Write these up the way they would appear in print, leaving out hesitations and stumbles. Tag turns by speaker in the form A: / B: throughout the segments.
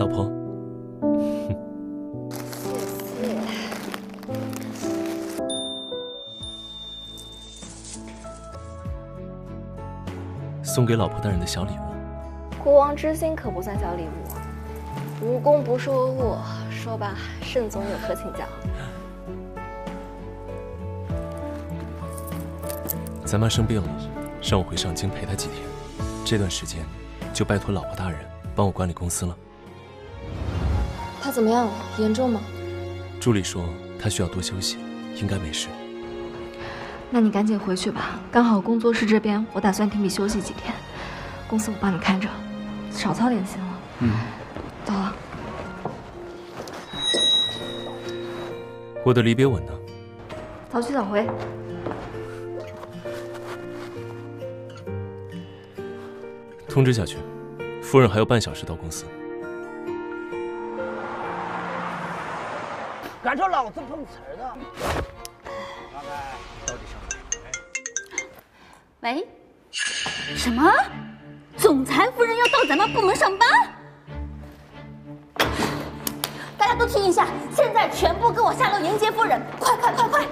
A: 老婆。
B: 谢谢。
A: 送给老婆大人的小礼物。
B: 国王之心可不算小礼物，无功不受禄。说吧，盛总有何请教？
A: 咱妈生病了，让我回上京陪她几天。这段时间就拜托老婆大人帮我管理公司了。
B: 他怎么样了？严重吗？
A: 助理说他需要多休息，应该没事。
B: 那你赶紧回去吧，刚好工作室这边我打算停笔休息几天，公司我帮你看着，少操点心了。走了。
A: 我的离别吻呢？
B: 早去早回。
A: 通知下去，夫人还有半小时到公司。
C: 敢说老子碰瓷儿的？大概到底想哪？
D: 喂，什么？总裁夫人要到咱们部门上班？大家都听一下，现在全部跟我下楼迎接夫人！快快快快！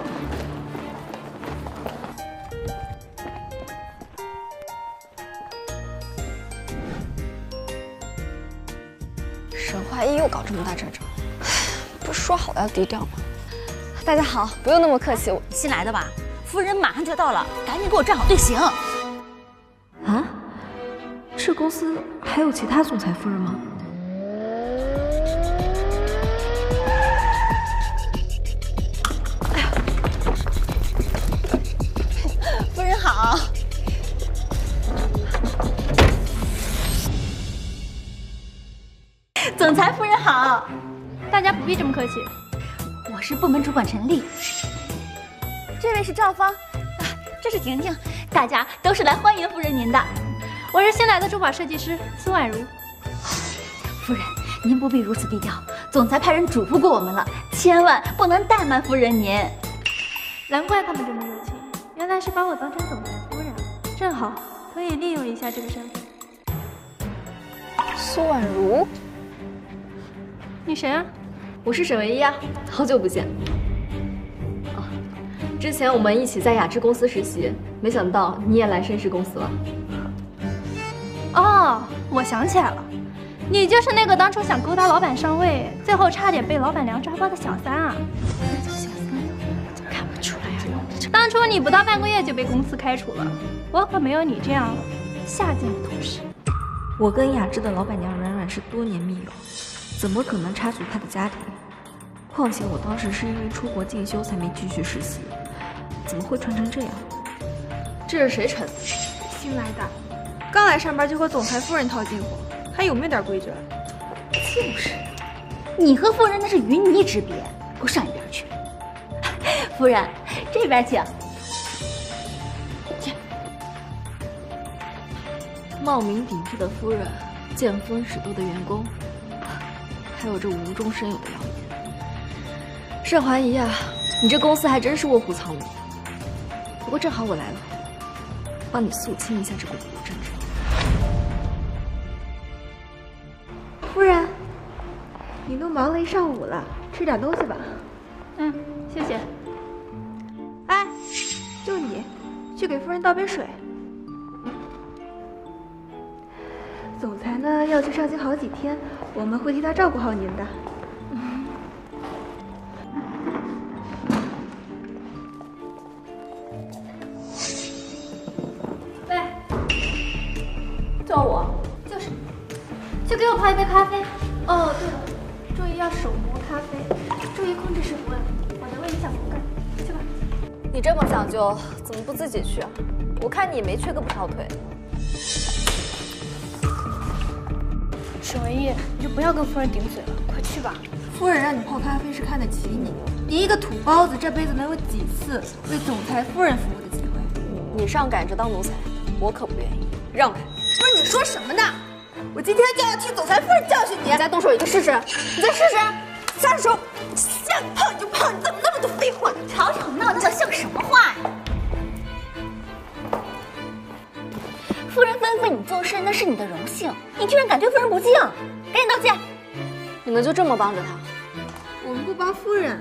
B: 沈怀义又搞这么大阵仗，不是说好了要低调吗？大家好，不用那么客气，我
D: 新来的吧？夫人马上就到了，赶紧给我站好队形。
B: 啊，这公司还有其他总裁夫人吗？
D: 夫人好。总裁夫人好，
E: 大家不必这么客气。
D: 我是部门主管陈丽，这位是赵芳，这是婷婷，大家都是来欢迎夫人您的。
E: 我是新来的珠宝设计师苏婉如。
D: 夫人，您不必如此低调，总裁派人嘱咐过我们了，千万不能怠慢夫人您。
E: 难怪他们这么热情，原来是把我当成总裁夫人，正好可以利用一下这个身份。
B: 苏婉如，
E: 你谁啊？
B: 我是沈唯一啊，好久不见。哦，之前我们一起在雅致公司实习，没想到你也来绅士公司了。
E: 哦，我想起来了，你就是那个当初想勾搭老板上位，最后差点被老板娘抓包的小三啊！
B: 怎么看不出来呀？
E: 当初你不到半个月就被公司开除了，我可没有你这样下贱的同事。
B: 我跟雅致的老板娘软软是多年密友，怎么可能插足她的家庭？况且我当时是因为出国进修才没继续实习，怎么会传成这样？这是谁传的？
F: 新来的，刚来上班就和总裁夫人套近乎，还有没有点规矩？
D: 就是，你和夫人那是云泥之别，给我上一边去。夫人，这边请。
B: 冒名顶替的夫人，见风使舵的员工，还有这无中生有的谣言。沈怀仪啊，你这公司还真是卧虎藏龙。不过正好我来了，帮你肃清一下这股不正之风。
F: 夫人，你都忙了一上午了，吃点东西吧。
E: 嗯，谢谢。
F: 哎，就你，去给夫人倒杯水。总裁呢要去上京好几天，我们会替他照顾好您的。
E: 喂，叫我？就是，去给我泡一杯咖啡。哦，对了，注意要手磨咖啡，注意控制水温，我的胃影响不干。去吧。
B: 你这么讲究，怎么不自己去啊？我看你也没缺胳膊少腿。
E: 沈唯一，你就不要跟夫人顶嘴了，快去吧。
F: 夫人让你泡咖啡是看得起你，你一个土包子，这辈子能有几次为总裁夫人服务的机会？
B: 你上赶着当奴才，我可不愿意。让开！
F: 不是你说什么呢？我今天就要替总裁夫人教训你！
B: 你再动手一个试试！
F: 你再试试！下手！想胖就胖，你怎么那么多废话？
D: 吵吵闹闹的像什么话呀？夫人吩咐你做事，那是你的荣幸，你居然敢对夫人不敬，赶紧道歉！
B: 你们就这么帮着他？
F: 我们不帮夫人，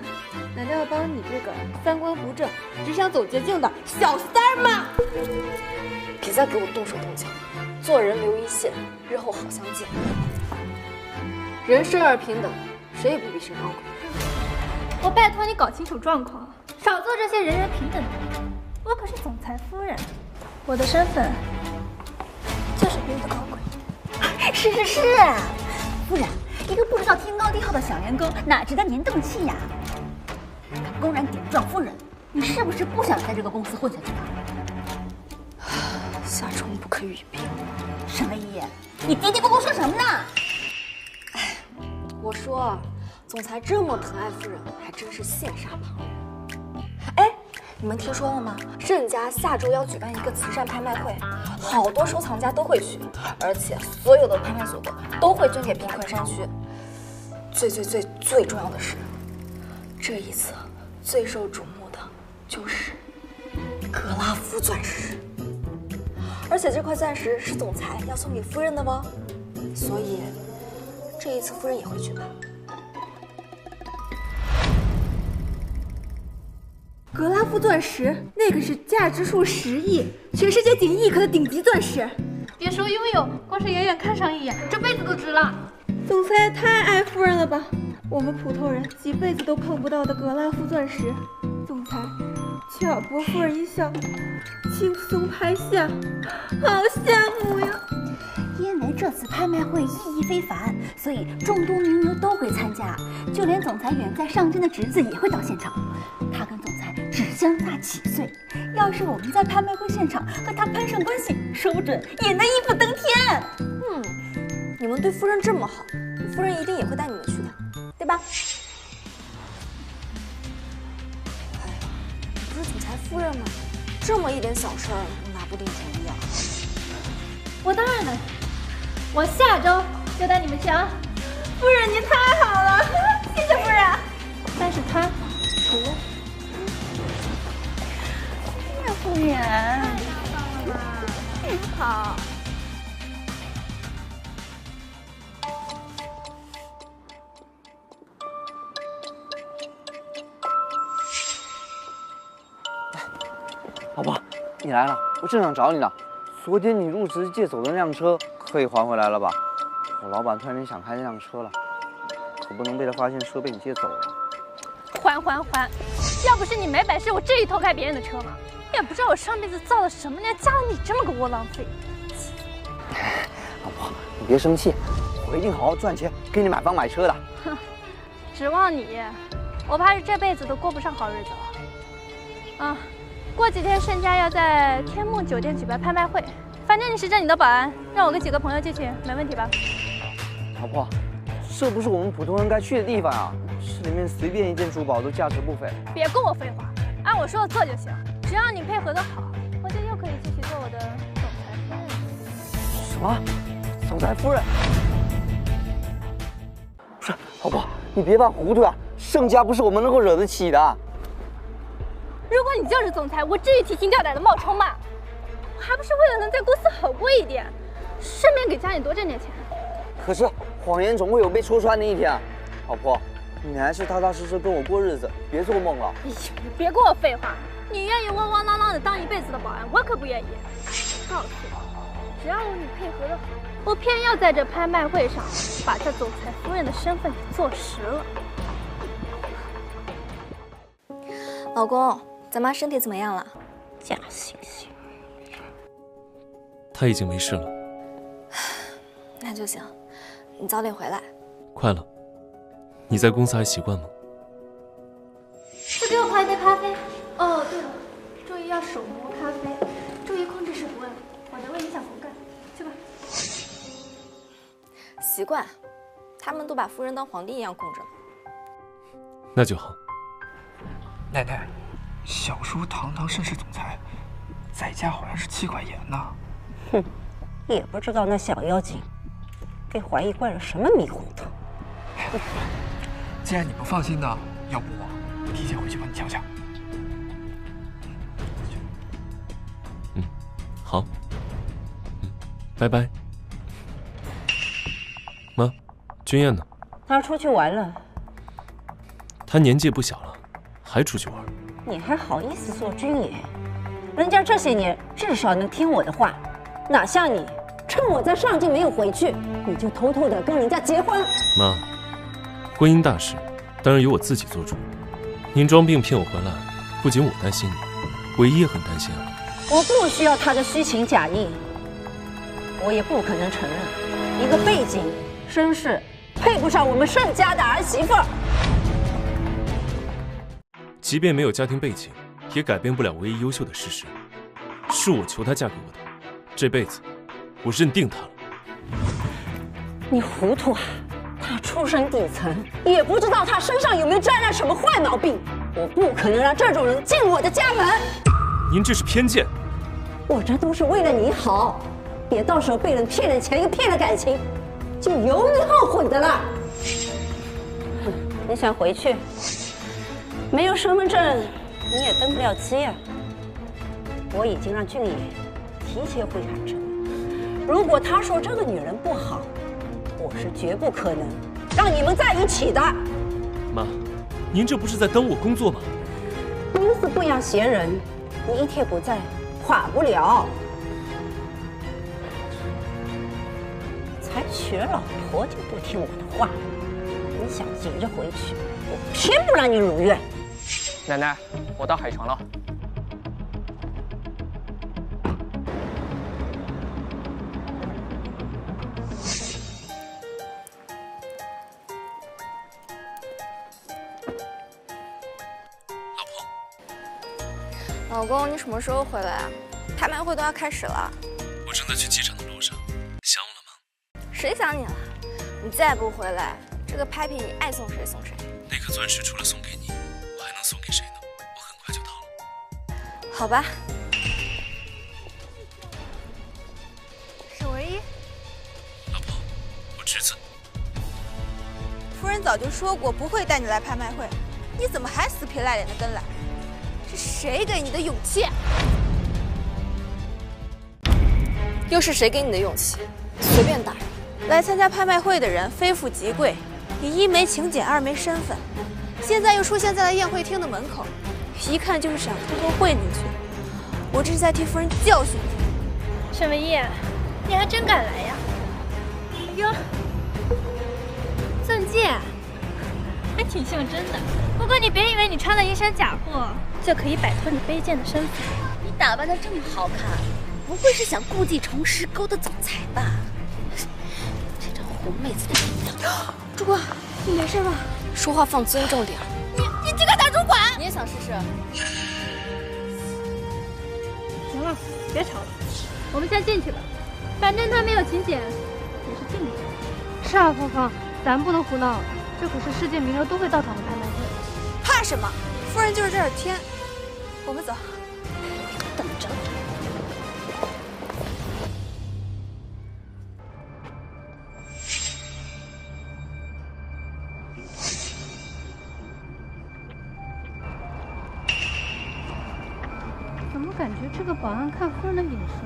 F: 难道要帮你这个三观不正、只想走捷径的小三儿吗？
B: 别再给我动手动脚，做人留一线，日后好相见。人生而平等，谁也不比谁高贵。
E: 我拜托你搞清楚状况，少做这些人人平等的事。我可是总裁夫人，我的身份就是比你的高贵。
D: 是，夫人，一个不知道天高地厚的小员工，哪值得您动气呀？敢公然顶撞夫人，你是不是不想在这个公司混下去了？
B: 夏虫不可语冰。
D: 沈唯一，你嘀嘀咕咕说什么呢？
B: 我说，总裁这么疼爱夫人，还真是羡煞旁人。哎，你们听说了吗？盛家下周要举办一个慈善拍卖会，好多收藏家都会去，而且所有的拍卖所得都会捐给贫困山区。最重要的是，这一次最受瞩目的就是格拉夫钻石，而且这块钻石是总裁要送给夫人的哦，所以这一次夫人也会去吧。
F: 格拉夫钻石，那可是价值数10亿，全世界仅1颗的顶级钻石。
E: 别说拥有，光是远远看上一眼，这辈子都值了。
F: 总裁也太爱夫人了吧！我们普通人几辈子都碰不到的格拉夫钻石，总裁却要博夫人一笑，轻松拍下，好羡慕呀！
D: 因为这次拍卖会意义非凡，所以众多名流都会参加，就连总裁远在上京的侄子也会到现场。他跟总裁只相差7岁，要是我们在拍卖会现场和他攀上关系，说不准也能一步登天。
B: 你们对夫人这么好，夫人一定也会带你们去的，对吧？哎呀，不是总裁夫人吗？这么一点小事儿都拿不定主意啊！
E: 我当然能，我下周就带你们去啊！
F: 夫人您太好了，谢谢夫人。
E: 但是他除了
D: 夫人，
F: 好。
C: 老婆，你来了，我正想找你呢。昨天你入职借走的那辆车可以还回来了吧？我老板突然间想开那辆车了，可不能被他发现车被你借走了。
E: 还！要不是你没本事，我至于偷开别人的车吗？也不知道我上辈子造了什么孽，嫁了你这么个窝囊废。
C: 老婆，你别生气，我一定好好赚钱，给你买房买车的。
E: 哼，指望你，我怕是这辈子都过不上好日子了。啊，过几天盛家要在天幕酒店举办拍卖会，反正你是这里的保安，让我跟几个朋友进去，没问题吧？
C: 老婆，这不是我们普通人该去的地方啊！这里面随便一件珠宝都价值不菲。
E: 别跟我废话，按我说的做就行。只要你配合的好，我就又可以继续做我的总裁夫人。
C: 什么？总裁夫人？不是，老婆，你别犯糊涂啊！盛家不是我们能够惹得起的。
E: 如果你就是总裁，我至于提心吊胆的冒充吗？我还不是为了能在公司好过一点，顺便给家里多挣点钱。
C: 可是谎言总会有被戳穿的一天啊！老婆，你还是踏踏实实跟我过日子，别做梦了。
E: 哎呀，你别跟我废话，你愿意窝窝囊囊的当一辈子的保安，我可不愿意。告诉你，只要你配合的好，我偏要在这拍卖会上把这总裁夫人的身份给坐实了。
B: 老公，咱妈身体怎么样了？
D: 假惺惺。
A: 他已经没事了。
B: 那就行，你早点回来。
A: 快了，你在公司还习惯吗？
E: 再给我泡一杯咖啡。哦，对了，注意要手磨咖啡，注意控制室不温，否则会影响口感。去吧。
B: 习惯，他们都把夫人当皇帝一样供着呢。
A: 那就好。
G: 奶奶，小叔堂堂盛世总裁，在家好像是妻管严呐。
H: 哼，也不知道那小妖精给怀疑灌了什么迷魂汤。
G: 既然你不放心呢，要不我提前回去帮你瞧瞧。
A: 好。拜拜。妈，君燕呢？
H: 他出去玩了。
A: 他年纪也不小了，还出去玩？
H: 你还好意思做军爷？人家这些年至少能听我的话，哪像你，趁我在上京没有回去，你就偷偷的跟人家结婚。
A: 妈，婚姻大事当然由我自己做主。您装病骗我回来，不仅我担心你，我姨也很担心啊。
H: 我不需要他的虚情假意，我也不可能承认一个背景身世配不上我们盛家的儿媳妇儿。
A: 即便没有家庭背景，也改变不了唯一优秀的事实，是我求她嫁给我的，这辈子我认定她了。
H: 你糊涂啊！他出身底层，也不知道他身上有没有沾染什么坏毛病。我不可能让这种人进我的家门。
A: 您这是偏见。
H: 我这都是为了你好，别到时候被人骗了钱又骗了感情，就有你后悔的了。你想回去？没有身份证，你也登不了基啊。我已经让俊爷提前会谈成了。如果他说这个女人不好，我是绝不可能让你们在一起的。
A: 妈，您这不是在耽误我工作吗？
H: 公司不养闲人，你一天不在，垮不了。才娶了老婆就不听我的话，你想急着回去，我偏不让你如愿。
G: 奶奶，我到海城了。
B: 老公，你什么时候回来啊？拍卖会都要开始了。
A: 我正在去机场的路上，想我了吗？
B: 谁想你了？你再不回来，这个拍品你爱送谁送谁。
A: 那颗钻石除了送给你，我还能送给谁呢？我很快就到了。
B: 好吧。
E: 沈唯一，
A: 老婆，我侄子。
F: 夫人早就说过不会带你来拍卖会，你怎么还死皮赖脸的跟来？是谁给你的勇气？
B: 又是谁给你的勇气？随便打人。
F: 来参加拍卖会的人非富即贵，你一没请柬，二没身份，现在又出现在了宴会厅的门口，一看就是想偷偷混进去。我这是在替夫人教训你。
E: 沈唯一，你还真敢来呀！哟，钻戒，还挺像真的。不过你别以为你穿了一身假货就可以摆脱你卑贱的身份。
D: 你打扮得这么好看，不会是想故技重施勾搭总裁吧？这张红妹子的脸样。
F: 主管，你没事吧？
B: 说话放尊重点。
F: 你这个大主管！
B: 你也想试试？
E: 行了，别吵了，我们先进去吧。反正他没有请柬，也是敬礼。是啊，芳芳，咱不能胡闹，这可是世界名流都会到场的拍卖会。
F: 怕什么？夫人就是这儿天。我们走。
D: 等着。
E: 怎么感觉这个保安看夫人的眼神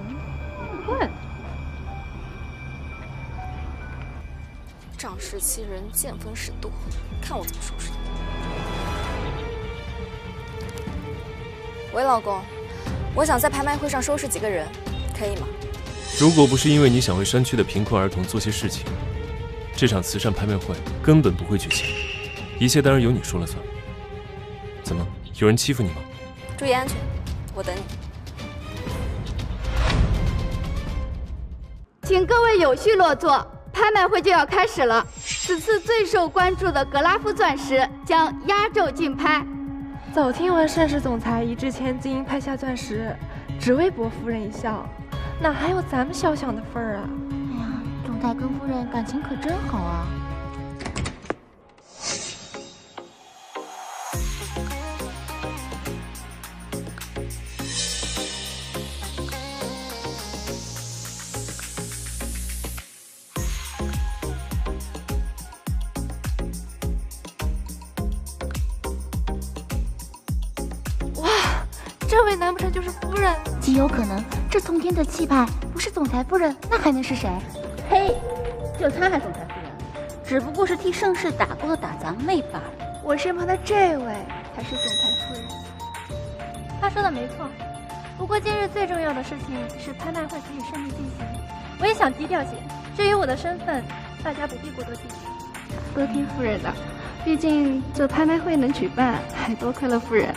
E: 怪怪的？
B: 仗势欺人，见风使舵，看我怎么收拾你！喂，老公，我想在拍卖会上收拾几个人，可以吗？
A: 如果不是因为你想为山区的贫困儿童做些事情，这场慈善拍卖会根本不会举行，一切当然由你说了算。怎么，有人欺负你吗？
B: 注意安全，我等你。
I: 请各位有序落座，拍卖会就要开始了。此次最受关注的格拉夫钻石将压轴竞拍。
F: 早听闻盛世总裁一掷千金拍下钻石，只为博夫人一笑，哪还有咱们肖想的份儿啊？
D: 哎呀，总裁跟夫人感情可真好啊！
F: 这位难不成就是夫人？
D: 极有可能，这通天的气派不是总裁夫人，那还能是谁？嘿，就她还总裁夫人，只不过是替盛世打工的打杂妹罢了。
F: 我身旁的这位才是总裁夫人。
E: 他说的没错，不过今日最重要的事情是拍卖会可以顺利进行，我也想低调些。至于我的身份，大家不必过多忌讳。
F: 多听夫人的，毕竟这拍卖会能举办，还多亏了夫人。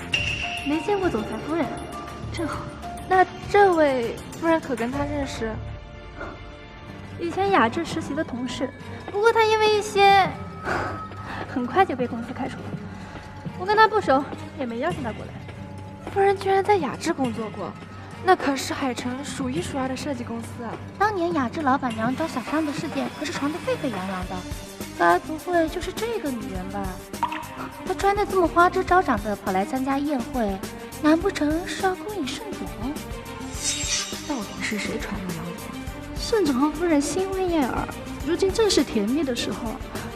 E: 没见过总裁夫人，
F: 正好。那这位夫人可跟他认识？
E: 以前雅致实习的同事，不过他因为一些，很快就被公司开除了。我跟他不熟，也没邀请他过来。
F: 夫人居然在雅致工作过，那可是海城数一数二的设计公司啊！
D: 当年雅致老板娘找小三的事件可是传得沸沸扬扬的，该不会就是这个女人吧？她穿得这么花枝招展的跑来参加宴会，难不成是要勾引盛总？
F: 到底是谁传的谣言？盛总和夫人新婚燕尔，如今正是甜蜜的时候，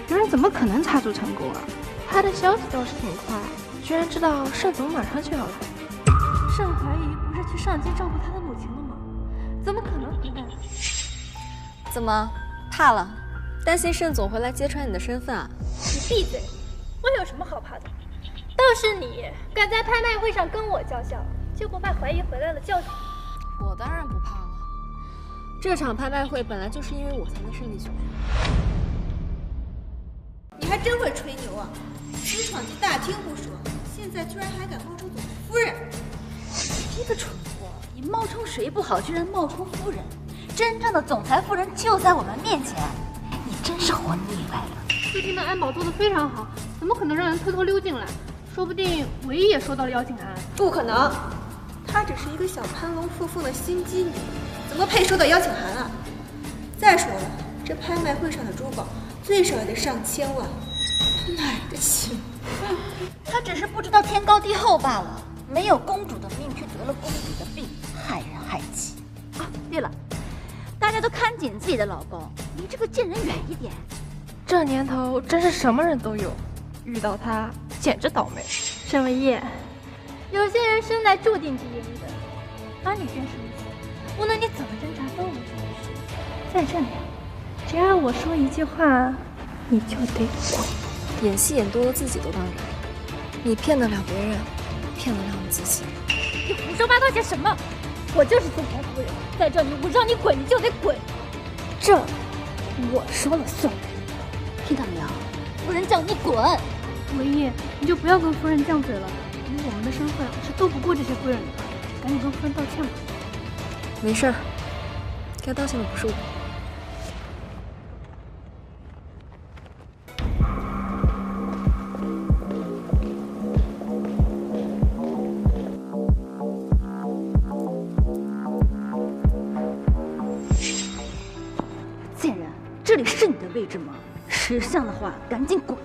F: 别人怎么可能擦出成功啊？他的消息倒是挺快，居然知道盛总马上就要来。
E: 盛怀疑不是去上京照顾他的母亲了吗？怎么可能回来？
B: 怎么怕了？担心盛总回来揭穿你的身份啊？
E: 你闭嘴！我有什么好怕的？倒是你敢在拍卖会上跟我叫嚣，就不怕怀疑回来了教训？
B: 我当然不怕了。这场拍卖会本来就是因为我才能顺利举办。
J: 你还真会吹牛啊！只闯进大厅不说，现在居然还敢冒充总裁夫人！
D: 你这个蠢货，你冒充谁不好，居然冒充夫人！真正的总裁夫人就在我们面前，你真是活腻歪了。
E: 最近的安保做得非常好，怎么可能让人偷偷溜进来？说不定唯一也收到了邀请函。
J: 不可能，她只是一个小攀龙附凤的心机女，怎么配收到邀请函啊？再说了，这拍卖会上的珠宝最少也得上千万，她哪来的起？
D: 她只是不知道天高地厚罢了，没有公主的命，却得了公主的病，害人害己。啊，对了，大家都看紧自己的老公，离这个贱人远一点。
F: 这年头真是什么人都有，遇到他简直倒霉。
E: 沈文烨，有些人生来注定是业力的，而你真是如此，无论你怎么挣扎都无济于事。在这里，只要我说一句话，你就得滚。
B: 演戏演多了自己都当真，你骗得了别人，骗得了你自己。
E: 你胡说八道些什么？我就是总裁夫人，在这里我让你滚，你就得滚。这我说了算。
D: 听到没有？夫人叫你滚！
E: 文烨，你就不要跟夫人犟嘴了，以我们的身份是斗不过这些夫人的，赶紧跟夫人道歉吧。
B: 没事儿，该道歉的不是我。
D: 贱人，这里是你的位置吗？识相的话，赶紧滚！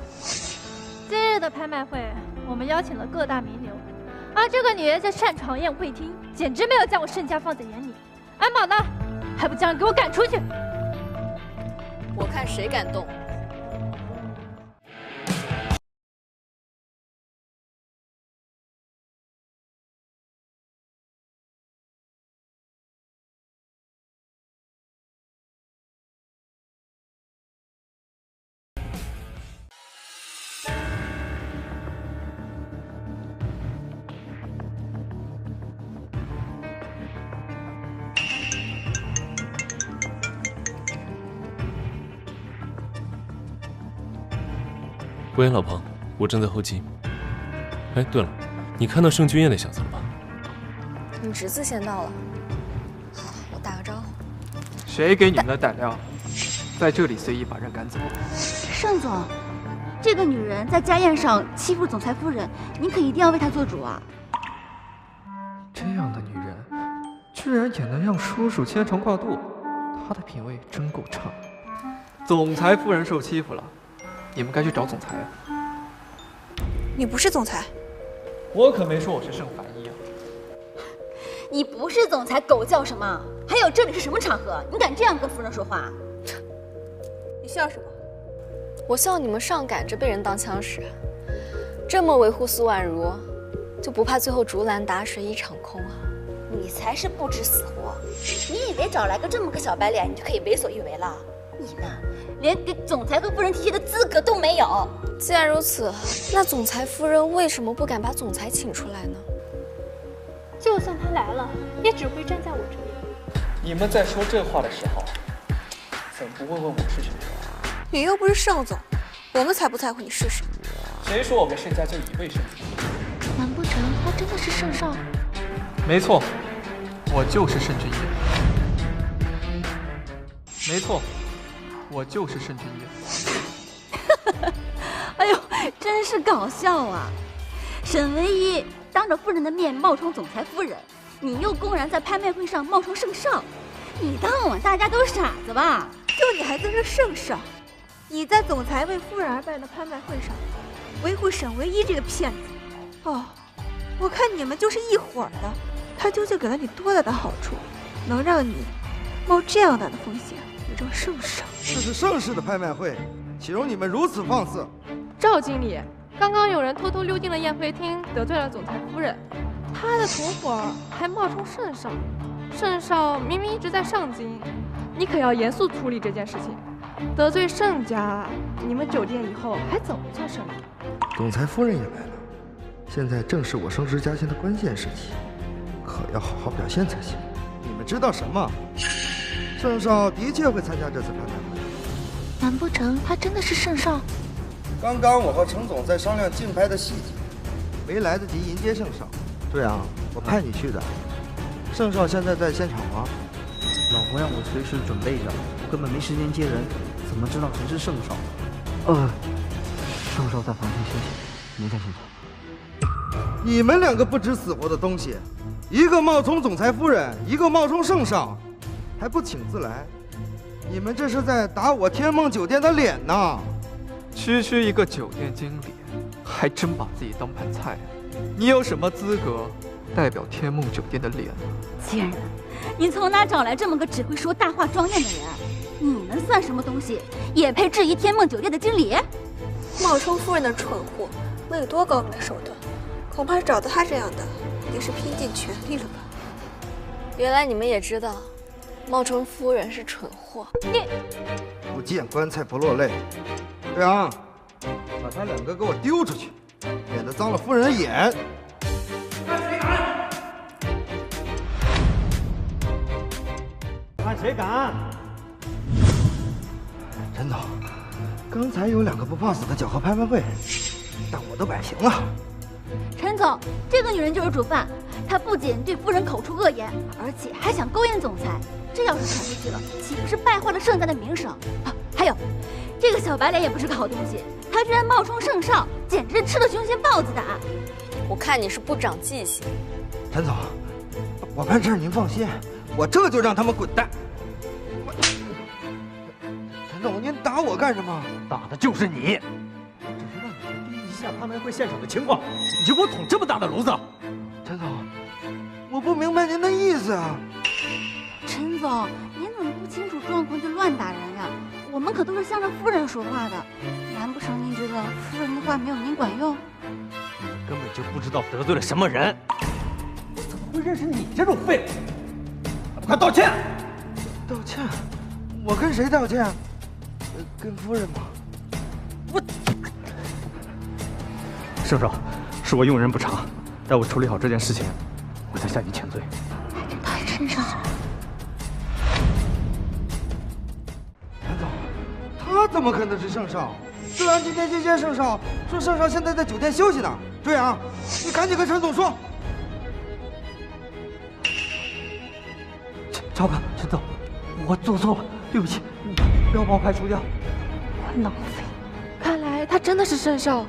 E: 今日的拍卖会，我们邀请了各大名流，而这个女人却擅闯宴会厅，简直没有将我盛家放在眼里。安保呢？还不将人给我赶出去！
B: 我看谁敢动。
A: 喂，老婆，我正在候机。哎，对了，你看到盛君夜那小子了吧？
B: 你侄子先到了。好，我打个招呼。
G: 谁给你们的胆量，在这里随意把人赶走？
D: 盛总，这个女人在家宴上欺负总裁夫人，您可一定要为她做主啊！
G: 这样的女人，居然也能让叔叔牵肠挂肚，她的品味真够差。总裁夫人受欺负了，你们该去找总裁啊！
J: 你不是总裁，
G: 我可没说我是盛凡一啊！
D: 你不是总裁，狗叫什么？还有这里是什么场合？你敢这样跟夫人说话？
J: 你笑什么？
B: 我笑你们上赶着被人当枪使，这么维护苏婉如，就不怕最后竹篮打水一场空啊？
D: 你才是不知死活！你以为找来个这么个小白脸，你就可以为所欲为了？你呢，连给总裁和夫人提鞋的资格都没有。
B: 既然如此，那总裁夫人为什么不敢把总裁请出来呢？
E: 就算他来了，也只会站在我这边。
G: 你们在说这话的时候，怎不问问我是谁？
J: 你又不是盛总，我们才不在乎你是谁。
G: 谁说我们盛家就一味盛总？
I: 难不成他真的是盛少？
G: 没错，我就是盛之一。没错，我就是盛之一。
D: 哎呦，真是搞笑啊！沈唯一当着夫人的面冒充总裁夫人，你又公然在拍卖会上冒充盛少，你当我大家都傻子吧？
J: 就你还在这盛少，你在总裁为夫人而办的拍卖会上维护沈唯一这个骗子。哦，我看你们就是一伙儿的。他究竟给了你多大的好处，能让你冒这样大的风险，伪装盛少？
K: 这是盛世的拍卖会，岂容你们如此放肆？
F: 赵经理，刚刚有人偷偷溜进了宴会厅，得罪了总裁夫人，他的同伙还冒充盛少。盛少明明一直在上京，你可要严肃处理这件事情。得罪盛家，你们酒店以后还怎么做生意？
K: 总裁夫人也来了，现在正是我升职加薪的关键时期，可要好好表现才行。你们知道什么？盛少的确会参加这次拍卖会。
I: 难不成他真的是盛少？
K: 刚刚我和程总在商量竞拍的细节，没来得及迎接盛少。对啊，我派你去的。盛少现在在现场吗？
C: 老婆让我随时准备着，我根本没时间接人，怎么知道谁是盛少？盛少在房间休息，没在现场。
K: 你们两个不知死活的东西，一个冒充总裁夫人，一个冒充盛少，还不请自来，你们这是在打我天梦酒店的脸呐！
G: 区区一个酒店经理，还真把自己当盘菜啊！你有什么资格代表天梦酒店的脸啊？
D: 贱人，你从哪找来这么个只会说大话装艳的人？你们算什么东西，也配质疑天梦酒店的经理？
J: 冒充夫人的蠢货，能有多高明的手段？恐怕找到他这样的，也是拼尽全力了吧？
B: 原来你们也知道，冒充夫人是蠢货。
D: 你
K: 不见棺材不落泪。对啊，把他两个给我丢出去，免得脏了夫人的眼。
L: 看谁敢！
K: 陈总，刚才有两个不怕死的搅和拍卖会，但我都摆平了。
D: 陈总，这个女人就是主犯，她不仅对夫人口出恶言，而且还想勾引总裁。这要是传出去了，岂不是败坏了盛家的名声？啊，还有，这个小白脸也不是个好东西，他居然冒充盛少，简直吃了雄心豹子胆。
B: 我看你是不长记性。
K: 陈总，我办事您放心，我这就让他们滚蛋。陈总，您打我干什么？
L: 打的就是你！只是让你们第一下拍卖会现场的情况，你就给我捅这么大的娄子！
K: 陈总，我不明白您的意思啊。
D: 陈总，您怎么不清楚状况就乱打人呀？我们可都是向着夫人说话的，难不成您觉得夫人的话没有您管用？
L: 你们根本就不知道得罪了什么人，我怎么会认识你这种废物？还不快道歉！
K: 道歉？我跟谁道歉？跟夫人吗？
L: 我，盛少，是我用人不察，待我处理好这件事情，我再下你前罪。
I: 太身上。
K: 陈总，他怎么可能是盛少？虽然今天接见盛少，说盛少现在在酒店休息呢。对啊，你赶紧跟陈总说。
L: 赵哥，陈总，我做错了，对不起，你不要把我排除掉。
I: 浪费！看来他真的是盛少。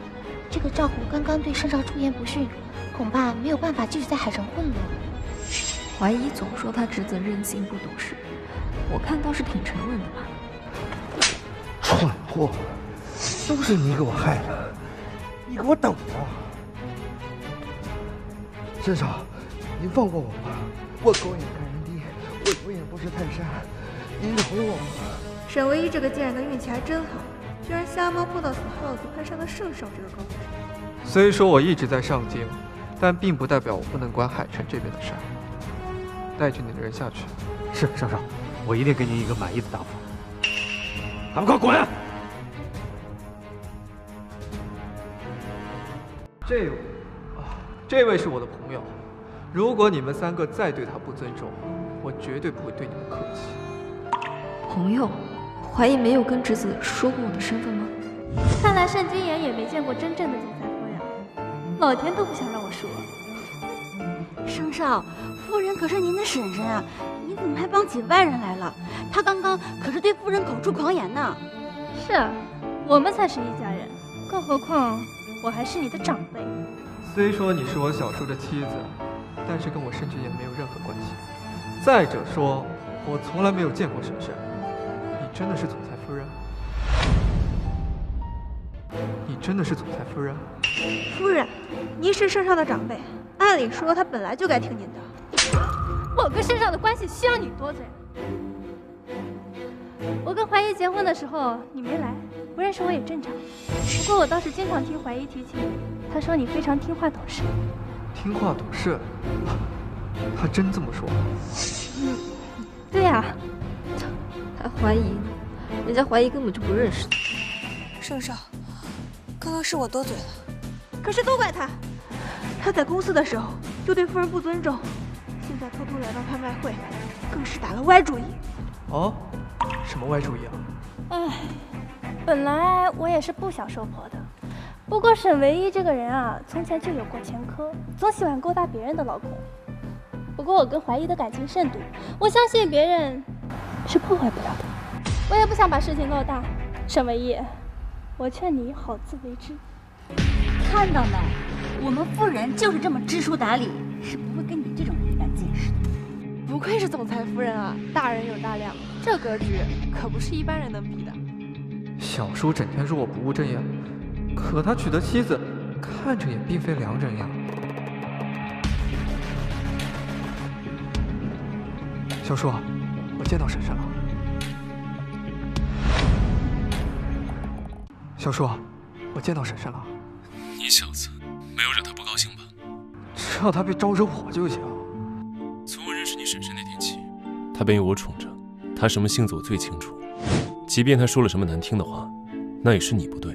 I: 这个赵虎刚刚对盛少出言不逊，恐怕没有办法继续在海城混了。
B: 怀疑总说他侄子任性不懂事，我看倒是挺沉稳的嘛。
K: 蠢货，都是你给我害的，你给我等着！盛少，您放过我吧，我狗眼看人低，我有眼不识泰山，您饶了我吧。
J: 沈唯一这个贱人的运气还真好，居然瞎猫碰到死耗子，攀上了盛少这个高度。
G: 虽说我一直在上京，但并不代表我不能管海城这边的事。带着你的人下去。
L: 是，盛少，我一定给您一个满意的答复。还不快滚！
G: 这位是我的朋友，如果你们3个再对他不尊重，我绝对不会对你们客气。
B: 朋友，怀疑没有跟侄子说过我的身份吗？
E: 看来盛金言也没见过真正的总裁夫人，老天都不想让我说。
D: 盛少，夫人可是您的婶婶啊，你怎么还帮起外人来了？她刚刚可是对夫人口出狂言呢。
E: 是啊，我们才是一家人，更何况我还是你的长辈。
G: 虽说你是我小叔的妻子，但是跟我盛君言没有任何关系。再者说，我从来没有见过婶婶。你真的是总裁夫人？你真的是总裁夫人？
J: 夫人，您是盛少的长辈，按理说他本来就该听您的。
E: 我跟盛少的关系需要你多嘴？我跟怀疑结婚的时候你没来，不认识我也正常。不过我倒是经常听怀疑提起你，他说你非常听话懂事。
G: 听话懂事？他真这么说？
E: 对呀。
B: 还怀疑呢？人家怀疑根本就不认识他。
J: 盛少，刚刚是我多嘴了，可是都怪他。他在公司的时候就对夫人不尊重，现在偷偷来到拍卖会，更是打了歪主意。
G: 哦，什么歪主意啊？
E: 唉，本来我也是不想收婆的，不过沈唯一这个人啊，从前就有过前科，总喜欢勾搭别人的老公。不过我跟怀疑的感情甚笃，我相信别人是破坏不了的。我也不想把事情闹大，沈唯一，我劝你好自为之。
D: 看到没？我们夫人就是这么知书达理，是不会跟你这种人一般见识的。
F: 不愧是总裁夫人啊，大人有大量，这格局可不是一般人能比的。
G: 小叔整天说我不务正业，可他娶的妻子看着也并非良人呀。小叔，我见到婶婶了。小叔，我见到婶婶了。
A: 你小子没有惹她不高兴吧？
G: 只要她别招惹我就行。
A: 从我认识你婶婶那天起，她便有我宠着，她什么性子我最清楚。即便她说了什么难听的话，那也是你不对。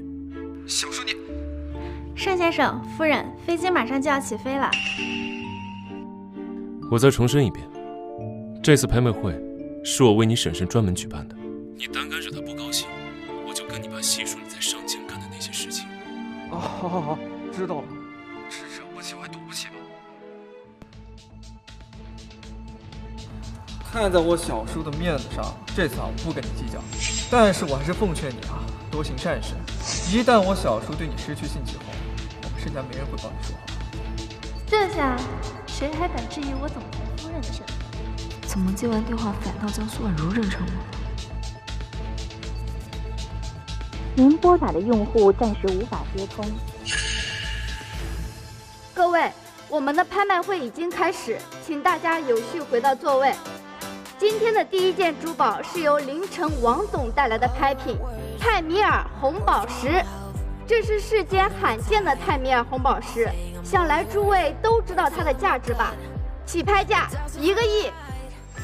G: 小叔你，
F: 盛先生、夫人，飞机马上就要起飞了。
A: 我再重申一遍，这次拍卖会是我为你婶婶专门举办的，你胆敢惹她不高兴，我就跟你爸细数你在上前干的那些事情。
G: 哦，好，知道了。是惹不起我还赌不起吗？看在我小叔的面子上，这次我不跟你计较。但是我还是奉劝你多行善事。一旦我小叔对你失去兴趣后，我们盛家没人会帮你说话。
E: 这下谁还敢质疑我总裁夫人的身份？
B: 怎么接完电话反倒将苏婉如认成我？
M: 您拨打的用户暂时无法接通。
N: 各位，我们的拍卖会已经开始，请大家有序回到座位。今天的第一件珠宝是由凌晨王总带来的拍品——泰米尔红宝石。这是世间罕见的泰米尔红宝石，想来诸位都知道它的价值吧？起拍价1个亿。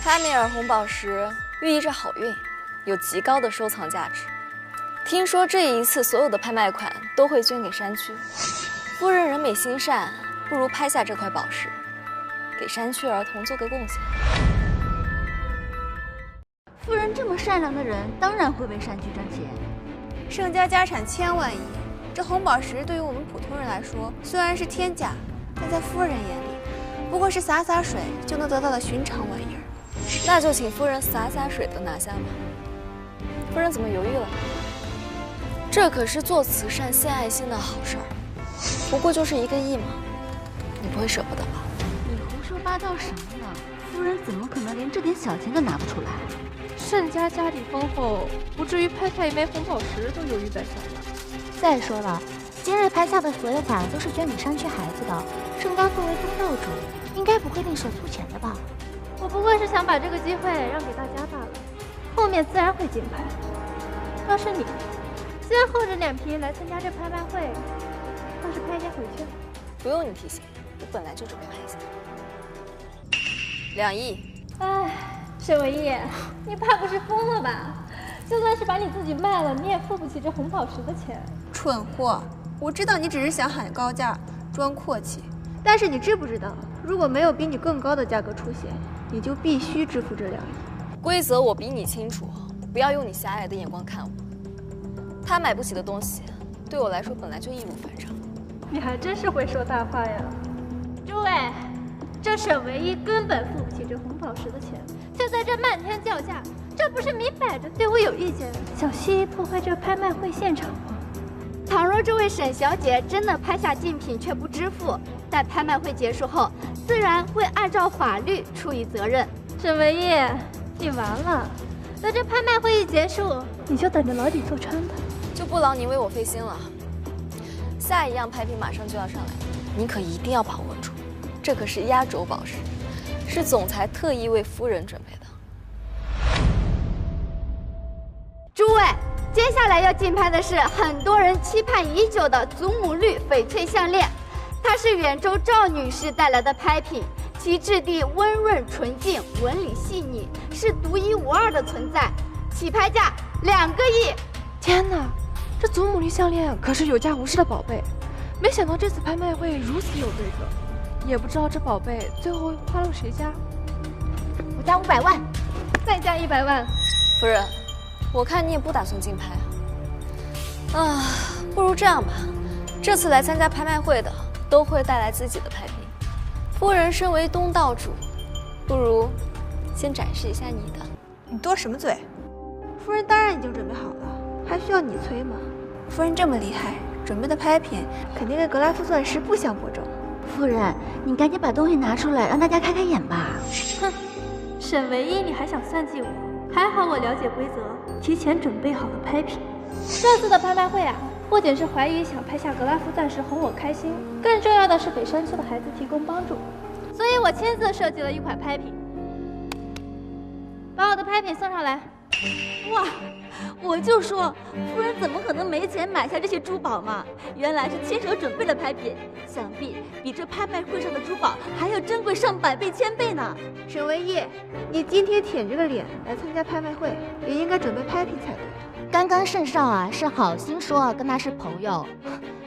B: 泰米尔红宝石寓意着好运，有极高的收藏价值。听说这一次所有的拍卖款都会捐给山区。夫人人美心善，不如拍下这块宝石，给山区儿童做个贡献。
D: 夫人这么善良的人，当然会为山区赚钱。
J: 盛家家产千万亿，这红宝石对于我们普通人来说虽然是天价，但在夫人眼里，不过是洒洒水就能得到的寻常玩意儿。
B: 那就请夫人洒洒水的拿下吧。夫人怎么犹豫了？这可是做慈善献爱心的好事儿，不过就是1个亿嘛，你不会舍不得吧？
D: 你胡说八道什么呢？夫人怎么可能连这点小钱都拿不出来？
E: 盛家家底丰厚，不至于拍下一枚红宝石都犹豫再三吧。
I: 再说了，今日拍下的所有款都是捐给山区孩子的，盛家作为东道主，应该不会吝啬出钱的吧？
E: 我不过是想把这个机会让给大家罢了，后面自然会竞拍。要是你，先厚着脸皮来参加这拍卖会，倒是拍些回去。
B: 不用你提醒，我本来就准备拍下。2亿。
E: 哎，沈唯一，你怕不是疯了吧？就算是把你自己卖了，你也付不起这红宝石的钱。
J: 蠢货！我知道你只是想喊高价装阔气，
F: 但是你知不知道，如果没有比你更高的价格出现，你就必须支付这2亿。
B: 规则我比你清楚，不要用你狭隘的眼光看我。他买不起的东西，对我来说本来就易如反掌。
E: 你还真是会说大话呀！诸位，这沈唯一根本付不起这红宝石的钱，就在这漫天叫价，这不是明摆着对我有意见，小心破坏这拍卖会现场吗？
N: 倘若这位沈小姐真的拍下竞品却不支付，在拍卖会结束后，自然会按照法律处以责任。
E: 沈唯一，你完了！等这拍卖会一结束，你就等着牢底坐穿吧。
B: 就不劳您为我费心了。下一样拍品马上就要上来，你可一定要把握住，这可是压轴宝石，是总裁特意为夫人准备的。
N: 诸位，接下来要竞拍的是很多人期盼已久的祖母绿翡翠项链，它是远州赵女士带来的拍品，其质地温润纯净，纹理细腻，是独一无二的存在，起拍价2个亿。
I: 天哪，这祖母绿项链可是有价无市的宝贝，没想到这次拍卖会如此有规格，也不知道这宝贝最后花落谁家。
N: 我加500万，
E: 再加100万。
B: 夫人，我看你也不打算竞拍啊。不如这样吧，这次来参加拍卖会的都会带来自己的拍品。夫人身为东道主，不如先展示一下你的。
J: 你多什么嘴？
F: 夫人当然已经准备好了，还需要你催吗？
J: 夫人这么厉害，准备的拍品肯定跟格拉夫钻石不相伯仲。
D: 夫人，你赶紧把东西拿出来，让大家开开眼吧。
E: 哼，沈唯一，你还想算计我？还好我了解规则，提前准备好了拍品。这次的拍卖会啊，不仅是怀疑想拍下格拉夫钻石哄我开心，更重要的是给山区的孩子提供帮助，所以我亲自设计了一款拍品，把我的拍品送上来。
D: 哇，我就说夫人怎么可能没钱买下这些珠宝嘛？原来是亲手准备的拍品，想必比这拍卖会上的珠宝还要珍贵上百倍、1000倍呢。
F: 沈唯一，你今天舔着个脸来参加拍卖会，也应该准备拍品才对。
I: 刚刚盛少啊是好心说跟他是朋友，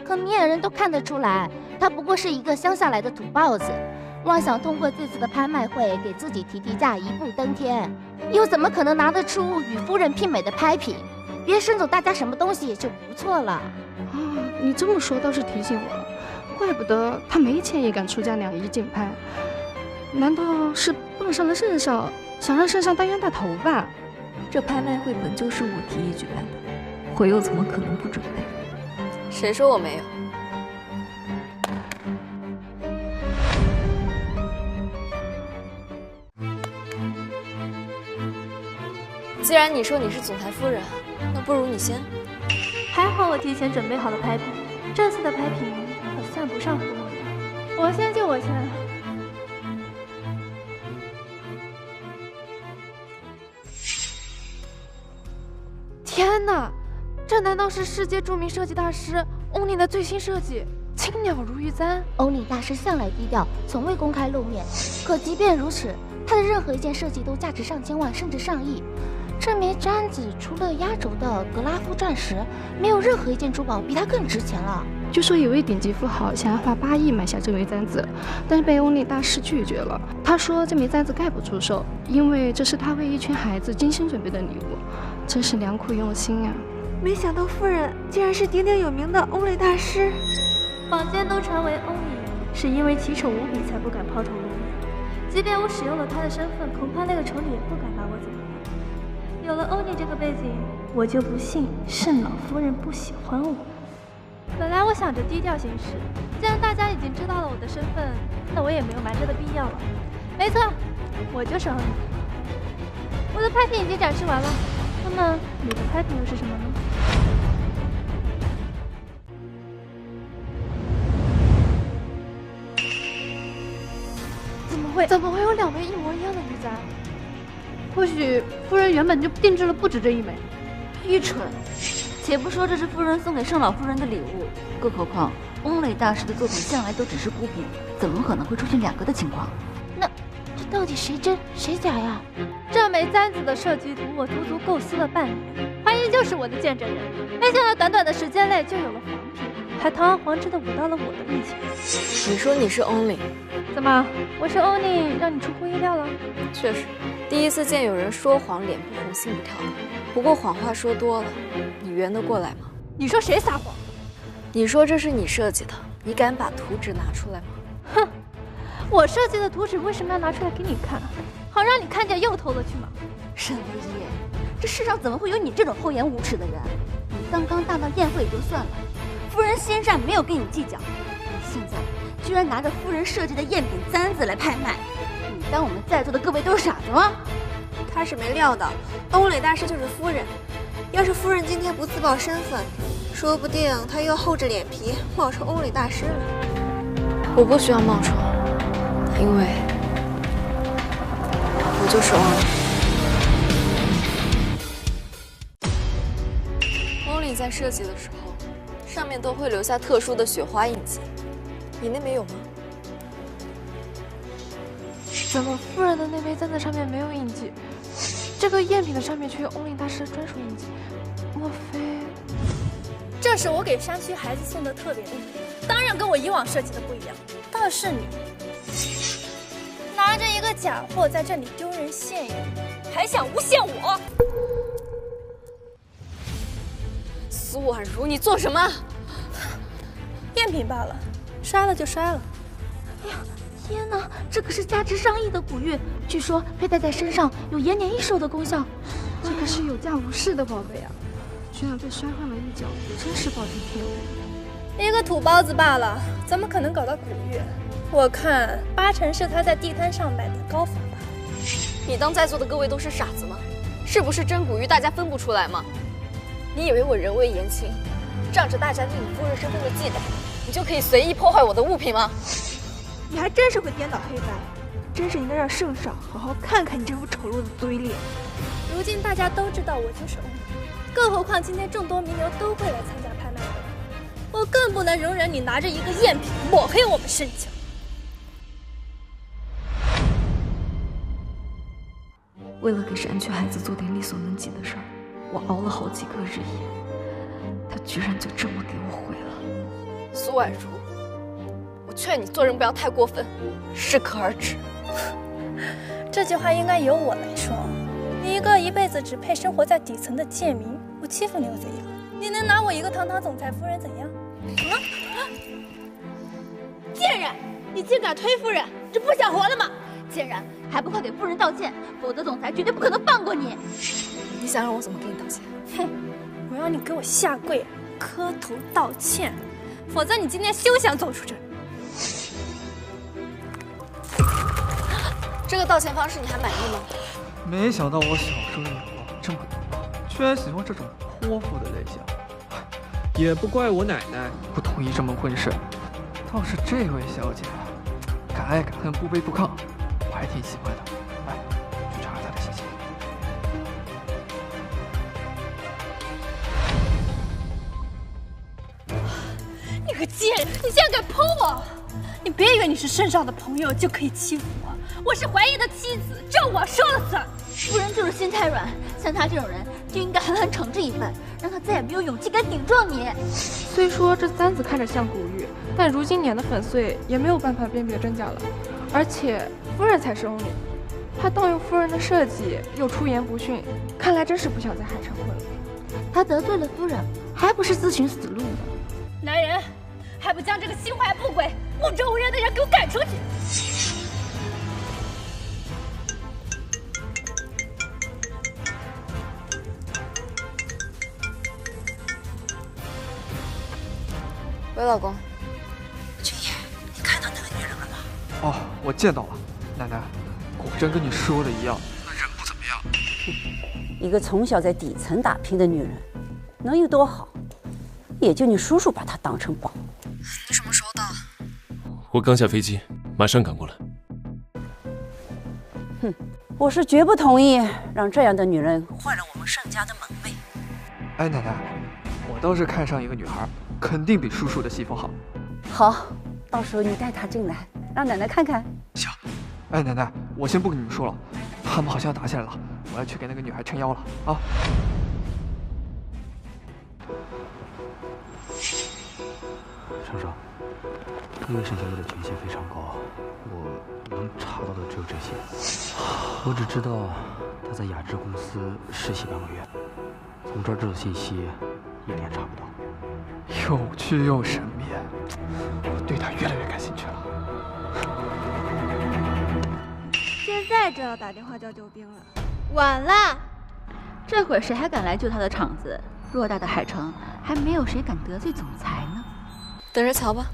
I: 可明眼人都看得出来，他不过是一个乡下来的土包子，妄想通过这次的拍卖会给自己提价，一步登天，又怎么可能拿得出与夫人媲美的拍品？别顺走大家什么东西就不错了。
O: 啊，你这么说倒是提醒我了，怪不得他没钱也敢出价2亿竞拍，难道是傍上了盛少，想让盛少当冤大头吧？
P: 这拍卖会本就是我提议举办的，我又怎么可能不准备？
B: 谁说我没有？既然你说你是总裁夫人，那不如你先。
E: 还好我提前准备好了拍品，这次的拍品可算不上服务你。我先就我先。
I: 天哪，这难道是世界著名设计大师欧尼的最新设计——青鸟如玉簪？欧尼大师向来低调，从未公开露面。可即便如此，他的任何一件设计都价值上千万甚至上亿。这枚簪子除了压轴的格拉夫钻石，没有任何一件珠宝比它更值钱了。
O: 据说有位顶级富豪想要花8亿买下这枚簪子，但是被欧尼大师拒绝了。他说这枚簪子概不出售，因为这是他为一群孩子精心准备的礼物，真是良苦用心啊！
F: 没想到夫人竟然是鼎鼎有名的欧蕾大师。
E: 坊间都传为欧尼是因为奇丑无比才不敢抛头露面，即便我使用了他的身份，恐怕那个丑女也不敢把我怎么样。有了欧尼这个背景，我就不信盛老夫人不喜欢我。本来我想着低调行事，既然大家已经知道了我的身份，那我也没有瞒着的必要了。没错，我就是欧尼。我的拍品已经展示完了，那么你的拍品又是什么呢？
I: 怎么会有2枚一模一样的玉簪？
F: 或许夫人原本就定制了不止这1枚。
D: 愚蠢！且不说这是夫人送给盛老夫人的礼物，更何况欧蕾大师的作品向来都只是孤品，怎么可能会出现2个的情况？
I: 那到底谁真谁假呀？
E: 这枚簪子的设计图我足足构思了半年，怀疑就是我的见证人，没想到短短的时间内就有了仿品，还堂而皇之的舞到了我的面前。
B: 你说你是 Only，
E: 怎么，我是 Only 让你出乎意料了？
B: 确实，第一次见有人说谎脸不红心不跳的。不过谎话说多了，你圆得过来吗？
E: 你说谁撒谎？
B: 你说这是你设计的，你敢把图纸拿出来吗？
E: 哼，我设计的图纸为什么要拿出来给你看？好让你看见又偷了去吗？
D: 沈唯一，这世上怎么会有你这种厚颜无耻的人？你刚刚大闹宴会也就算了，夫人心善没有跟你计较，现在居然拿着夫人设计的赝品簪子来拍卖，你当我们在座的各位都是傻子吗？
J: 他是没料到欧蕾大师就是夫人，要是夫人今天不自曝身份，说不定他又厚着脸皮冒充欧蕾大师了。
B: 我不需要冒充，因为我就是Only。Only 在设计的时候，上面都会留下特殊的雪花印记，你那枚有吗？
I: 怎么夫人的那枚簪子上面没有印记？这个赝品的上面却有 Only 大师的专属印记，莫非？
E: 这是我给山区孩子送的特别礼物，当然跟我以往设计的不一样。倒是你，拿着一个假货在这里丢人现眼，还想诬陷我？
B: 苏婉如，你做什么？
E: 赝品罢了，摔了就摔了。
D: 哎呀！天哪，这可是价值上亿的古玉，据说佩戴在身上有延年益寿的功效。
O: 这可是有价无市的宝贝啊，居然被摔坏了一角，真是暴殄天物。
E: 一个土包子罢了，怎么可能搞到古玉？我看八成是他在地摊上买的高仿吧。
B: 你当在座的各位都是傻子吗？是不是真古玉大家分不出来吗？你以为我人微言轻，仗着大家对你夫人身份的忌惮，你就可以随意破坏我的物品吗？
F: 你还真是会颠倒黑白，真是应该让圣上好好看看你这副丑陋的嘴脸。
E: 如今大家都知道我就是欧蕾，更何况今天众多名流都会来参加拍卖会，我更不能容忍你拿着一个赝品抹黑我们盛家。
P: 为了给山区孩子做点力所能及的事儿，我熬了好几个日夜，他居然就这么给我毁了。
B: 苏婉如，我劝你做人不要太过分，适可而止。
E: 这句话应该由我来说。你一个一辈子只配生活在底层的贱民，不欺负你又怎样？你能拿我一个堂堂总裁夫人怎样？
D: 贱人，你竟敢推夫人，这不想活了吗？贱人，还不快给夫人道歉，否则总裁绝对不可能放过你。
B: 你想让我怎么给你道歉？
E: 哼，我要你给我下跪磕头道歉，否则你今天休想走出这里。
B: 这个道歉方式你还满意吗？
G: 没想到我小时候眼光这么独，居然喜欢这种泼妇的类型。也不怪我奶奶不同意这门婚事，倒是这位小姐，敢爱敢恨，不卑不亢，我还挺喜欢的。来，去查查她的信息。
E: 你个贱人，你竟然敢泼我！你别以为你是圣上的朋友就可以欺负我，我是怀疑的妻子，这我说了算。
D: 夫人就是心太软，像他这种人就应该狠狠惩治一番，让他再也没有勇气敢顶撞你。
O: 虽说这簪子看着像古玉，但如今碾得粉碎，也没有办法辨别真假了。而且夫人才是Only，他盗用夫人的设计，又出言不逊，看来真是不想再海城婚了。
D: 他得罪了夫人，还不是自寻死路呢？
E: 男人，还不将这个心怀不轨、目中无人的人给我赶出去！
B: 喂，老公。
J: 君夜，你看到那个女人了吗？
G: 哦，我见到了，奶奶，果真跟你说的一样，那人不怎么样。
H: 一个从小在底层打拼的女人，能有多好？也就你叔叔把她当成宝。
J: 你什么时候到？
A: 我刚下飞机，马上赶过来。
H: 哼，我是绝不同意让这样的女人坏了我们盛家的门楣。
G: 哎，奶奶，我倒是看上一个女孩，肯定比叔叔的媳妇好。
H: 好，到时候你带她进来，让奶奶看看。
G: 行。哎，奶奶，我先不跟你们说了，他们好像打起来了，我要去给那个女孩撑腰了啊！
Q: 上上，因为沈小姐的权限非常高，我能查到的只有这些。我只知道她在雅致公司实习半个月，从这儿知道信息一点查不到。
G: 有趣又神秘，我对她越来越感兴趣了。
J: 现在就要打电话叫救兵了，
D: 晚了。这会儿谁还敢来救他的场子？偌大的海城，还没有谁敢得罪总裁呢。
B: 等着瞧吧。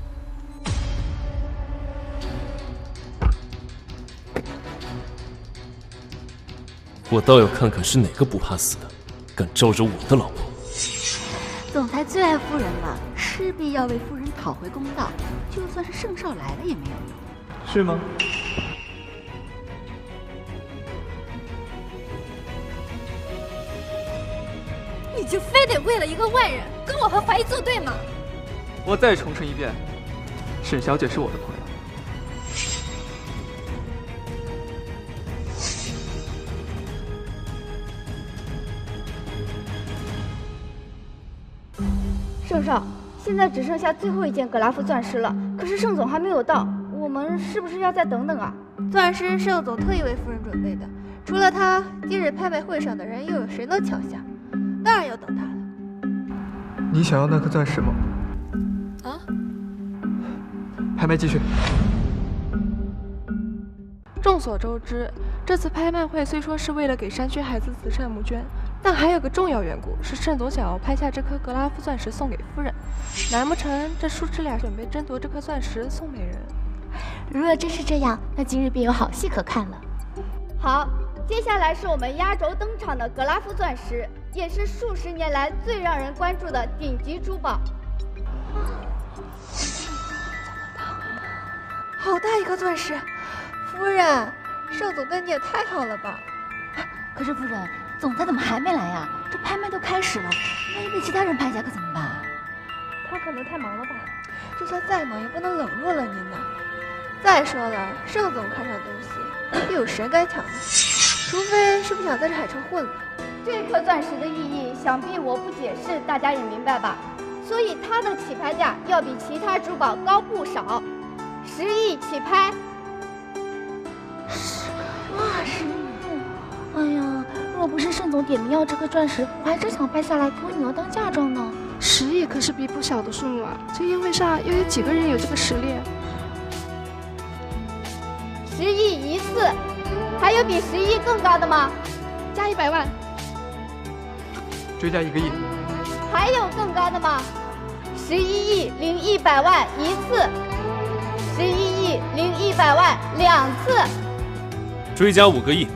A: 我倒要看看是哪个不怕死的，敢招惹我的老婆。
D: 总裁最爱夫人了，势必要为夫人讨回公道。就算是盛少来了也没有用。
G: 是吗？
E: 你就非得为了一个外人跟我和怀疑作对吗？
G: 我再重申一遍，沈小姐是我的朋友。
N: 盛少，现在只剩下最后一件格拉夫钻石了，可是盛总还没有到，我们是不是要再等等啊？
J: 钻石盛总特意为夫人准备的，除了他，今日拍卖会上的人又有谁能抢下？当然要等他了。
G: 你想要那颗钻石吗？
B: 啊？
G: 拍卖继续。
O: 众所周知，这次拍卖会虽说是为了给山区孩子慈善募捐，但还有个重要缘故是盛总想要拍下这颗格拉夫钻石送给夫人。难不成这叔侄俩准备争夺这颗钻石送美人？
I: 如若真是这样，那今日便有好戏可看了。
N: 好，接下来是我们压轴登场的格拉夫钻石，也是数十年来最让人关注的顶级珠宝。
J: 好大一颗钻石！夫人，盛总对你也太好了吧？
D: 可是夫人，总裁怎么还没来呀？这拍卖都开始了，万一被其他人拍下可怎么办？
J: 他可能太忙了吧？就算再忙，也不能冷落了您呐。再说了，盛总看上东西，又有谁敢抢呢？除非是不想在这海城混了。
N: 这颗钻石的意义，想必我不解释，大家也明白吧？所以它的起拍价要比其他珠宝高不少，10亿起拍。
I: 10亿！哎呀，若不是盛总点名要这颗钻石，我还真想拍下来给我女儿当嫁妆呢。
O: 10亿可是笔不小的数目啊！这宴会上又有几个人有这个实力
N: ？10亿一次，还有比10亿更高的吗？
O: 加100万，
G: 追加1个亿。
N: 还有更高的吗？11亿零100万一次，11亿零100万2次，
A: 追加5个亿。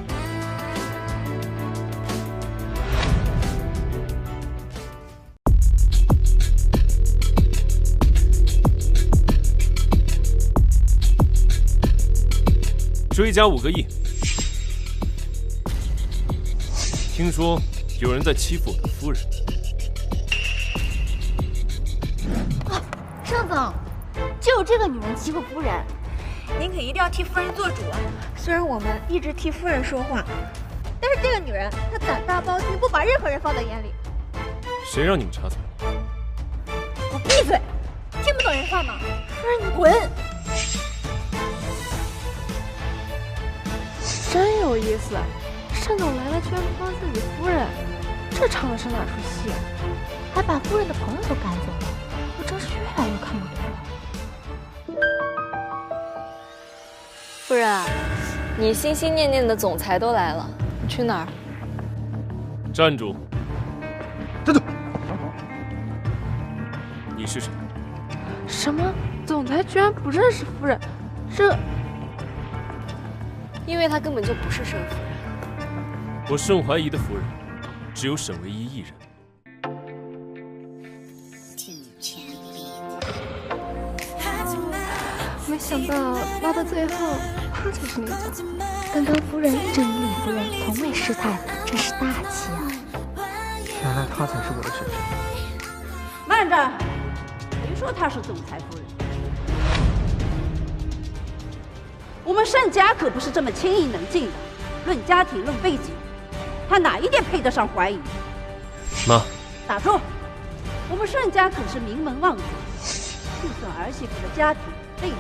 A: 追加5个亿。听说有人在欺负我的夫人。
D: 盛总，就这个女人欺负夫人，
J: 您可一定要替夫人做主啊！虽然我们一直替夫人说话，但是这个女人她胆大包天，不把任何人放在眼里。
A: 谁让你们插嘴？
J: 我闭嘴！听不懂人话吗？夫人，你滚！
O: 真有意思，盛总来了居然不帮自己夫人，这唱的是哪出戏啊？
I: 还把夫人的朋友都赶走了，我真是越来越看不懂了。
B: 夫人，你心心念念的总裁都来了，你去哪儿？
A: 站住！
K: 站住！
A: 你是谁？
O: 什么？总裁居然不认识夫人？这……
B: 因为她根本就不是盛夫人。
A: 我盛怀仪的夫人，只有沈唯一一人。
O: 没想到闹到最后，他才是那个。
I: 刚刚夫人一直引领夫人，从未失态，真是大气啊！
G: 原来他才是我的婶婶。
H: 慢着，谁说她是总裁夫人？我们盛家可不是这么轻易能进的。论家庭，论背景，他哪一点配得上怀疑？
A: 妈，
H: 打住！我们盛家可是名门望族，就算儿媳妇的家庭背景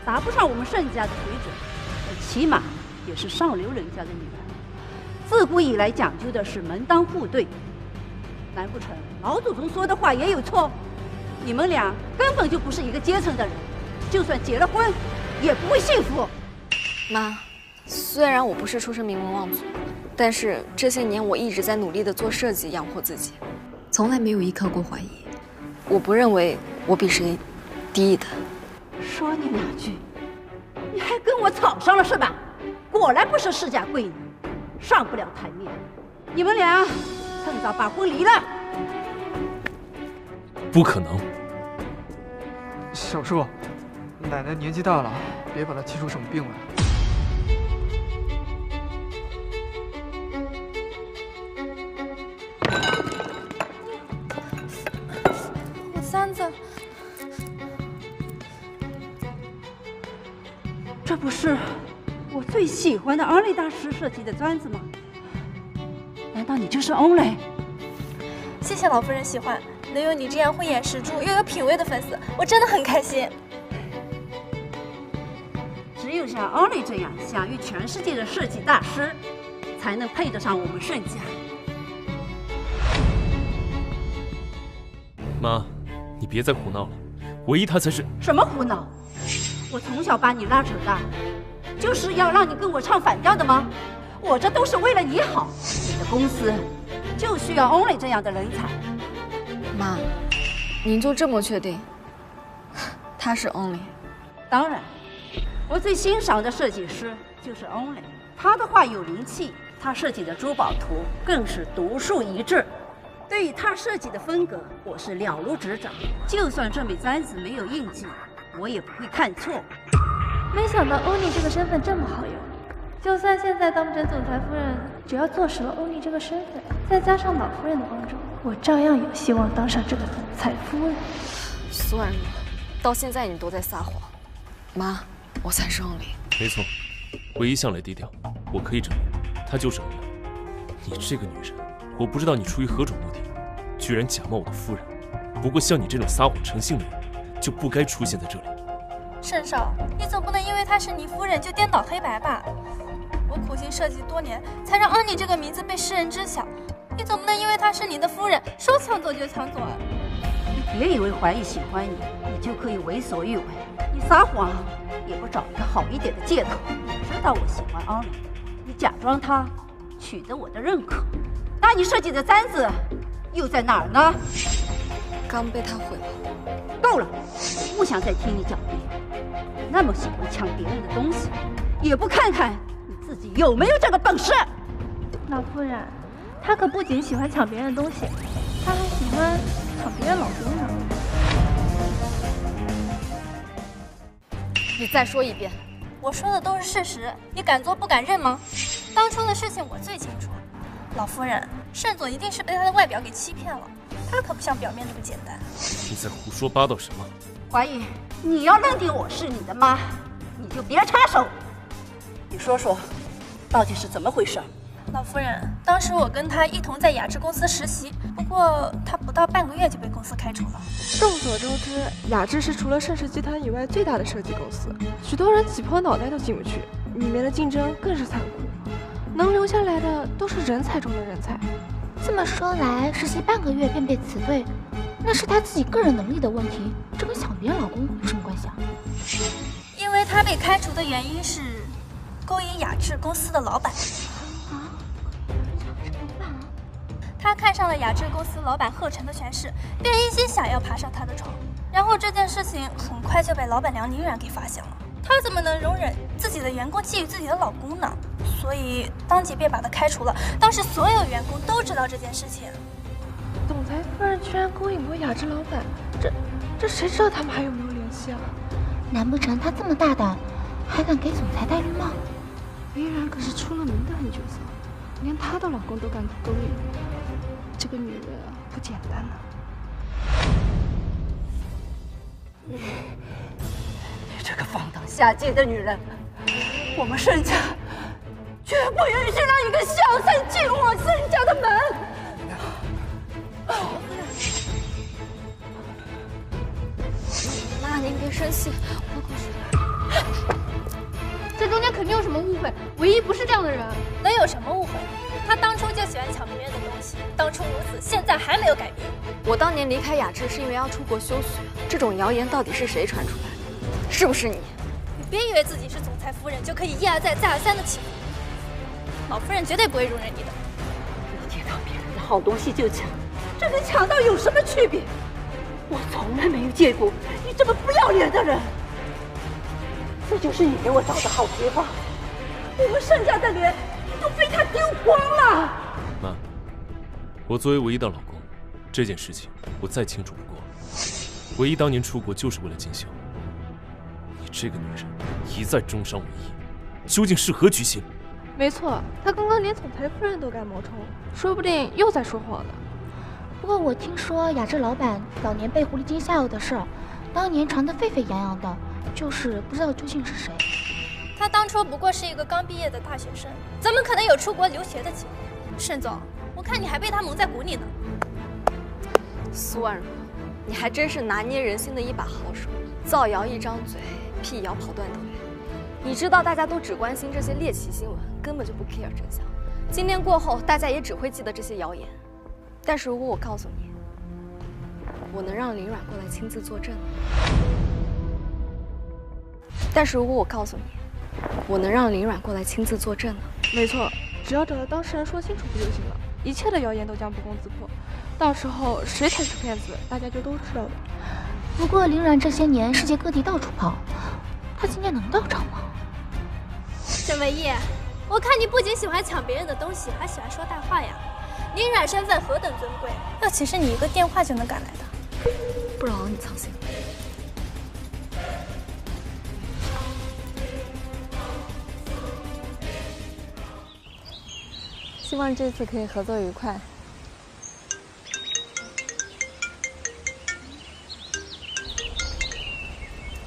H: 达不上我们盛家的水准，起码也是上流人家的女儿。自古以来讲究的是门当户对，难不成老祖宗说的话也有错？你们俩根本就不是一个阶层的人，就算结了婚，也不会幸福。
B: 妈，虽然我不是出身名门望族，但是这些年我一直在努力的做设计养活自己，从来没有依靠过怀疑。我不认为我比谁低一等。
H: 说你两句，你还跟我吵上了是吧？果然不是世家贵女，上不了台面。你们俩趁早把婚离了。
A: 不可能。
G: 小叔，奶奶年纪大了，别把她气出什么病来。
I: 我簪子，
H: 这不是我最喜欢的Only大师设计的簪子吗？难道你就是Only？
F: 谢谢老夫人喜欢，能有你这样慧眼识珠又有品味的粉丝，我真的很开心。
H: 只有像Only这样享誉全世界的设计大师，才能配得上我们盛家。
A: 妈，你别再胡闹了，唯一他才是……
H: 什么胡闹？我从小把你拉扯大，就是要让你跟我唱反调的吗？我这都是为了你好，你的公司就需要Only这样的人才。
B: 妈，您就这么确定他是Only？
H: 当然，我最欣赏的设计师就是 Only， 他的画有灵气，他设计的珠宝图更是独树一帜。对于他设计的风格，我是了如指掌。就算这枚簪子没有印记，我也不会看错。
O: 没想到欧尼这个身份这么好用，就算现在当不成总裁夫人，只要坐实了欧尼这个身份，再加上老夫人的帮助，我照样有希望当上这个总裁夫人。
B: 算了，到现在你都在撒谎。妈，我才是Only。
A: 没错，唯一向来低调，我可以证明，她就是Only。你这个女人，我不知道你出于何种目的，居然假冒我的夫人。不过像你这种撒谎成性的人，就不该出现在这里。
F: 盛少，你总不能因为她是你夫人就颠倒黑白吧？我苦心设计多年，才让Only这个名字被世人知晓。你总不能因为她是你的夫人，说抢走就抢走啊！
H: 你别以为怀疑喜欢你，你就可以为所欲为。你撒谎也不找一个好一点的借口。你知道我喜欢Only，你假装他，取得我的认可。那你设计的簪子又在哪儿呢？
B: 刚被他毁了。
H: 够了，我不想再听你狡辩。那么喜欢抢别人的东西，也不看看你自己有没有这个本事。
O: 老夫人，她可不仅喜欢抢别人的东西，她还喜欢抢别人老公呢。
B: 你再说一遍。
F: 我说的都是事实，你敢做不敢认吗？当初的事情我最清楚。老夫人，盛总一定是被他的外表给欺骗了，他可不像表面那么简单。
A: 你在胡说八道什么？
H: 怀疑，你要认定我是你的妈，你就别插手。你说说，到底是怎么回事？
F: 老夫人，当时我跟他一同在雅致公司实习，不过他不到半个月就被公司开除了。
R: 众所周知，雅致是除了盛世集团以外最大的设计公司，许多人挤破脑袋都进不去，里面的竞争更是残酷，能留下来的都是人才中的人才。
I: 这么说来，实习半个月便被辞退，那是他自己个人能力的问题，这跟抢别人老公有什么关系啊？
F: 因为他被开除的原因是勾引雅致公司的老板。他看上了雅致公司老板贺晨的权势，便一心想要爬上他的床。然后这件事情很快就被老板娘宁然给发现了。他怎么能容忍自己的员工觊觎自己的老公呢？所以当即便把他开除了。当时所有员工都知道这件事情。
R: 总裁夫人居然勾引过雅致老板，这谁知道他们还有没有联系啊？
I: 难不成他这么大胆，还敢给总裁戴绿帽？
O: 宁然可是出了名的狠角色，连她的老公都敢勾引，这个女人啊不简单啊！
H: 你这个放荡下贱的女人，我们盛家绝不允许让一个小三进入我盛家的门。
B: 妈，您别生气，我口
I: 水。这中间肯定有什么误会，唯一不是这样的人，
E: 能有什么误会？他当初就喜欢抢别人的东西，当初如此，现在还没有改变。
B: 我当年离开雅致是因为要出国休学，这种谣言到底是谁传出来的？是不是你？
E: 你别以为自己是总裁夫人就可以一而再、再而三的欺负老夫人，绝对不会容忍你的。
H: 你捡到别人的好东西就抢，这跟强盗有什么区别？我从来没有见过你这么不要脸的人。这就是你给我找的好结果，我们盛家的脸都被他丢光了。
A: 妈，我作为唯一的老公，这件事情我再清楚不过了。唯一当年出国就是为了进修，你这个女人一再中伤唯一，究竟是何居心？
R: 没错，他刚刚连总裁夫人都敢冒充，说不定又在说谎呢。
N: 不过我听说雅致老板早年被狐狸精下药的事儿，当年传得沸沸扬扬的。就是不知道究竟是谁。
E: 他当初不过是一个刚毕业的大学生，怎么可能有出国留学的机会？盛总，我看你还被他蒙在鼓里呢。
B: 苏婉如，你还真是拿捏人心的一把好手，造谣一张嘴，辟谣跑断腿。你知道大家都只关心这些猎奇新闻，根本就不 care 真相。今天过后，大家也只会记得这些谣言。但是如果我告诉你，我能让林阮过来亲自作证。但是如果我告诉你，我能让林阮过来亲自作证呢？
R: 没错，只要找到当事人说清楚不就行了？一切的谣言都将不攻自破，到时候谁才是骗子，大家就都知道了。
N: 不过林阮这些年世界各地到处跑，他今天能到场吗？
E: 沈唯一，我看你不仅喜欢抢别人的东西，还喜欢说大话呀！林阮身份何等尊贵，要岂是你一个电话就能赶来的？
B: 不扰你操心。
S: 希望这次可以合作愉快。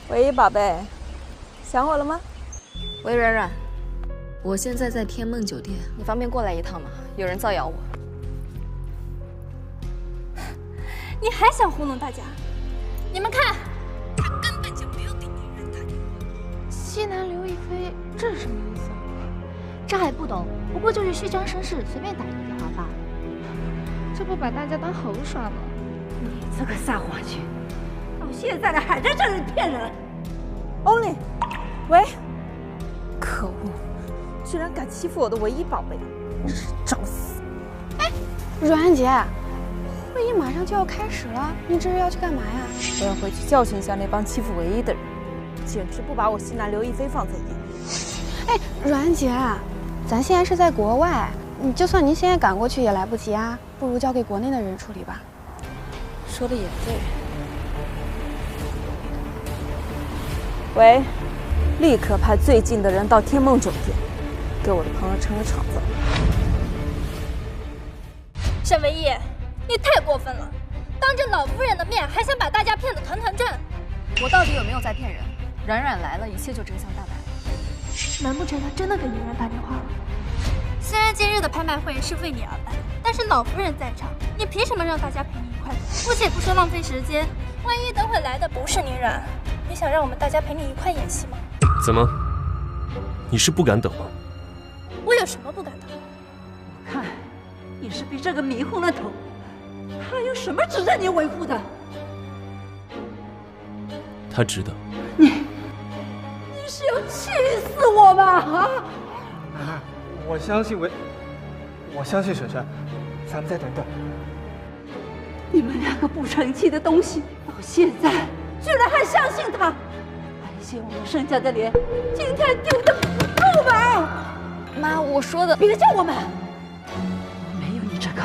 S: 喂，宝贝，想我了吗？
B: 喂，软软，我现在在天梦酒店，你方便过来一趟吗？有人造谣我。
E: 你还想糊弄大家？你们看，他根本就没有给林阮打电话。
I: 西南刘亦菲，这是什么意思？
N: 这还不懂，不过就是虚张声势，随便打一个电话罢了。
R: 这不把大家当猴耍吗？
H: 你这个撒谎精，到现在了还在这里骗人。
J: 欧丽，喂，可恶，居然敢欺负我的唯一宝贝，真是找死！
S: 哎，阮安杰，会议马上就要开始了，你这是要去干嘛呀？
J: 我要回去教训一下那帮欺负唯一的人，简直不把我西南刘亦菲放在眼里。
S: 哎，阮安杰，咱现在是在国外，就算您现在赶过去也来不及啊，不如交给国内的人处理吧。
J: 说的也对。喂，立刻派最近的人到天梦酒店，给我的朋友撑个场子。
E: 沈唯一，你太过分了，当着老夫人的面还想把大家骗得团团转。
B: 我到底有没有在骗人？阮阮来了，一切就真相大白了。
I: 难不成他真的给林阮打电话了？
E: 虽然今日的拍卖会是为你而办，但是老夫人在场，你凭什么让大家陪你一块赌？姑且不说浪费时间，万一等会来的不是林阮，你想让我们大家陪你一块演戏吗？
A: 怎么？你是不敢等吗？
E: 我有什么不敢等？
H: 我看你是被这个迷昏了头，他有什么值得你维护的？
A: 他值得。
H: 你是要气死我吧？啊！
G: 我相信婶婶，咱们再等等。
H: 你们两个不成器的东西，到现在居然还相信他，还嫌我们盛家的脸今天丢得不够吧？
B: 妈，我说的……
H: 别叫我们，我没有你这个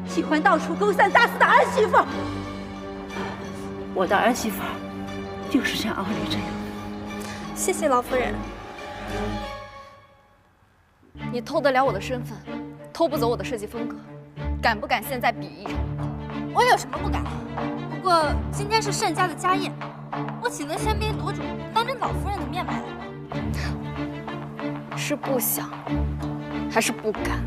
H: 喜欢到处勾三搭四的儿媳妇。我的儿媳妇就是像奥利这样。
E: 谢谢老夫人。
B: 你偷得了我的身份，偷不走我的设计风格，敢不敢现在比一场？
E: 我有什么不敢？不过今天是盛家的家宴，我岂能喧宾夺主，当着老夫人的面买来？
B: 是不想，还是不敢？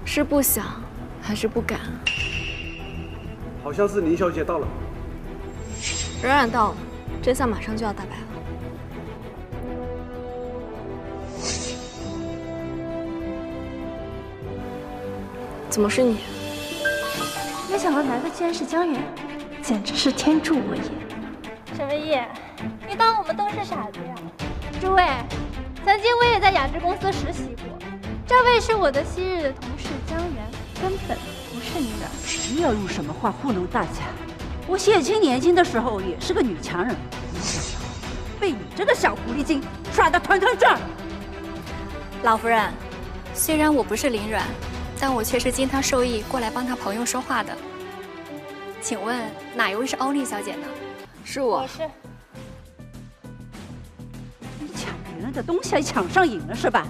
B: 是不想，还是不敢？
L: 好像是林小姐到了。
B: 冉冉到了，真相马上就要大白了。怎么是你？
O: 没想到来的竟然是江源，简直是天助我也！
E: 沈唯一，你当我们都是傻子呀？诸位，曾经我也在雅致公司实习过，这位是我的昔日的同事江源，根本不是你的。
H: 你要用什么话糊弄大家？我谢青年轻的时候也是个女强人，没想到被你这个小狐狸精耍得团团转。
T: 老夫人，虽然我不是林冉，但我却是经他授意过来帮他朋友说话的。请问哪一位是欧丽小姐呢？
B: 是我。
E: 我是。
H: 你抢别人的东西还抢上瘾了是吧？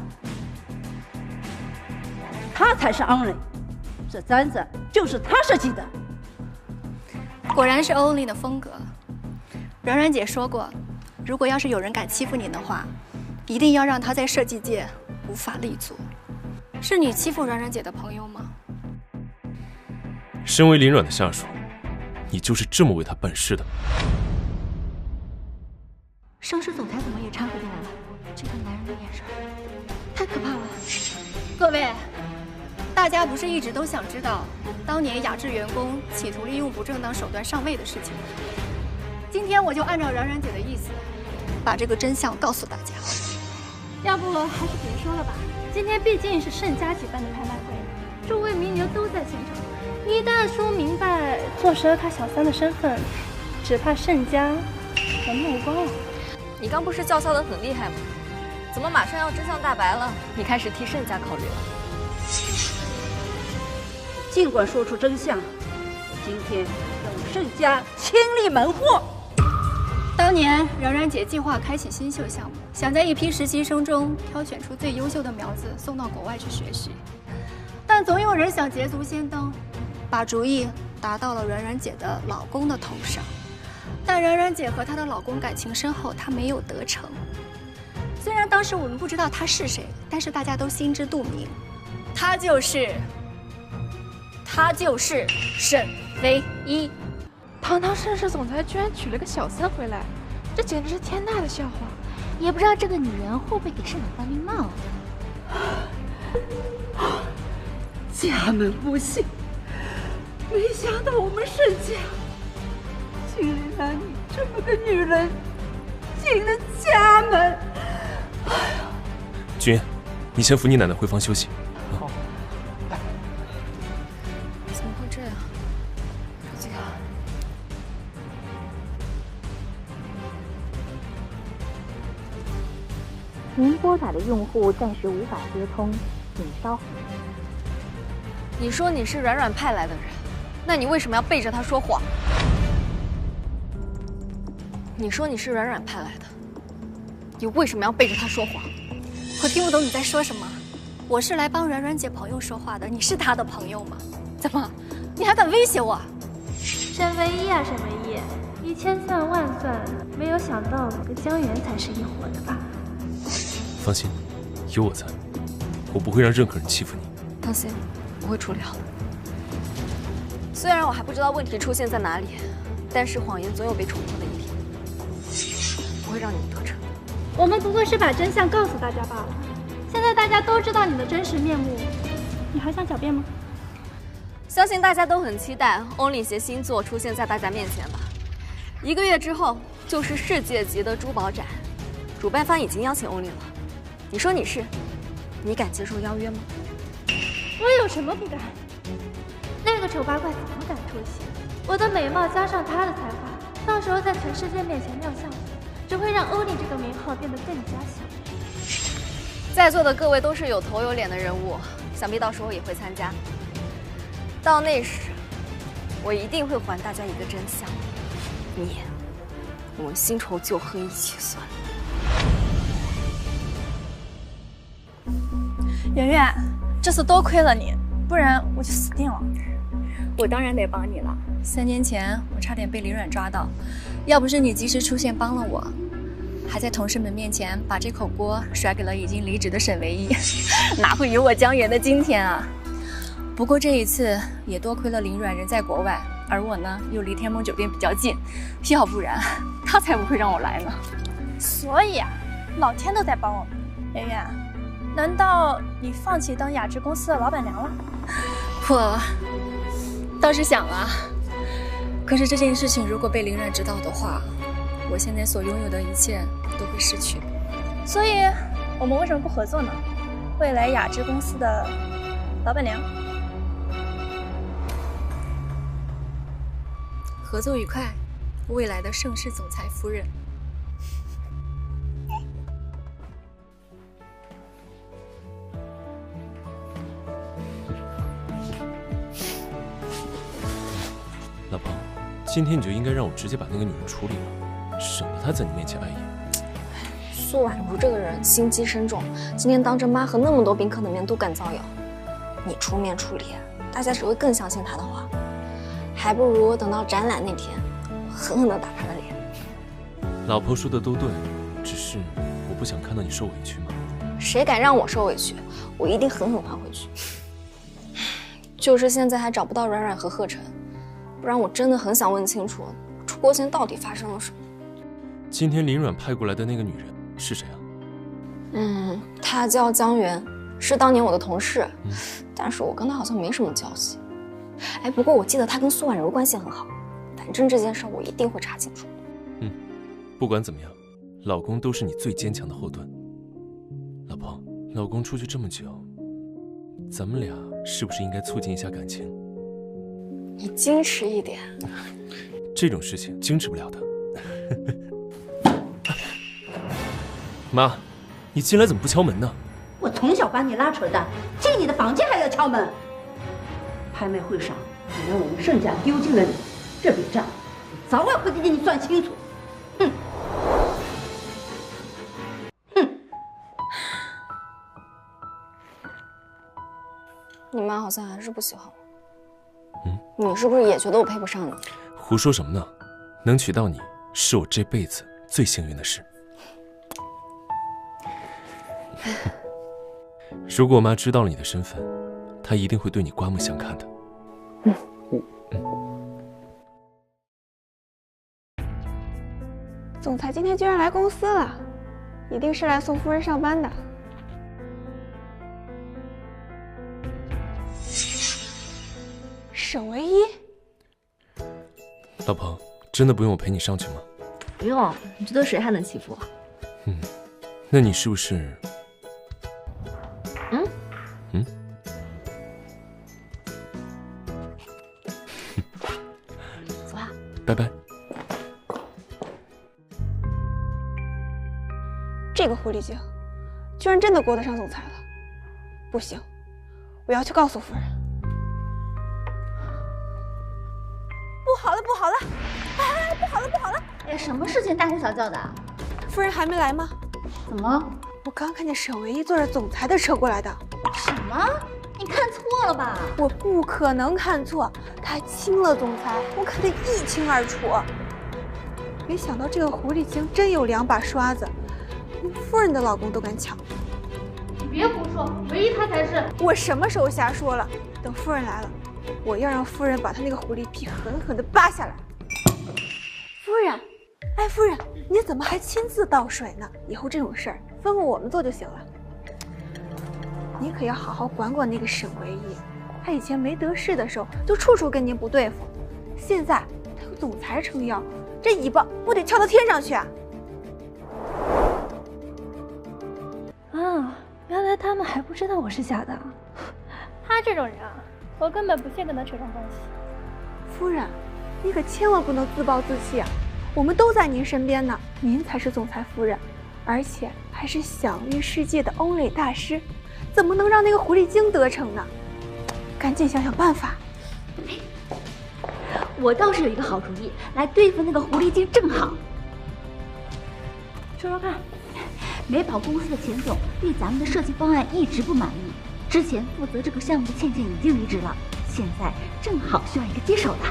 H: 他才是安磊，这簪子就是他设计的。
T: 果然是欧丽的风格。冉冉姐说过，如果要是有人敢欺负你的话，一定要让他在设计界无法立足。是你欺负冉冉姐的朋友吗？
A: 身为林冉的下属，你就是这么为他办事的吗？
D: 商事总裁怎么也掺和进来了？这个男人的眼神太可怕了。
T: 各位，大家不是一直都想知道当年雅致员工企图利用不正当手段上位的事情吗？今天我就按照冉冉姐的意思，把这个真相告诉大家。
E: 要不还是别说了吧，今天毕竟是盛家举办的拍卖会，诸位名流都在现场，一旦说明白做蛇卡小三的身份，只怕盛家全卖光了。
B: 你刚不是叫嚣得很厉害吗？怎么马上要真相大白了，你开始替盛家考虑了？
H: 尽管说出真相，今天让盛家清理门户。
T: 当年冉冉姐计划开启新秀项目，想在一批实习生中挑选出最优秀的苗子送到国外去学习，但总有人想捷足先登，把主意打到了冉冉姐的老公的头上。但冉冉姐和她的老公感情深厚，她没有得逞。虽然当时我们不知道她是谁，但是大家都心知肚明，她就是沈唯一。
I: 堂堂盛世总裁居然娶了个小三回来，这简直是天大的笑话！
D: 也不知道这个女人会不会给盛总当兵骂
H: 哦。家门不幸，没想到我们盛家竟然让你这么个女人进了家门。
A: 君言，你先扶你奶奶回房休息。
L: 好。
B: 怎么会这样？手机卡。
M: 您拨打的用户暂时无法接通，请稍后。
B: 你说你是冉冉派来的人，那你为什么要背着他说谎？你说你是冉冉派来的，你为什么要背着他说谎？
T: 我听不懂你在说什么。我是来帮冉冉姐朋友说话的，你是她的朋友吗？怎么，你还敢威胁我？
E: 沈唯一啊，沈唯一，你千算万算，没有想到跟江源才是一伙的吧？
A: 放心，有我在，我不会让任何人欺负你。
B: 放心，我会处理好。虽然我还不知道问题出现在哪里，但是谎言总有被冲破的一天。不会让你们得逞。
E: 我们不过是把真相告诉大家罢了。现在大家都知道你的真实面目，你还想狡辩吗？
B: 相信大家都很期待欧丽携新作出现在大家面前吧。1个月之后就是世界级的珠宝展，主办方已经邀请欧丽了。你说你敢接受邀约吗？
E: 我有什么不敢？那个丑八怪怎么敢出席？我的美貌加上他的才华，到时候在全世界面前亮相，只会让欧丽这个名号变得更加响亮。
B: 在座的各位都是有头有脸的人物，想必到时候也会参加。到那时，我一定会还大家一个真相。我们新仇旧恨一起算。
E: 圆圆，这次多亏了你，不然我就死定了。
T: 我当然得帮你了。3年前我差点被林冉抓到，要不是你及时出现帮了我，还在同事们面前把这口锅甩给了已经离职的沈唯一，哪会有我江源的今天啊？不过这一次也多亏了林阮人在国外，而我呢又离天梦酒店比较近，要不然他才不会让我来呢。
E: 所以啊，老天都在帮我们。圆圆，难道你放弃当雅致公司的老板娘了？
T: 我倒是想了，可是这件事情如果被林阮知道的话，我现在所拥有的一切都会失去。
E: 所以我们为什么不合作呢？未来雅致公司的老板娘。
T: 合作愉快，未来的盛世总裁夫人。
A: 老婆，今天你就应该让我直接把那个女人处理了，省得她在你面前碍眼。
B: 苏婉如这个人心机深重，今天当着妈和那么多宾客的面都敢造谣，你出面处理，大家只会更相信她的话。还不如等到展览那天，狠狠地打她的脸。
A: 老婆说的都对，只是我不想看到你受委屈嘛。
B: 谁敢让我受委屈，我一定狠狠还回去。就是现在还找不到阮阮和贺晨，不然我真的很想问清楚，出国前到底发生了什么。
A: 今天林阮派过来的那个女人是谁啊？
B: 她叫江源，是当年我的同事，但是我跟她好像没什么交集。哎，不过我记得她跟苏婉柔关系很好，反正这件事我一定会查清楚。
A: 不管怎么样，老公都是你最坚强的后盾。老婆，老公出去这么久，咱们俩是不是应该促进一下感情？
B: 你矜持一点。
A: 这种事情矜持不了的。妈，你进来怎么不敲门呢？
H: 我从小把你拉扯大，进你的房间还要敲门。拍卖会上，你让我们盛家丢尽了你，这笔账我早晚会给你算清楚。哼！
B: 你妈好像还是不喜欢我。你是不是也觉得我配不上你？
A: 胡说什么呢？能娶到你是我这辈子最幸运的事。如果我妈知道了你的身份，她一定会对你刮目相看的。
F: 总裁今天居然来公司了，一定是来送夫人上班的。沈唯一，
A: 老婆，真的不用我陪你上去吗？
B: 不用，你觉得谁还能欺负我？
A: 那你是不是？
B: 走啊！
A: 拜拜。
F: 这个狐狸精，居然真的勾搭上总裁了。不行，我要去告诉夫人。不好了，不好了！哎，不好了，不好了！
D: 哎，什么事情大呼小叫的？
F: 夫人还没来吗？
D: 怎么？
F: 我刚看见沈唯一坐着总裁的车过来的。
D: 什么？你看错了吧？
F: 我不可能看错，他还亲了总裁，我看得一清二楚。没想到这个狐狸精真有两把刷子，连夫人的老公都敢抢。
D: 你别胡说，唯一他才是。
F: 我什么时候瞎说了？等夫人来了，我要让夫人把他那个狐狸皮狠狠地扒下来。夫人，哎，夫人，你怎么还亲自倒水呢？以后这种事儿吩咐我们做就行了。您可要好好管管那个沈唯一，他以前没得势的时候就处处跟您不对付，现在他有总裁撑腰，这尾巴不得翘到天上去啊！
E: 啊，原来他们还不知道我是假的。他这种人啊，我根本不屑跟他扯上关系。
F: 夫人，你可千万不能自暴自弃啊！我们都在您身边呢，您才是总裁夫人，而且还是享誉世界的欧蕾大师，怎么能让那个狐狸精得逞呢？赶紧想想办法。
D: 我倒是有一个好主意，来对付那个狐狸精正好。说说看。美宝公司的钱总对咱们的设计方案一直不满意，之前负责这个项目的倩倩已经离职了，现在正好需要一个接手的。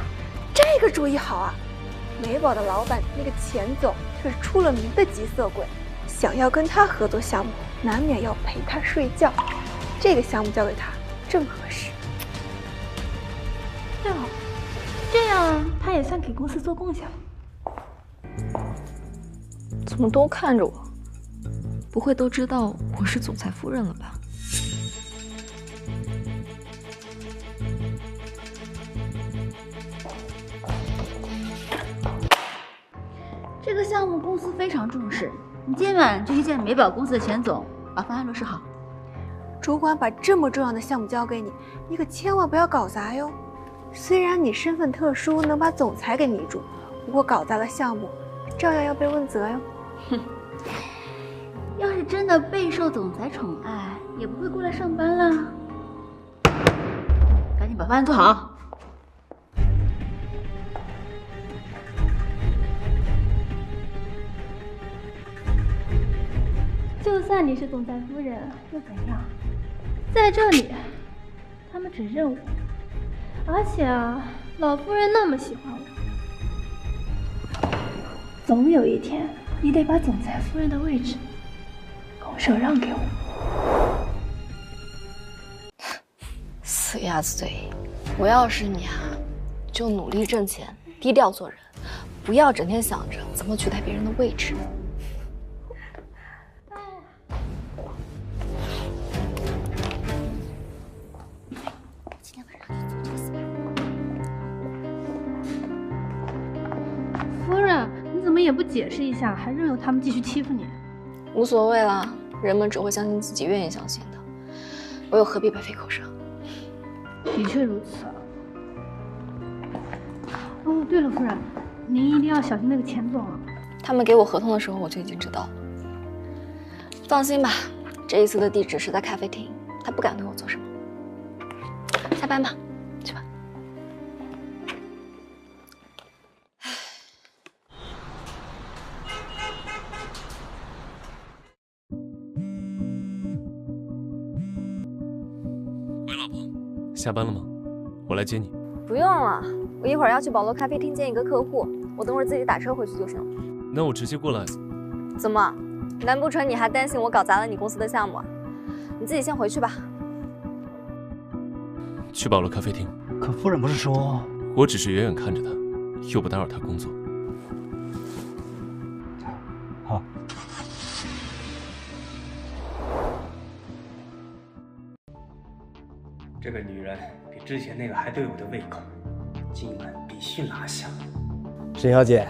F: 这个主意好啊！
J: 美宝的老板那个钱总可是出了名的急色鬼，想要跟他合作项目，难免要陪他睡觉。这个项目交给他正合适。
T: 正好，这样他也算给公司做贡献了。
B: 怎么都看着我？不会都知道我是总裁夫人了吧？
N: 这个项目公司非常重视，你今晚就去见美宝公司的钱总，把方案落实好。
J: 主管把这么重要的项目交给你，你可千万不要搞砸哟。虽然你身份特殊，能把总裁给迷住，不过搞砸了项目，照样要被问责哟。
N: 哼，要是真的备受总裁宠爱，也不会过来上班啦。赶紧把方案做好。
T: 就算你是总裁夫人，又怎样？在这里，他们只认我，而且啊，老夫人那么喜欢我，总有一天你得把总裁夫人的位置拱手让给我。
B: 死鸭子嘴！我要是你啊，就努力挣钱，低调做人，不要整天想着怎么取代别人的位置。
T: 夫人，你怎么也不解释一下，还任由他们继续欺负你？
B: 无所谓啦，人们只会相信自己愿意相信的，我又何必白费口舌？
T: 的确如此。哦，对了，夫人，您一定要小心那个钱总啊。
B: 他们给我合同的时候，我就已经知道了。放心吧，这一次的地址是在咖啡厅，他不敢对我做什么。下班吧，去吧。
A: 喂，老婆，下班了吗？我来接你。
B: 不用了，我一会儿要去保罗咖啡厅见一个客户，我等会儿自己打车回去就行了。
A: 那我直接过来。
B: 怎么？难不成你还担心我搞砸了你公司的项目啊？你自己先回去吧。
A: 去保罗咖啡厅。
Q: 可夫人不是说……
A: 我只是远远看着他，又不打扰他工作。
Q: 好。
L: 这个女人比之前那个还对我的胃口，今晚必须拿下。
U: 沈小姐，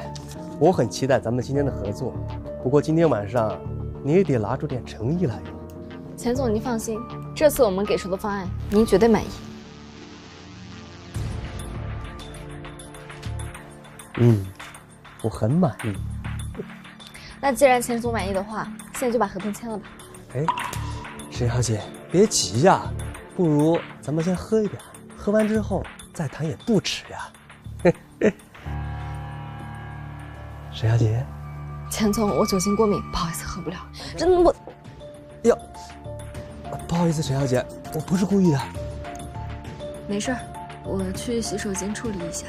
U: 我很期待咱们今天的合作，不过今天晚上你也得拿出点诚意来哟。
B: 钱总，您放心，这次我们给出的方案您绝对满意。
U: 我很满意。
B: 那既然钱总满意的话，现在就把合同签了吧。
U: 哎，沈小姐，别急呀，不如咱们先喝一点，喝完之后再谈也不迟呀。沈小姐，
B: 钱总，我酒精过敏，不好意思，喝不了。真的，我……
U: 哟，不好意思，沈小姐，我不是故意的。
B: 没事儿，我去洗手间处理一下。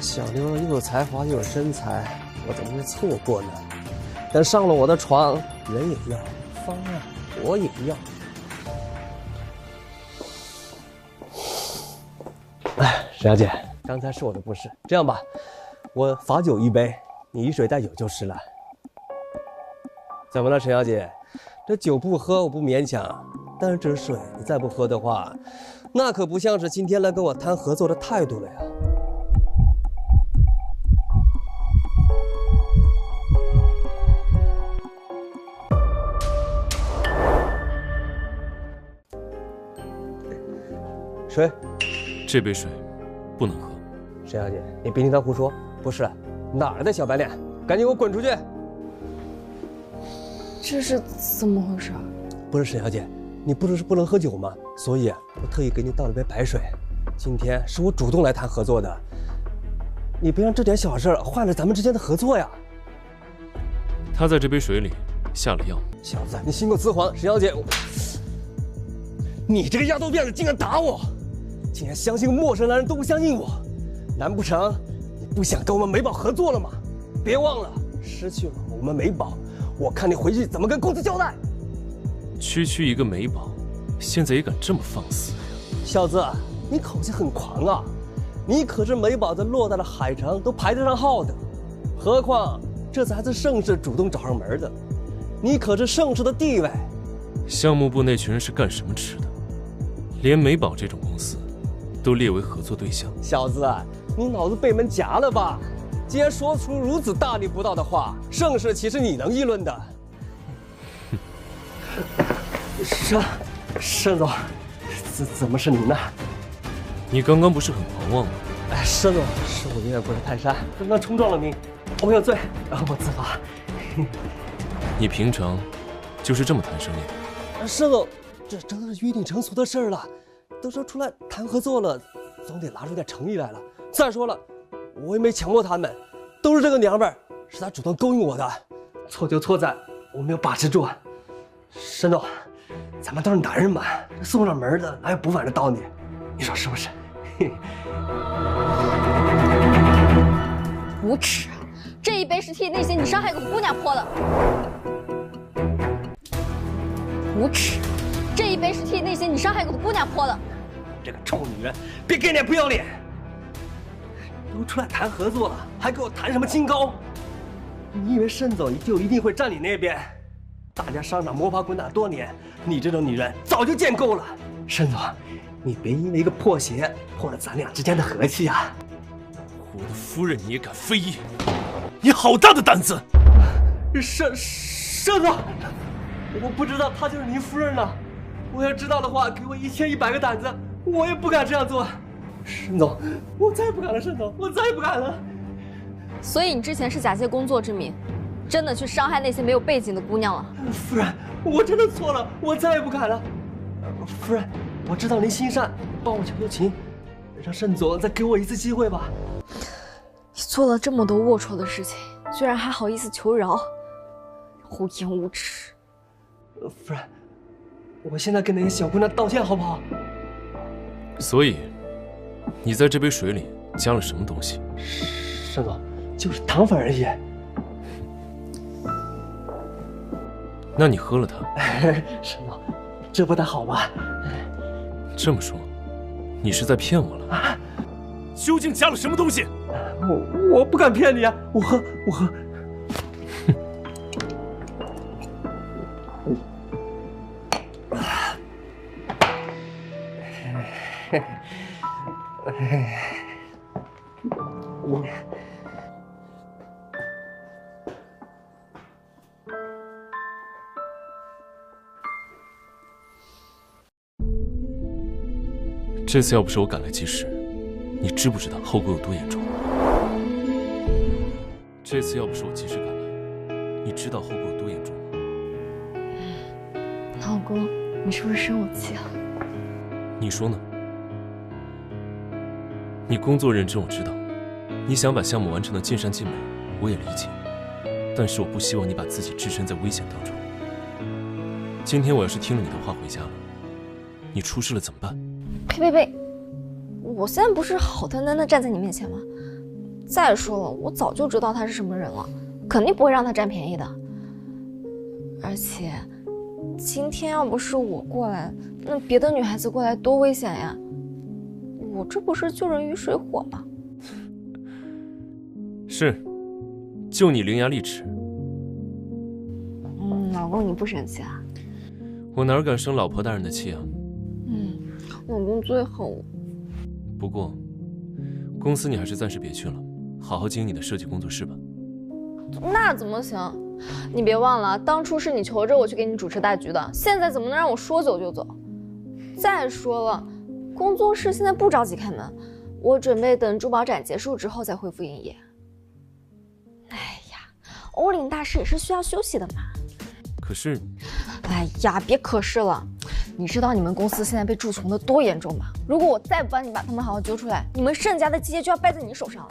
U: 小妞又有才华又有身材，我怎么会错过呢？但上了我的床，人也要，方案我也要。哎，沈小姐，刚才是我的不是。这样吧，我罚酒一杯，你以水代酒就是了。怎么了，沈小姐？这酒不喝我不勉强，但是这水你再不喝的话，那可不像是今天来跟我谈合作的态度了呀。水，
A: 这杯水不能喝。
U: 沈小姐，你别听他胡说，不是哪来的小白脸？赶紧给我滚出去！
B: 这是怎么回事？
U: 不是沈小姐，你不是不能喝酒吗？所以我特意给你倒了杯白水。今天是我主动来谈合作的，你别让这点小事坏了咱们之间的合作呀。
A: 他在这杯水里下了药。
U: 小子，你信口雌黄，沈小姐，你这个丫头片子竟然打我，竟然相信陌生男人都不相信我，难不成你不想跟我们美宝合作了吗？别忘了，失去了我们美宝，我看你回去怎么跟公司交代。
A: 区区一个美宝，现在也敢这么放肆呀？
U: 小子，你口气很狂啊！你可是美宝在偌大的海城都排得上号的，何况这次还是盛世主动找上门的，你可是盛世的地位。
A: 项目部那群人是干什么吃的？连美宝这种公司都列为合作对象。
U: 小子，你脑子被门夹了吧？竟然说出如此大逆不道的话，盛世岂是你能议论的？盛总，怎么是您呢？
A: 你刚刚不是很狂妄吗？
U: 哎，盛总，是我有点过于泰山，刚刚冲撞了您，我有罪，我自罚。
A: 你平常就是这么谈生意的？
U: 盛总，这都是约定成俗的事儿了，都说出来谈合作了，总得拿出点诚意来了。再说了，我也没强迫他们，都是这个娘们儿，是她主动勾引我的，错就错在我没有把持住。沈总，咱们都是男人嘛，送上门的哪有不反的道理？你说是不是？
B: 无耻！这一杯是替那些你伤害过的姑娘泼的。无耻！这一杯是替那些你伤害过的姑娘泼的。
U: 这个臭女人，别给脸不要脸！都出来谈合作了，还给我谈什么清高？你以为盛总就一定会站你那边？大家商场摸爬滚打多年，你这种女人早就见够了。盛总，你别因为一个破鞋破了咱俩之间的和气啊！
A: 我的夫人你也敢非议？你好大的胆子！
U: 盛总，我不知道她就是您夫人呢。我要知道的话，给我1100个胆子，我也不敢这样做。盛总，我再也不敢了，盛总，我再也不敢了。
B: 所以你之前是假借工作之名，真的去伤害那些没有背景的姑娘了。
U: 夫人，我真的错了，我再也不敢了。夫人，我知道您心善，帮我求情，让盛总再给我一次机会吧。
B: 你做了这么多龌龊的事情，居然还好意思求饶，厚颜无耻！
U: 夫人，我现在跟那些小姑娘道歉好不好？
A: 所以，你在这杯水里加了什么东西？
U: 盛总，就是糖粉而已。
A: 那你喝了它？
U: 盛总，这不太好吧？
A: 这么说，你是在骗我了？啊、究竟加了什么东西？
U: 我不敢骗你啊！我喝。
A: 这次要不是我赶来及时，你知不知道后果有多严重？这次要不是我及时赶来，你知道后果有多严重吗？
B: 老公，你是不是生我气了？
A: 你说呢？你工作认真，我知道，你想把项目完成的尽善尽美，我也理解。但是我不希望你把自己置身在危险当中。今天我要是听了你的话回家了，你出事了怎么办？
B: 呸！我现在不是好端端的站在你面前吗？再说了，我早就知道他是什么人了，肯定不会让他占便宜的。而且，今天要不是我过来，那别的女孩子过来多危险呀！我这不是救人于水火吗？
A: 是，救你伶牙俐齿。
B: 老公，你不生气啊？
A: 我哪敢生老婆大人的气啊？
B: 老公最好了。
A: 不过，公司你还是暂时别去了，好好经营你的设计工作室吧。
B: 那怎么行？你别忘了，当初是你求着我去给你主持大局的，现在怎么能让我说走就走？再说了，工作室现在不着急开门，我准备等珠宝展结束之后再恢复营业。哎呀，欧领大师也是需要休息的嘛。
A: 可是，
B: 哎呀，别可是了。你知道你们公司现在被蛀虫的多严重吗？如果我再不帮你把他们好好揪出来，你们盛家的基业就要败在你手上了。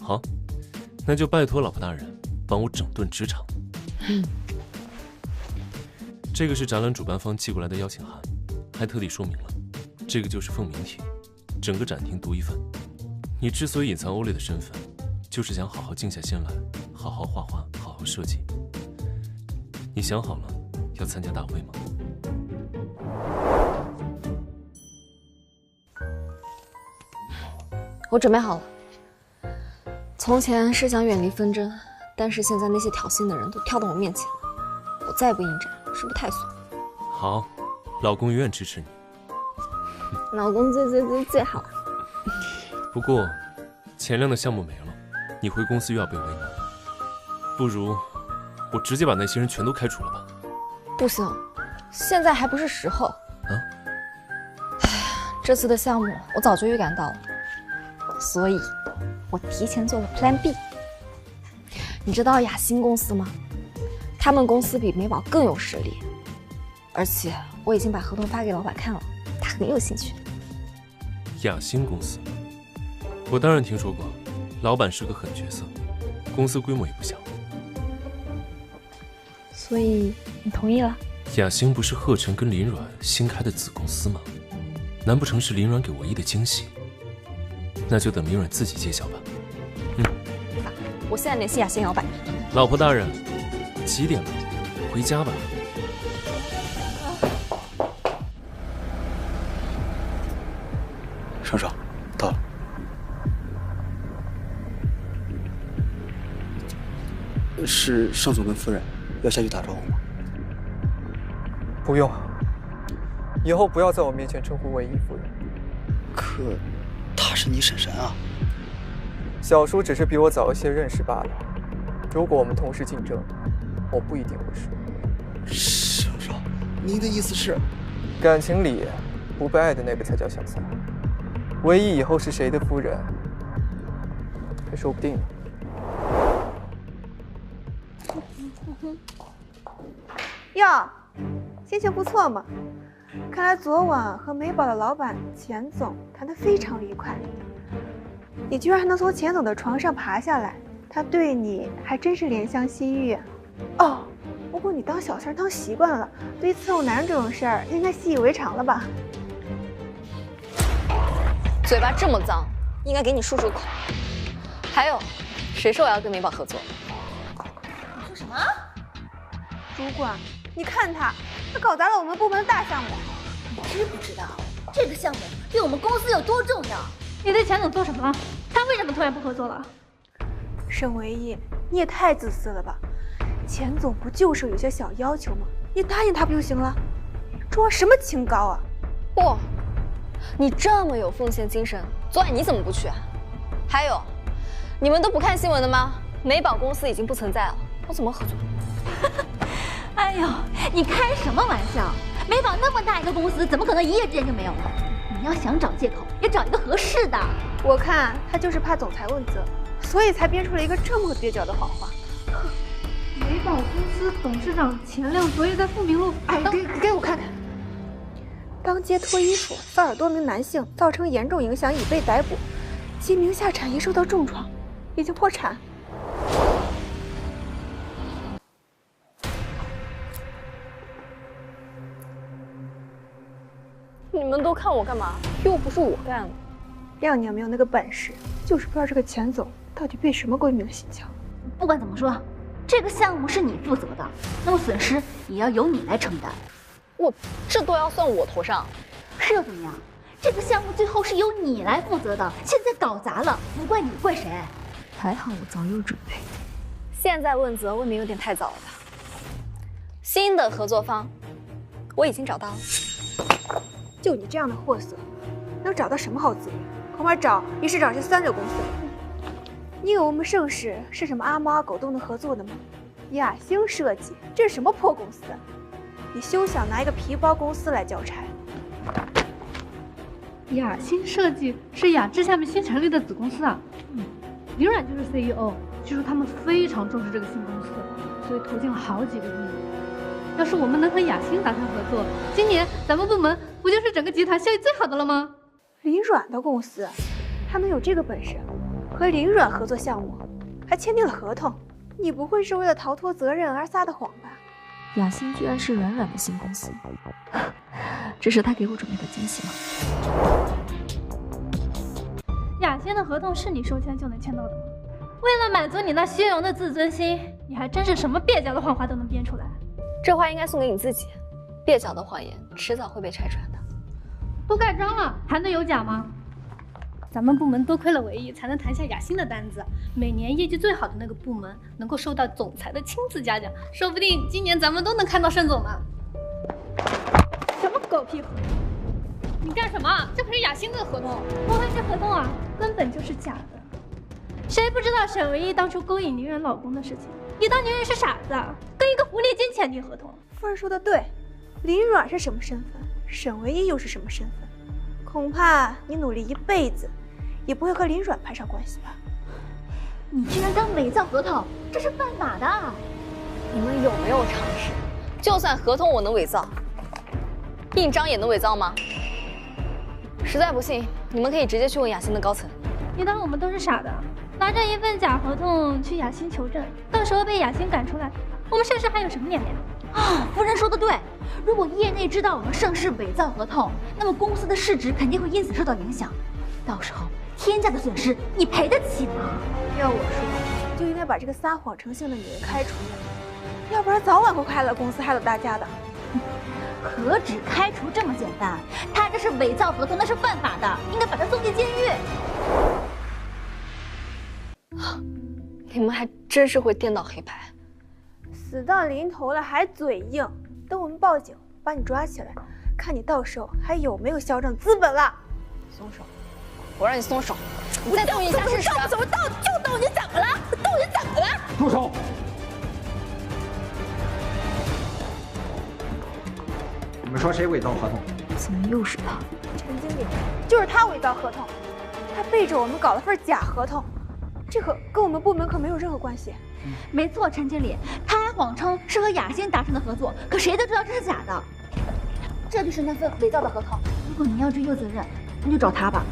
A: 好，那就拜托老婆大人帮我整顿职场。这个是展览主办方寄过来的邀请函，还特地说明了，这个就是奉名帖，整个展厅独一份。你之所以隐藏欧蕾的身份，就是想好好静下心来，好好画画，好好设计。你想好了要参加大会吗？
B: 我准备好了。从前是想远离纷争，但是现在那些挑衅的人都跳到我面前了，我再不应战，是不是太怂？
A: 好，老公永远支持你。
B: 老公最好。
A: 不过，前亮的项目没了，你回公司又要被为难，不如我直接把那些人全都开除了吧。
B: 不行，现在还不是时候。
A: 啊？
B: 这次的项目我早就预感到了，所以我提前做了 Plan B。你知道雅欣公司吗？他们公司比美宝更有实力，而且我已经把合同发给老板看了，他很有兴趣。
A: 雅欣公司，我当然听说过，老板是个狠角色，公司规模也不小。
B: 所以你同意了？
A: 雅欣不是贺晨跟林阮新开的子公司吗？难不成是林阮给唯一的惊喜？那就等林阮自己揭晓吧。
B: 我现在联系雅欣老板。
A: 老婆大人，几点了？回家吧。
Q: 上少，到了。是尚总跟夫人要下去打招呼吗？
G: 不用，以后不要在我面前称呼唯一夫人。
Q: 可她是你婶婶啊。
G: 小叔只是比我早一些认识罢了。如果我们同时竞争，我不一定会输。
Q: 尚少，您的意思是？
G: 感情里不被爱的那个才叫小三。唯一以后是谁的夫人，还说不定呢。
J: 哟，心情不错嘛。看来昨晚和美宝的老板钱总谈得非常愉快。你居然还能从钱总的床上爬下来，他对你还真是怜香惜玉啊。哦，不过你当小三当习惯了，对于伺候男人这种事儿应该习以为常了吧？
B: 嘴巴这么脏，应该给你漱漱口。还有，谁说我要跟美宝合作？
J: 你说什么？主管，你看他搞砸了我们部门的大项目。
N: 你知不知道这个项目对我们公司有多重要？
E: 你对钱总做什么了？他为什么突然不合作了？
J: 沈唯一，你也太自私了吧！钱总不就是有些小要求吗？你答应他不就行了？装什么清高啊！
B: 不，你这么有奉献精神，昨晚你怎么不去啊？还有，你们都不看新闻的吗？美宝公司已经不存在了，我怎么合作？
N: 哎呦，你开什么玩笑？美宝那么大一个公司，怎么可能一夜之间就没有了？你要想找借口，也找一个合适的。
J: 我看他就是怕总裁问责，所以才编出了一个这么蹩脚的谎话。
E: 美宝公司董事长钱亮昨夜在富民路，
J: 给我看看。当街脱衣服骚扰多名男性，造成严重影响，已被逮捕，其名下产业受到重创，已经破产。
B: 你们都看我干嘛？又不是我干的。
J: 谅你有没有那个本事，就是不知道这个钱总到底被什么闺蜜的心窍。
N: 不管怎么说，这个项目是你负责的，那么损失也要由你来承担。
B: 这都要算我头上，
N: 是又怎么样？这个项目最后是由你来负责的，现在搞砸了，不怪你怪谁？
B: 还好我早有准备。现在问责未免有点太早了吧？新的合作方，我已经找到了。
J: 就你这样的货色，能找到什么好资源？恐怕找也是找这3个公司了。你以为我们盛世是什么阿猫阿狗都能合作的吗？雅兴设计这是什么破公司？你休想拿一个皮包公司来交差。
E: 雅兴设计是雅致下面新成立的子公司啊。林阮就是 CEO， 据说他们非常重视这个新公司，所以投进了好几个亿。要是我们能和雅兴达成合作，今年咱们部门不就是整个集团效益最好的了吗？
J: 林阮的公司，他能有这个本事？和林阮合作项目，还签订了合同。你不会是为了逃脱责任而撒的谎吧？
B: 雅欣居然是软软的新公司，这是他给我准备的惊喜吗？
E: 雅欣的合同是你说签就能签到的吗？为了满足你那虚荣的自尊心，你还真是什么蹩脚的谎话都能编出来。
B: 这话应该送给你自己，蹩脚的谎言迟早会被拆穿的。
E: 都盖章了，还能有假吗？咱们部门多亏了唯一，才能谈下雅欣的单子。每年业绩最好的那个部门，能够受到总裁的亲自嘉奖，说不定今年咱们都能看到盛总呢。什么狗屁合同？你干什么？这可是雅欣的合同。我看这合同啊，根本就是假的。谁不知道沈唯一当初勾引林阮老公的事情？你当林阮是傻子，跟一个狐狸精签订合同？
J: 夫人说的对，林阮是什么身份，沈唯一又是什么身份？恐怕你努力一辈子，也不会和林阮攀上关系吧？
N: 你居然敢伪造合同，这是犯法的！
B: 你们有没有常识？就算合同我能伪造，印章也能伪造吗？实在不信，你们可以直接去问雅欣的高层。
E: 你当我们都是傻的？拿着一份假合同去雅欣求证，到时候被雅欣赶出来，我们盛世还有什么脸面？
N: 啊，夫人说的对，如果业内知道我们盛世伪造合同，那么公司的市值肯定会因此受到影响，到时候天价的损失你赔得起吗？
J: 要我说，就应该把这个撒谎成性的女人开除了，要不然早晚会害了公司，害了大家的。
N: 何止开除这么简单，他这是伪造合同，那是犯法的，应该把他送进监狱。
B: 你们还真是会颠倒黑牌，
J: 死到临头了还嘴硬，等我们报警把你抓起来，看你到时候还有没有嚣张资本了。
B: 松手！我让你松手！你再动一下试试！
N: 怎么动就动，你怎么了？动你怎么了？
L: 住手！你们说谁伪造合同？
B: 怎么又是他？
J: 陈经理，就是他伪造合同，他背着我们搞了份假合同。这可跟我们部门可没有任何关系。
N: 没错，陈经理，他还谎称是和雅欣达成的合作，可谁都知道这是假的。这就是那份伪造的合同。如果你要追究责任，那就找他吧。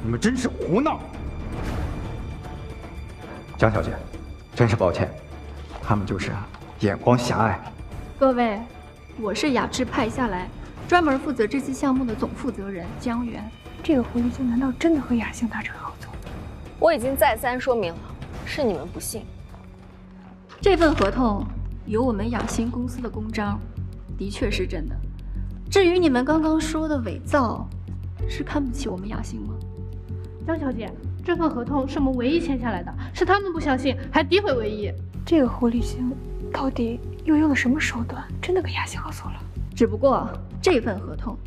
L: 你们真是胡闹！江小姐，真是抱歉，他们就是眼光狭隘。
O: 各位，我是雅致派下来专门负责这期项目的总负责人江源。
J: 这个狐狸精难道真的和雅欣达成合作？
B: 我已经再三说明了，是你们不信。
O: 这份合同有我们雅欣公司的公章，的确是真的。至于你们刚刚说的伪造，是看不起我们雅欣吗？
E: 张小姐，这份合同是我们唯一签下来的，是他们不相信，还诋毁唯一。
J: 这个狐狸精到底又用了什么手段，真的跟雅欣合作了？
O: 只不过这份合同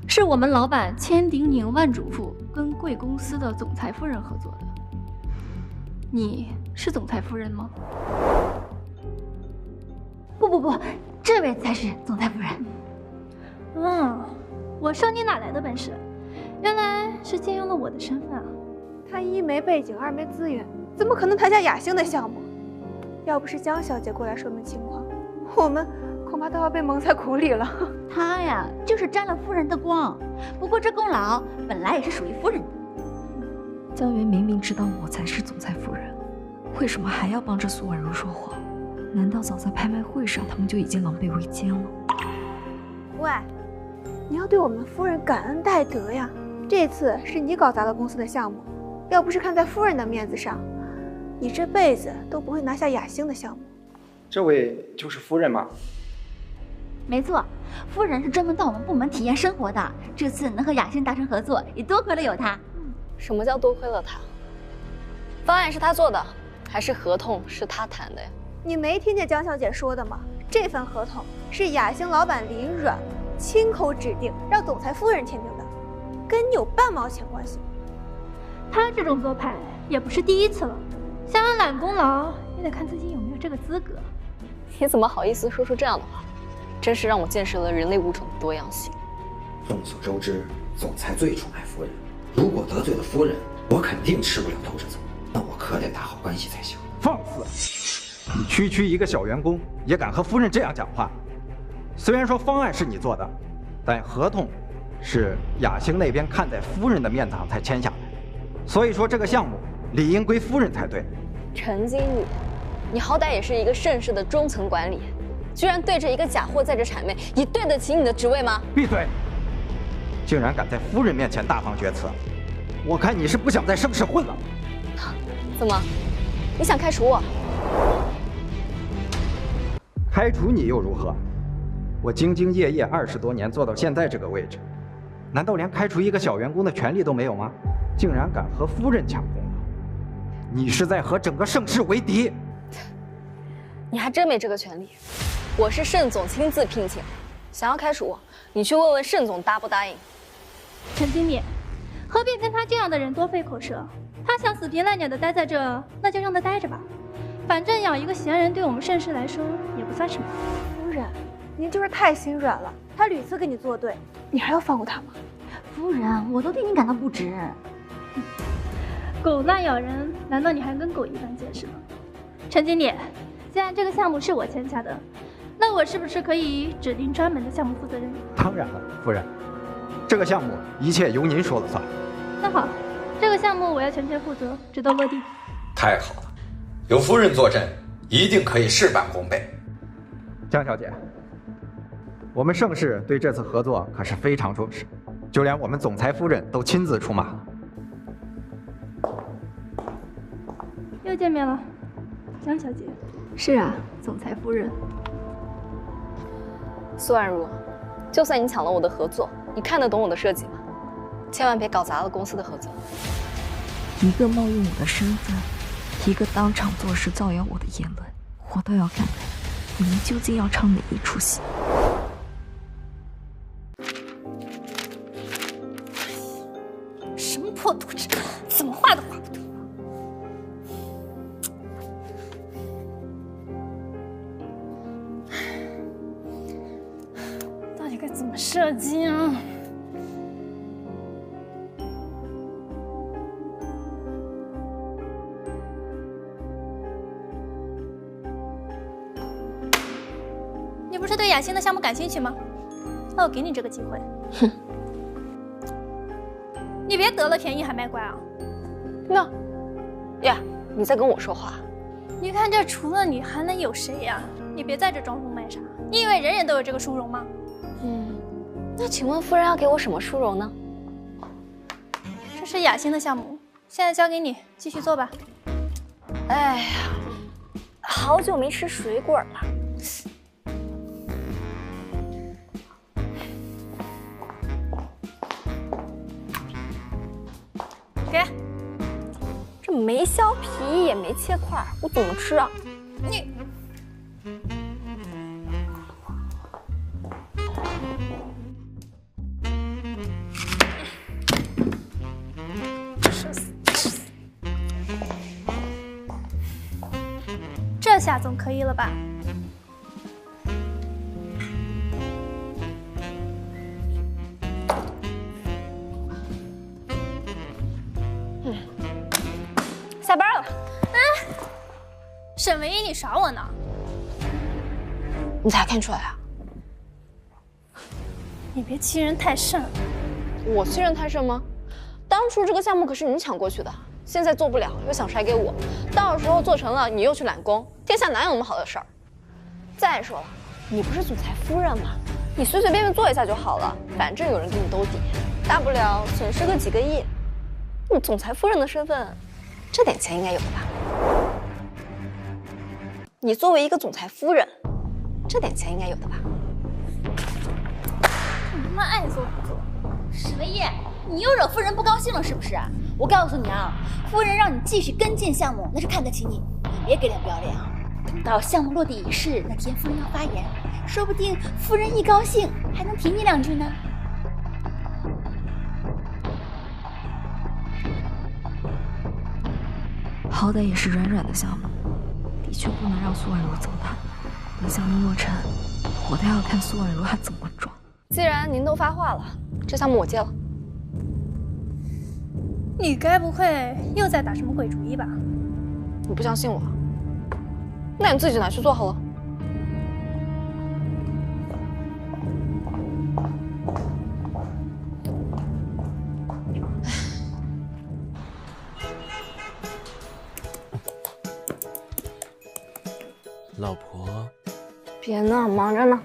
O: 是我们老板千叮咛万嘱咐跟贵公司的总裁夫人合作的。你是总裁夫人吗？
N: 不，这位才是总裁夫人。
E: 我说你哪来的本事？原来是借用了我的身份啊！
J: 他一没背景，二没资源，怎么可能谈下雅欣的项目？要不是江小姐过来说明情况，我们恐怕都要被蒙在鼓里了。
N: 他呀，就是沾了夫人的光。不过这功劳本来也是属于夫人的。
P: 江源明明知道我才是总裁夫人，为什么还要帮着苏婉如说谎？难道早在拍卖会上他们就已经狼狈为奸了？
J: 喂，你要对我们夫人感恩戴德呀！这次是你搞砸了公司的项目，要不是看在夫人的面子上，你这辈子都不会拿下雅欣的项目。
C: 这位就是夫人吗？
N: 没错，夫人是专门到我们部门体验生活的。这次能和雅欣达成合作，也多亏了有她。
B: 什么叫多亏了她？方案是她做的，还是合同是她谈的呀？
J: 你没听见江小姐说的吗？这份合同是雅欣老板林阮亲口指定让总裁夫人签订的，跟你有半毛钱关系吗？
E: 他这种做派也不是第一次了，想要揽功劳也得看自己有没有这个资格。
B: 你怎么好意思说出这样的话？真是让我见识了人类物种的多样性。
V: 众所周知，总裁最宠爱夫人，如果得罪了夫人，我肯定吃不了兜着走。那我可得打好关系才行。
L: 放肆！你区一个小员工，也敢和夫人这样讲话？虽然说方案是你做的，但合同是雅兴那边看在夫人的面子上才签下来。
C: 所以说这个项目理应归夫人才对。
B: 陈经理，你好歹也是一个盛世的中层管理，居然对着一个假货在这谄媚，你对得起你的职位吗？
C: 闭嘴！竟然敢在夫人面前大放厥词，我看你是不想在盛世混了。
B: 怎么，你想开除我？
C: 开除你又如何？我兢兢业业20多年做到现在这个位置，难道连开除一个小员工的权利都没有吗？竟然敢和夫人抢功劳，你是在和整个盛世为敌。
B: 你还真没这个权利，我是盛总亲自聘请，想要开除我，你去问问盛总答不答应。
E: 陈经理，何必跟他这样的人多费口舌？他想死皮赖脸的待在这，那就让他待着吧。反正养一个闲人，对我们盛世来说也不算什么。
F: 夫人，您就是太心软了。他屡次跟你作对，你还要放过他吗？
D: 夫人，我都替你感到不值。
E: 狗那咬人，难道你还跟狗一般见识吗？陈经理，既然这个项目是我签下的，那我是不是可以指定专门的项目负责人？
C: 当然了，夫人，这个项目一切由您说了算。
E: 那好，这个项目我要全权负责，直到落地。
V: 太好了，有夫人坐镇，一定可以事半功倍。
C: 江小姐，我们盛世对这次合作可是非常重视，就连我们总裁夫人都亲自出马了。
E: 又见面了，江小姐。
B: 是啊，总裁夫人。苏婉如，就算你抢了我的合作，你看得懂我的设计吗？千万别搞砸了公司的合作。
P: 一个冒用我的身份，一个当场作势造谣我的言论，我都要看看你们究竟要唱哪一出戏。
E: 什么破图纸，怎么画都画不懂。到底该怎么设计啊？你不是对雅欣的项目感兴趣吗？那我给你这个机会。哼。你别得了便宜还卖乖啊！
B: 那，呀，你在跟我说话？
E: 你看这除了你还能有谁呀？你别在这装疯卖傻！你以为人人都有这个殊荣吗？
B: 那请问夫人要给我什么殊荣呢？
E: 这是雅欣的项目，现在交给你，继续做吧。
B: 哎呀，好久没吃水果了。
E: 给，
B: 这没削皮也没切块，我怎么吃啊？你，
E: 吃死！这下总可以了吧？
B: 下班了。
E: 沈唯一，你耍我呢？
B: 你咋看出来啊？
E: 你别欺人太甚。
B: 我欺人太甚吗？当初这个项目可是你抢过去的，现在做不了又想甩给我，到时候做成了你又去揽功，天下哪有那么好的事儿？再说了，你不是总裁夫人吗？你随随便便做一下就好了，反正有人给你兜底，大不了损失个几个亿。你总裁夫人的身份，这点钱应该有的吧？你作为一个总裁夫人，这点钱应该有的吧？
E: 你他妈爱做不做？沈唯一，你又惹夫人不高兴了是不是？我告诉你啊，夫人让你继续跟进项目，那是看得起你，你别给脸不要脸啊！等到项目落地仪式那天，夫人要发言，说不定夫人一高兴还能提你两句呢。
P: 好歹也是软软的项目，的确不能让苏婉如糟蹋。等项目落成，我倒要看苏婉如还怎么装。
B: 既然您都发话了，这项目我接了。
E: 你该不会又在打什么鬼主意吧？
B: 你不相信我？那你自己拿去做好了。
A: 老婆，
B: 别呢，忙着呢。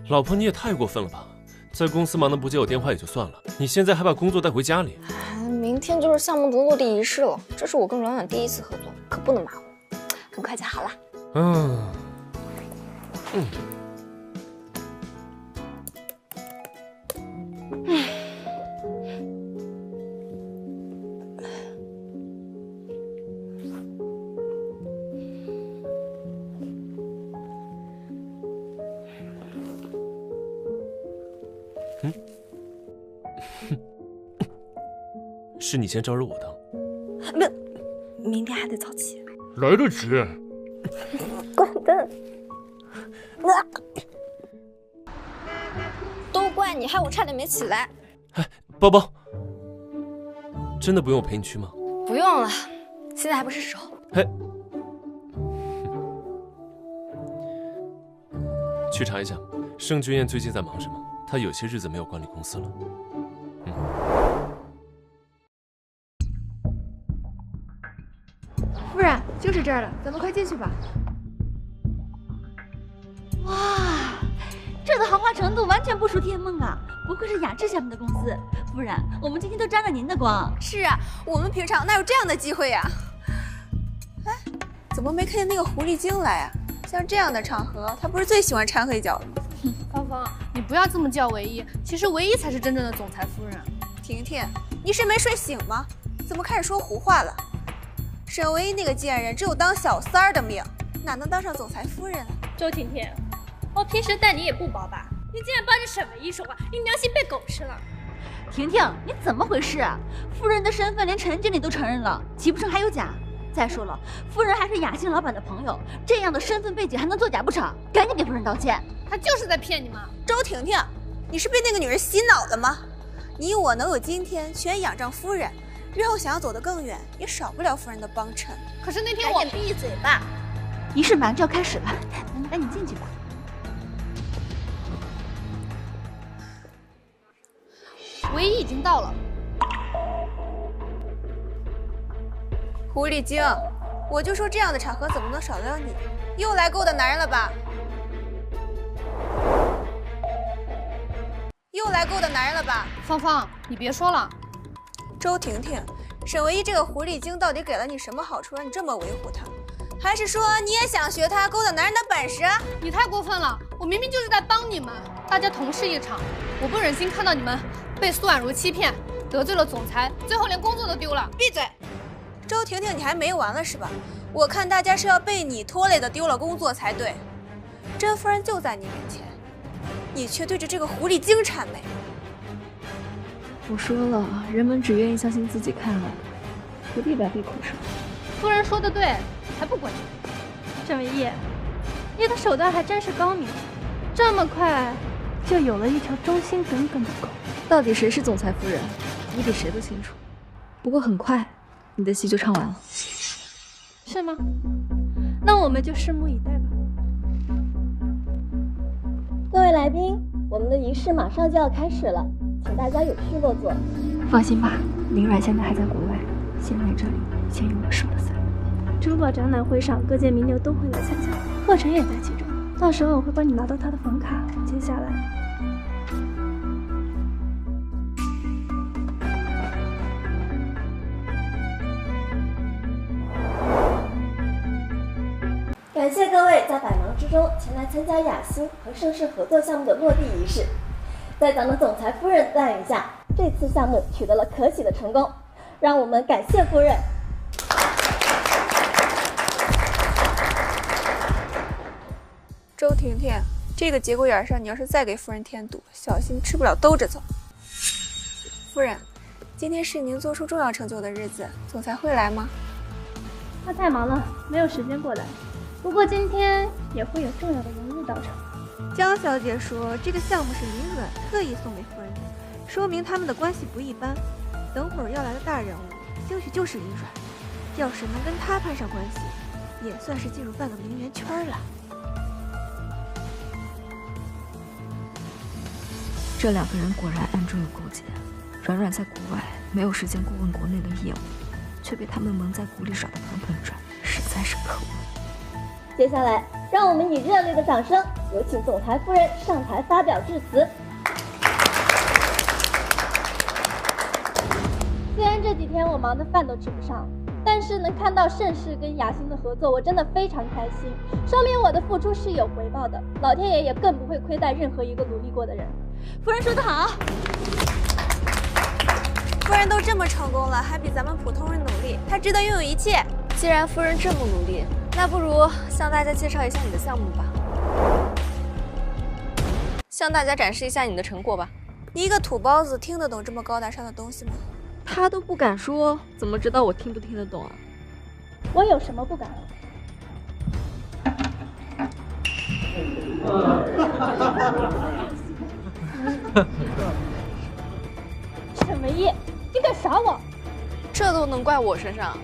A: 老婆，你也太过分了吧！在公司忙得不接我电话也就算了，你现在还把工作带回家里。
B: 明天就是项目的落地仪式了，这是我跟阮阮第一次合作，可不能马虎。很快就好了。
A: 是你先招惹我的。
B: 明天还得早起。
A: 来得及。
B: 关灯。都怪你，害我差点没起来。
A: 哎，包包，真的不用我陪你去吗？
B: 不用了，现在还不是时候。
A: 哎，去查一下盛君燕最近在忙什么，她有些日子没有管理公司了。
I: 夫人，就是这儿了，咱们快进去吧。
D: 哇，这的豪华程度完全不输天梦啊！不愧是雅致下面的公司。夫人，我们今天都沾了您的光。
J: 是啊，我们平常哪有这样的机会呀？哎，怎么没看见那个狐狸精来啊？像这样的场合，他不是最喜欢掺黑脚的吗？
O: 芳芳，你不要这么叫唯一，其实唯一才是真正的总裁夫人。
J: 婷婷，你是没睡醒吗？怎么开始说胡话了？沈唯一那个贱人只有当小三儿的命，哪能当上总裁夫人啊？
E: 周婷婷，我平时待你也不薄吧？你竟然帮着沈唯一说话，你良心被狗吃了！
D: 婷婷，你怎么回事啊？夫人的身份连陈经理都承认了，岂不成还有假？再说了，夫人还是雅兴老板的朋友，这样的身份背景还能作假不成？赶紧给夫人道歉！
O: 他就是在骗你嘛！
J: 周婷婷，你是被那个女人洗脑了吗？你我能有今天，全仰仗夫人。日后想要走得更远，也少不了夫人的帮衬。
O: 可是那天我……
J: 赶紧闭嘴吧！
D: 仪式马上就要开始了，咱们赶紧进去吧。
O: 唯一已经到了。
J: 狐狸精，我就说这样的场合怎么能少得了你？又来勾搭男人了吧？又来勾搭男人了吧？
O: 芳芳，你别说了。
J: 周婷婷，沈唯一这个狐狸精到底给了你什么好处，让你这么维护她？还是说你也想学她勾搭男人的本事？
O: 你太过分了！我明明就是在帮你们，大家同事一场，我不忍心看到你们被苏婉如欺骗，得罪了总裁，最后连工作都丢了。
J: 闭嘴！周婷婷，你还没完了是吧？我看大家是要被你拖累的丢了工作才对。甄夫人就在你面前，你却对着这个狐狸精谄媚。
P: 我说了，人们只愿意相信自己看到的，何必白费口舌？
O: 夫人说的对，才不管你。
E: 沈唯一，你的手段还真是高明，这么快就有了一条忠心耿耿的狗。
P: 到底谁是总裁夫人，你比谁都清楚。不过很快，你的戏就唱完了。
E: 是吗？那我们就拭目以待吧。
M: 各位来宾，我们的仪式马上就要开始了，请大家有序落座。
P: 放心吧，林阮现在还在国外，先来这里，先用我说的算。
E: 珠宝展览会上，各界名流都会来参加，贺晨也在其中。到时候我会帮你拿到他的房卡。接下来，
M: 感谢各位在百忙之中前来参加雅兴和盛世合作项目的落地仪式。在咱们总裁夫人的带领下，这次项目取得了可喜的成功，让我们感谢夫人。
J: 周婷婷，这个节骨眼上，你要是再给夫人添堵，小心吃不了兜着走。夫人，今天是您做出重要成就的日子，总裁会来吗？
E: 他太忙了，没有时间过来。不过今天也会有重要的人物到场。
F: 江小姐说，这个项目是林阮特意送给夫人的，说明他们的关系不一般。等会儿要来的大人物，兴许就是林阮。要是能跟他攀上关系，也算是进入半个名媛圈了。
P: 这两个人果然暗中有勾结。阮阮在国外没有时间过问国内的业务，却被他们蒙在鼓里耍得团团转。
B: 实在是可恶。
M: 接下来，让我们以热烈的掌声，有请总裁夫人上台发表致辞。
N: 虽然这几天我忙得饭都吃不上，但是能看到盛世跟雅欣的合作，我真的非常开心，说明我的付出是有回报的，老天爷也更不会亏待任何一个努力过的人。
J: 夫人说得好，夫人都这么成功了，还比咱们普通人努力，她值得拥有一切。
B: 既然夫人这么努力，那不如向大家介绍一下你的项目吧，向大家展示一下你的成果吧。
J: 你一个土包子听得懂这么高大上的东西吗？
B: 他都不敢说，怎么知道我听不听得懂啊？
N: 我有什么不敢？沈唯一，你敢耍我？
B: 这都能怪我身上？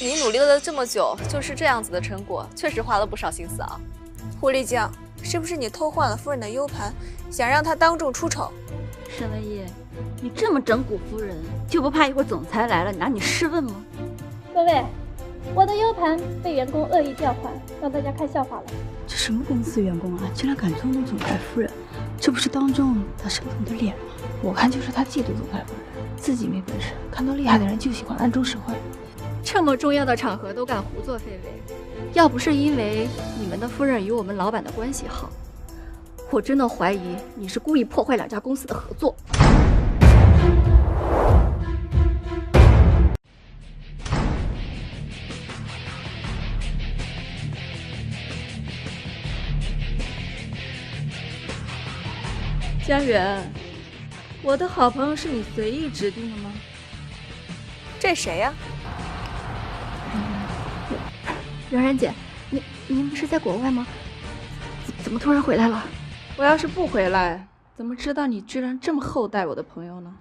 B: 你努力了这么久，就是这样子的成果，确实花了不少心思啊。
J: 狐狸精，是不是你偷换了夫人的 U 盘，想让她当众出丑？
K: 沈唯一，你这么整蛊夫人，就不怕一会儿总裁来了拿你试问吗？
N: 各位，我的 U 盘被员工恶意调换，让大家看笑话了。
K: 这什么公司员工啊，竟然敢捉弄总裁夫人？这不是当众打沈总的脸吗？我看就是他嫉妒总裁夫人，自己没本事，看到厉害的人就喜欢暗中使坏。
T: 这么重要的场合都敢胡作非为，要不是因为你们的夫人与我们老板的关系好，我真的怀疑你是故意破坏两家公司的合作。
K: 江源，我的好朋友是你随意指定的吗？
J: 这谁呀？
T: 冉冉姐，您不是在国外吗？怎么突然回来了？
K: 我要是不回来，怎么知道你居然这么厚待我的朋友呢？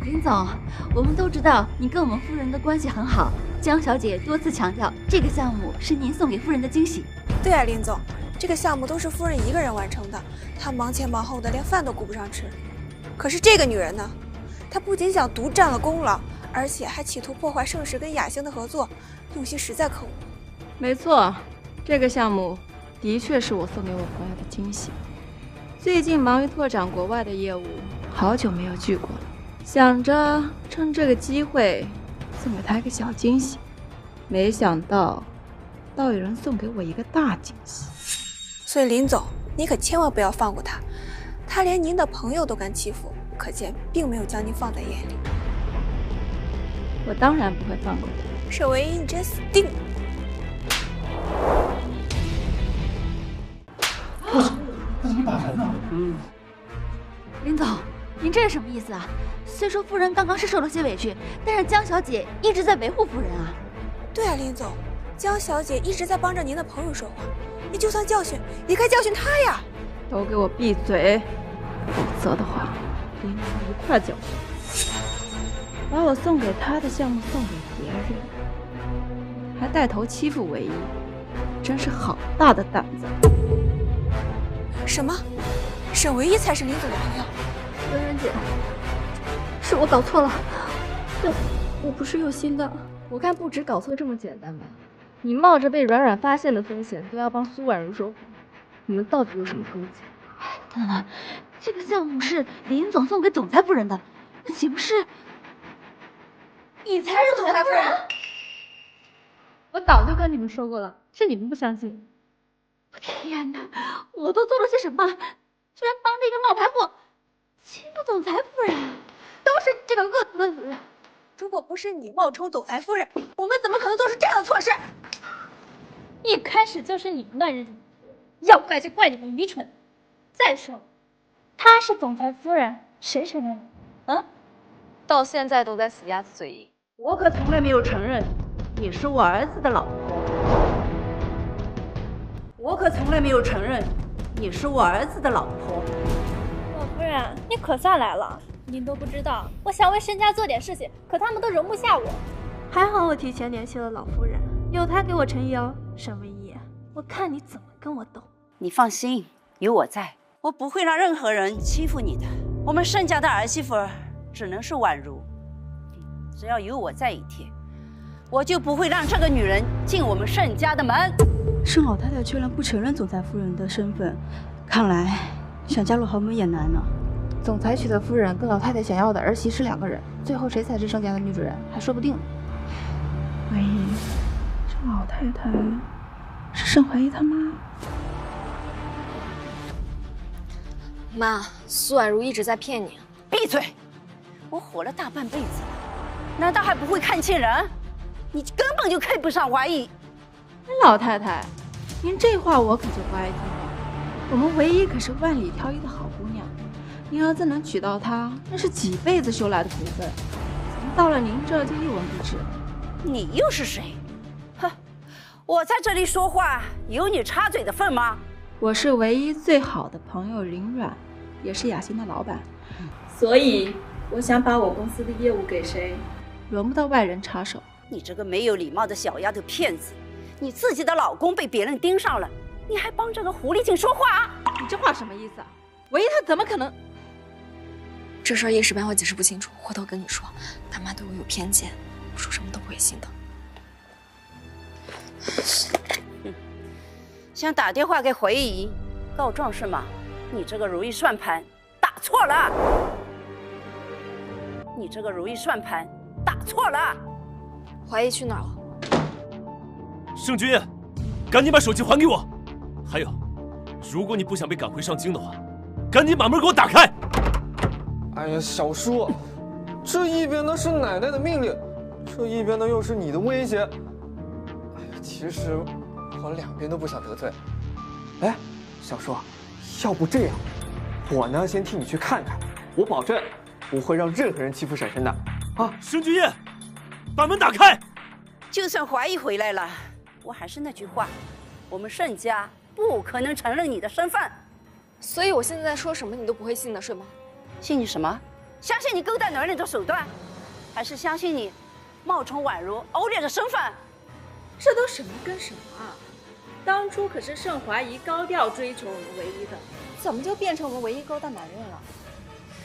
R: 林总，我们都知道你跟我们夫人的关系很好，江小姐多次强调这个项目是您送给夫人的惊喜。
J: 对啊，林总，这个项目都是夫人一个人完成的，她忙前忙后的，连饭都顾不上吃。可是这个女人呢，她不仅想独占了功劳，而且还企图破坏盛世跟雅兴的合作，用心实在可恶。
K: 没错，这个项目的确是我送给我朋友的惊喜。最近忙于拓展国外的业务，好久没有聚过了，想着趁这个机会送给他一个小惊喜，没想到倒有人送给我一个大惊喜。
J: 所以林总，你可千万不要放过他，他连您的朋友都敢欺负，可见并没有将您放在眼里。
K: 我当然不会放过他。
J: 沈唯一，你真死定了！
R: 怎么打人呢？林总，您这是什么意思啊？虽说夫人刚刚是受了些委屈，但是江小姐一直在维护夫人啊。
J: 对啊，林总，江小姐一直在帮着您的朋友说话，你就算教训，也该教训她呀！
K: 都给我闭嘴，否则的话，连你们一块教训。把我送给他的项目送给别人，还带头欺负唯一，真是好大的胆子！
J: 什么？沈唯一才是林总的朋友？
T: 冉冉姐，是我搞错了，我不是有心的。
B: 我看不止搞错这么简单吧？你冒着被阮阮发现的风险，都要帮苏婉如说话，你们到底有什么勾结？
R: 等等，这个项目是林总送给总裁夫人的，那岂不是？你才是总裁夫人！
B: 我早就跟你们说过了，是你们不相信。
R: 天哪，我都做了些什么？居然帮着一个冒牌货欺负总裁夫人，都是这个恶毒的女人！
J: 如果不是你冒充总裁夫人，我们怎么可能做出这样的错事？
B: 一开始就是你们乱认，要怪就怪你们愚蠢。再说，她是总裁夫人，谁承认？啊？到现在都在死鸭子嘴硬。
K: 我可从来没有承认你是我儿子的老婆。我可从来没有承认你是我儿子的老婆。
E: 老夫人，你可算来了。您都不知道，我想为盛家做点事情，可他们都容不下我。还好我提前联系了老夫人，有她给我撑腰。沈唯一，我看你怎么跟我斗。
H: 你放心，有我在，我不会让任何人欺负你的。我们盛家的儿媳妇只能是宛如，只要有我在一天，我就不会让这个女人进我们盛家的门。
S: 盛老太太居然不承认总裁夫人的身份，看来想加入豪门也难了。
O: 总裁娶的夫人跟老太太想要的儿媳是2个人，最后谁才是盛家的女主人还说不定呢。
S: 唯一，这老太太是盛怀一他妈。
B: 妈，苏婉如一直在骗你。
H: 闭嘴！我活了大半辈子了，难道还不会看清人？你根本就配不上怀疑。
O: 老太太，您这话我可就不爱听了。我们唯一可是万里挑一的好姑娘，您儿子能娶到她，那是几辈子修来的福分，怎么到了您这就一文不值？
H: 你又是谁？哼，我在这里说话，有你插嘴的份吗？
O: 我是唯一最好的朋友林阮，也是雅欣的老板，所以我想把我公司的业务给谁，轮不到外人插手。
H: 你这个没有礼貌的小丫头骗子，你自己的老公被别人盯上了，你还帮这个狐狸精说话？
O: 你这话什么意思啊？唯一他怎么可能？
B: 这事儿一时半会解释不清楚，回头跟你说。他妈对我有偏见，我说什么都不会信的。
H: 想打电话给怀疑告状是吗？你这个如意算盘打错了，你这个如意算盘打错了。
B: 怀疑去哪儿了？
A: 盛君，赶紧把手机还给我。还有，如果你不想被赶回上京的话，赶紧把门给我打开。
G: 哎呀，小叔，这一边呢是奶奶的命令，这一边呢又是你的威胁。哎呀，其实我2边都不想得罪。哎，小叔，要不这样，我呢先替你去看看，我保证不会让任何人欺负婶婶的。啊，
A: 盛君夜，把门打开。
H: 就算怀疑回来了，我还是那句话，我们盛家不可能承认你的身份。
B: 所以我现在说什么你都不会信的是吗？
H: 信你什么？相信你勾搭男人的手段，还是相信你冒充宛如欧烈的身份？
O: 这都什么跟什么啊！当初可是盛怀疑高调追求我们唯一的，怎么就变成我们唯一勾搭男人了？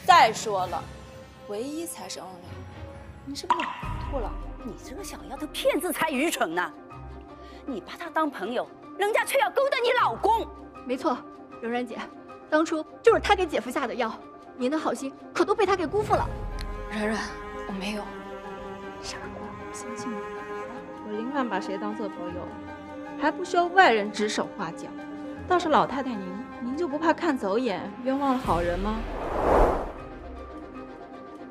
O: 再说了，唯一才是欧烈，你是不是老糊涂了？
H: 你这个小丫头骗子才愚蠢呢！你把他当朋友，人家却要勾搭你老公。
T: 没错，柔然姐，当初就是他给姐夫下的药，您的好心可都被他给辜负了。
B: 然然，我没有。
O: 傻瓜，不相信你。我林阮把谁当做朋友，还不需要外人指手画脚。倒是老太太您就不怕看走眼，冤枉了好人吗？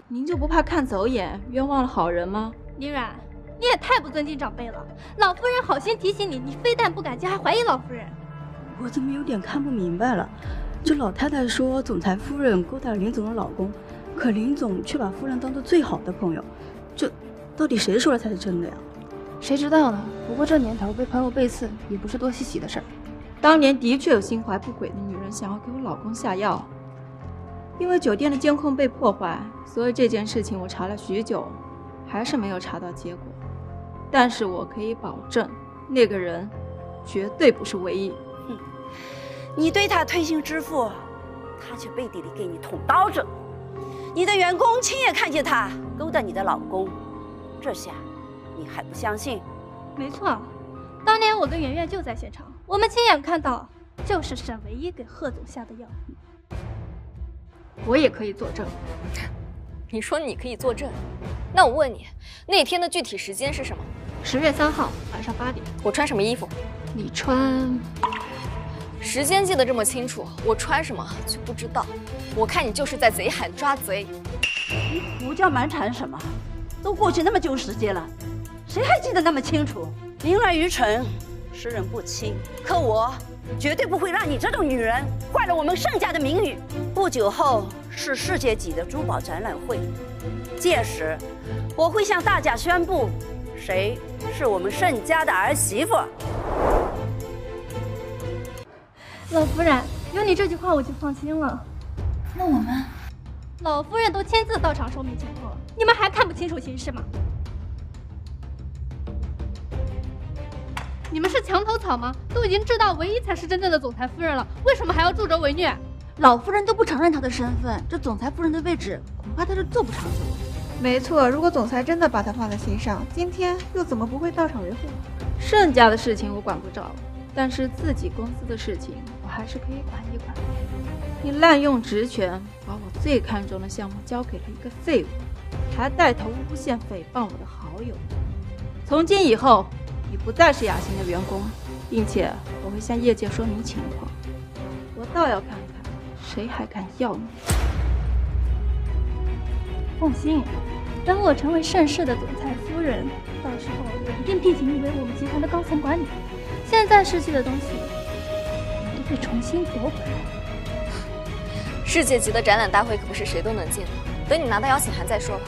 O: 您就不怕看走眼，冤枉了好人吗？
E: 林阮，你也太不尊敬长辈了。老夫人好心提醒你，你非但不感激，还怀疑老夫人。
S: 我怎么有点看不明白了？这老太太说总裁夫人勾搭林总的老公，可林总却把夫人当做最好的朋友，这到底谁说的才是真的呀？
O: 谁知道呢？不过这年头被朋友背刺也不是多稀奇的事儿。当年的确有心怀不轨的女人想要给我老公下药，因为酒店的监控被破坏，所以这件事情我查了许久，还是没有查到结果。但是我可以保证，那个人绝对不是唯一。
H: 你对他推心置腹，他却背地里给你捅刀子。你的员工亲眼看见他勾搭你的老公，这下你还不相信？
E: 没错，当年我跟圆圆就在现场，我们亲眼看到，就是沈唯一给贺总下的药。
O: 我也可以作证。
B: 你说你可以作证，那我问你，那天的具体时间是什么
T: ？10月3号晚上8点。
B: 我穿什么衣服？
T: 你穿……
B: 时间记得这么清楚，我穿什么就不知道。我看你就是在贼喊抓贼。
H: 你胡搅蛮缠什么？都过去那么久时间了，谁还记得那么清楚？凌乱愚蠢，识人不清。可我绝对不会让你这种女人坏了我们盛家的名誉。不久后是世界级的珠宝展览会，届时我会向大家宣布谁是我们盛家的儿媳妇。
E: 老夫人，有你这句话我就放心了。
D: 那我们
E: 老夫人都亲自到场说明情况，你们还看不清楚形势吗？
I: 你们是墙头草吗？都已经知道唯一才是真正的总裁夫人了，为什么还要助纣为虐？
R: 老夫人都不承认她的身份，这总裁夫人的位置恐怕她是坐不长久。
F: 没错，如果总裁真的把她放在心上，今天又怎么不会到场维护？
K: 盛家的事情我管不着，但是自己公司的事情我还是可以管一管。你滥用职权，把我最看重的项目交给了一个废物，还带头诬陷诽谤我的好友。从今以后，你不再是雅欣的员工，并且我会向业界说明情况。我倒要看看谁还敢要你。
E: 放心，等我成为盛世的总裁夫人，到时候我一定聘请你为我们集团的高层管理。现在失去的东西，都会重新夺回来。
B: 世界级的展览大会可不是谁都能进的，等你拿到邀请函再说吧。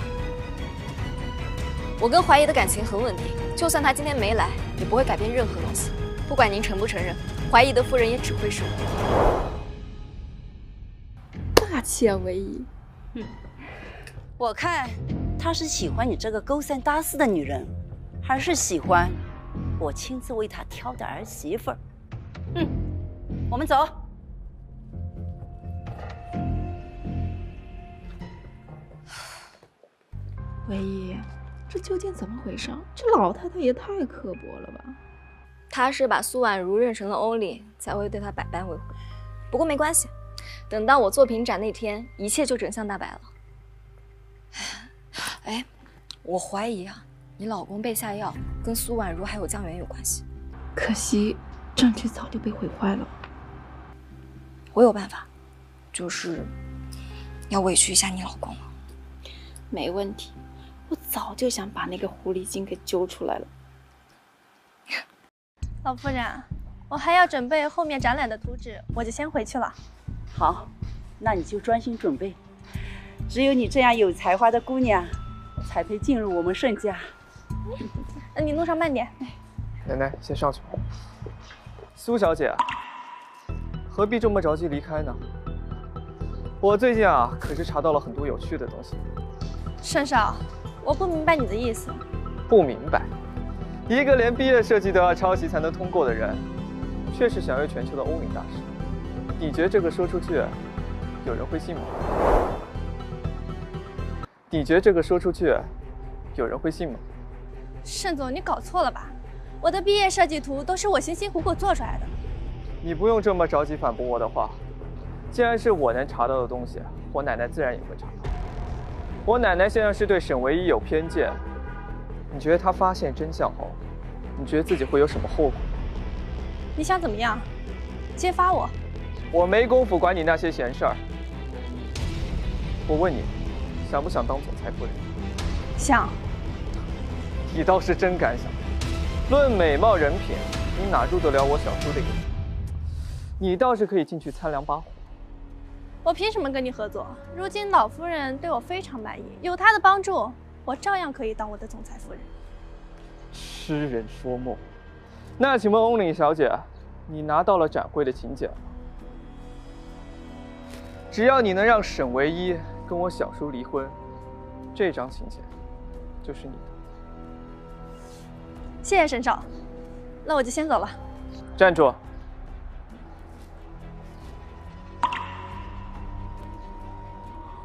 B: 我跟怀疑的感情很稳定，就算他今天没来，也不会改变任何东西。不管您承不承认，怀疑的夫人也只会是我。
K: 大气啊，唯一。
H: 我看他是喜欢你这个勾三搭四的女人，还是喜欢我亲自为他挑的儿媳妇儿。我们走。
K: 唯一，这究竟怎么回事？这老太太也太刻薄了吧！
B: 她是把苏婉如认成了欧丽，才会对她百般维护。不过没关系，等到我作品展那天，一切就真相大白了。哎，我怀疑啊，你老公被下药跟苏婉如还有江源有关系。
K: 可惜证据早就被毁坏了。
B: 我有办法，就是要委屈一下你老公了。
K: 没问题，我早就想把那个狐狸精给揪出来了。
E: 老夫人，我还要准备后面展览的图纸，我就先回去了。
H: 好，那你就专心准备。只有你这样有才华的姑娘，才配进入我们盛家。
E: 你路上慢点。
G: 奶奶，先上去吧。苏小姐，何必这么着急离开呢？我最近可是查到了很多有趣的东西。
E: 盛少，我不明白你的意思。
G: 不明白？一个连毕业设计都要抄袭才能通过的人，却是享誉全球的欧领大师。你觉得这个说出去，有人会信吗？你觉得这个说出去，有人会信吗？
E: 盛总，你搞错了吧？我的毕业设计图都是我辛辛苦苦做出来的。
G: 你不用这么着急反驳我的话。既然是我能查到的东西，我奶奶自然也会查到。我奶奶现在是对沈唯一有偏见，你觉得她发现真相后，你觉得自己会有什么后果？
E: 你想怎么样？揭发我？
G: 我没工夫管你那些闲事儿。我问你，想不想当总裁夫人？
E: 想。
G: 你倒是真敢想。论美貌人品，你哪入得了我小叔的眼？你倒是可以进去参两把火。
E: 我凭什么跟你合作？如今老夫人对我非常满意，有她的帮助，我照样可以当我的总裁夫人。
G: 痴人说梦。那请问翁岭小姐，你拿到了展会的请柬吗？只要你能让沈唯一跟我小叔离婚，这张请柬就是你的。
E: 谢谢沈少，那我就先走了。
G: 站住！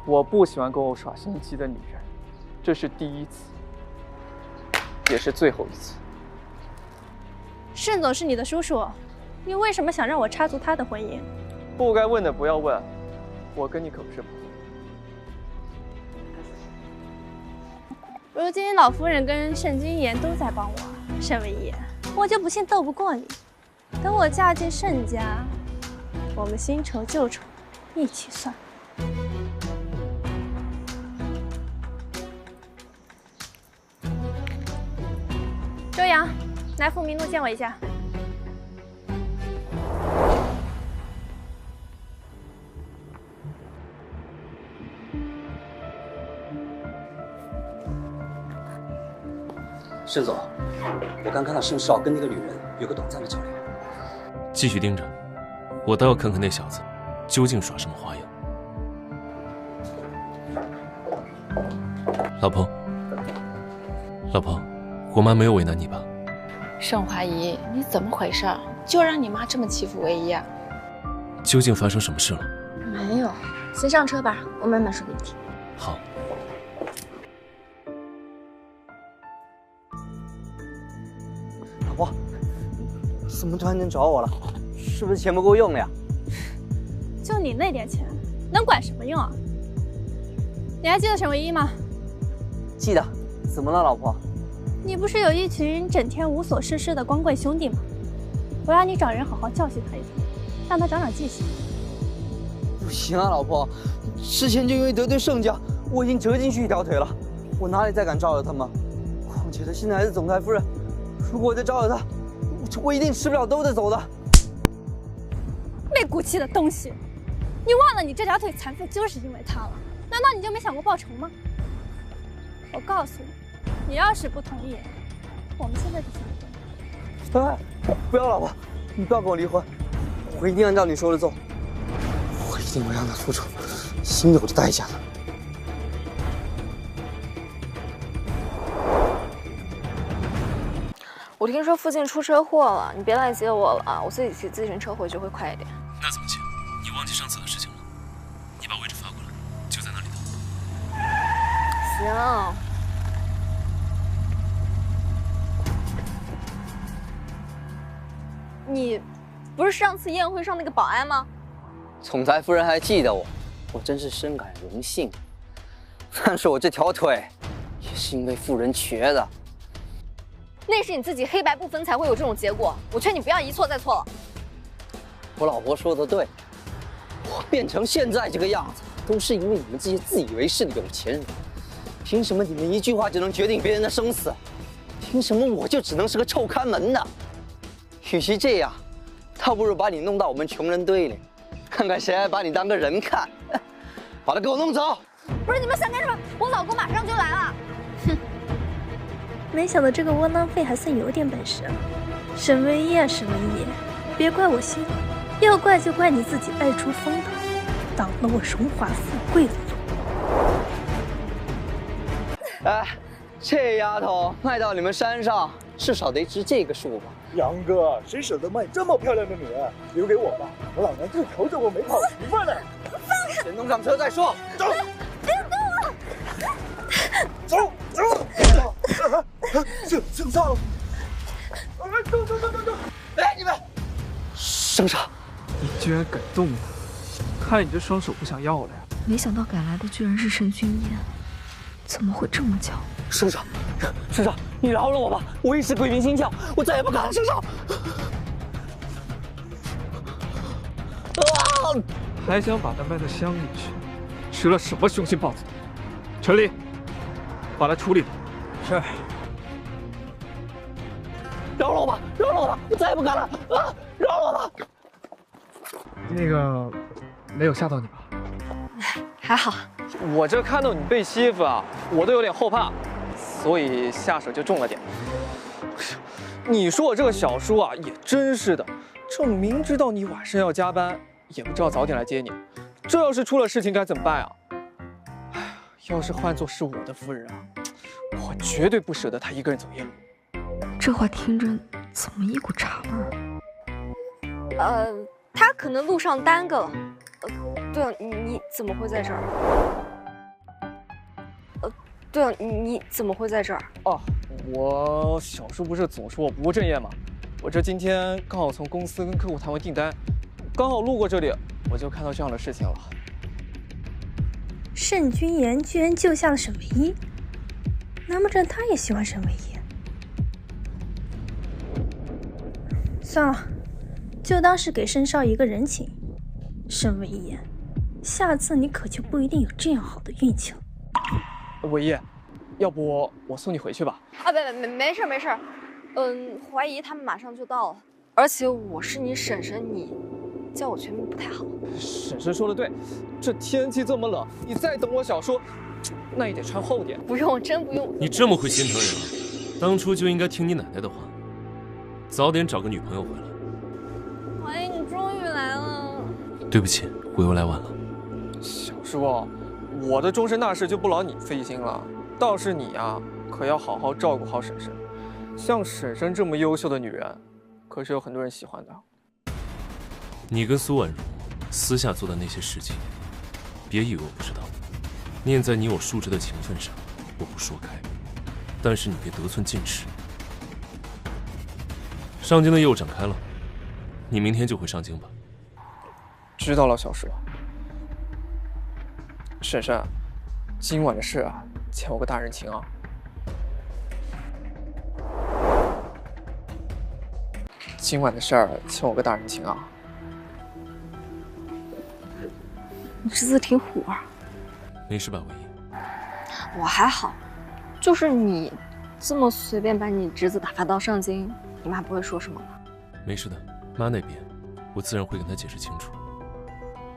G: 我不喜欢跟我耍心机的女人，这是第一次，也是最后一次。
E: 盛总是你的叔叔，你为什么想让我插足他的婚姻？
G: 不该问的不要问，我跟你可不是朋友。
E: 如今老夫人跟盛君言都在帮我，沈唯一，我就不信斗不过你。等我嫁进盛家，我们新仇旧仇一起算。周阳，来富民路见我一下。
Q: 盛总，我刚看到盛少跟那个女人有个短暂的交流。
A: 继续盯着，我倒要看看那小子究竟耍什么花样。老婆，我妈没有为难你吧？
L: 盛怀仪，你怎么回事？就让你妈这么欺负唯一啊？
A: 究竟发生什么事了？
L: 没有，先上车吧，我慢慢说给你听。
A: 好。
U: 老婆，怎么突然间找我了？是不是钱不够用了呀？
E: 就你那点钱，能管什么用啊？你还记得沈唯一吗？
U: 记得。怎么了，老婆？
E: 你不是有一群整天无所事事的光棍兄弟吗？我要你找人好好教训他一顿，让他长长记性。
U: 不行啊，老婆，之前就因为得罪盛家，我已经折进去一条腿了，我哪里再敢招惹他们？况且他现在还是总裁夫人，如果我再招惹他，我一定吃不了兜着走的。
E: 没骨气的东西！你忘了你这条腿残废就是因为他了？难道你就没想过报仇吗？我告诉你，你要是不同意，我们现在就去离婚。
U: 哎，不要，老婆，你不要跟我离婚，我一定按照你说的做，我一定会让他付出应有的代价的。
B: 我听说附近出车祸了，你别来接我了啊，我自己骑自行车回去会快一点。
A: 那怎么行？你忘记上次的事情了？你把位置发过来，就在那里等。
B: 行。你不是上次宴会上那个保安吗？
U: 总裁夫人还记得我，我真是深感荣幸。但是我这条腿也是因为夫人瘸的。
B: 那是你自己黑白不分才会有这种结果，我劝你不要一错再错了。
U: 我老婆说的对，我变成现在这个样子，都是因为你们这些自以为是的有钱人。凭什么你们一句话就能决定别人的生死？凭什么我就只能是个臭看门的？与其这样，倒不如把你弄到我们穷人堆里，看看谁还把你当个人看。把他给我弄走！
B: 不是你们想干什么？我老公马上就来了。
E: 哼，没想到这个窝囊废还算有点本事啊！沈唯一啊，沈唯一，别怪我心狠，要怪就怪你自己爱出风头，挡了我荣华富贵的路。
U: 哎，这丫头卖到你们山上，至少得值这个数吧？
W: 杨哥，谁舍得卖这么漂亮的女人？留给我吧，我老娘就求着我没跑媳妇呢。
U: 先弄上车再说。走，
E: 别动我！
W: 走。盛少，走！
U: 哎，你们，盛少，
G: 你居然敢动我！看你这双手不想要了呀！
P: 没想到赶来的居然是沈君言，怎么会这么巧？
U: 盛少，你饶了我吧！我一时鬼迷心窍，我再也不敢了。盛少，
G: 还想把他卖到乡里去，吃了什么雄心豹子胆？陈丽，把他处理了。
U: 是。饶了我吧，我再也不敢了啊！饶了我吧。
G: 那个，没有吓到你吧？
B: 还好。
G: 我这看到你被欺负啊，我都有点后怕，所以下手就重了点。你说我这个小叔啊，也真是的，这明知道你晚上要加班，也不知道早点来接你，这要是出了事情该怎么办啊？哎呀，要是换作是我的夫人啊，我绝对不舍得她一个人走夜路。
P: 这话听着怎么一股茶味
B: 儿？他可能路上耽搁了。对了，你怎么会在这儿？对了，你怎么会在这儿？
G: 哦，我小叔不是总说我不务正业吗？我这今天刚好从公司跟客户谈完订单，刚好路过这里，我就看到这样的事情了。
E: 盛君言居然救下了沈唯一，难不成他也喜欢沈唯一？算了，就当是给盛少一个人情。沈唯一，下次你可就不一定有这样好的运气了。
G: 唯一，要不我送你回去吧？
B: 啊，没事。怀疑他们马上就到了，而且我是你婶婶，你叫我全名不太好。
G: 婶婶说的对，这天气这么冷，你再等我小叔，那也得穿厚点。
B: 不用，真不用。
A: 你这么会心疼人啊，当初就应该听你奶奶的话，早点找个女朋友回来。
B: 怀疑，你终于来了。
A: 对不起，我又来晚了。
G: 小叔，我的终身大事就不劳你费心了。倒是你啊，可要好好照顾好婶婶。像婶婶这么优秀的女人，可是有很多人喜欢的。
A: 你跟苏婉如私下做的那些事情，别以为我不知道。念在你我叔侄的情分上，我不说开，但是你别得寸进尺。上京的业务展开了，你明天就会上京吧？
G: 知道了，小叔。婶婶，今晚的事啊，欠我个大人情啊。今晚的事儿欠我个大人情啊。
B: 你侄子挺虎啊。
A: 没事吧，唯一？
B: 我还好，就是你这么随便把你侄子打发到上京，你妈不会说什么吧？
A: 没事的，妈那边我自然会跟她解释清楚。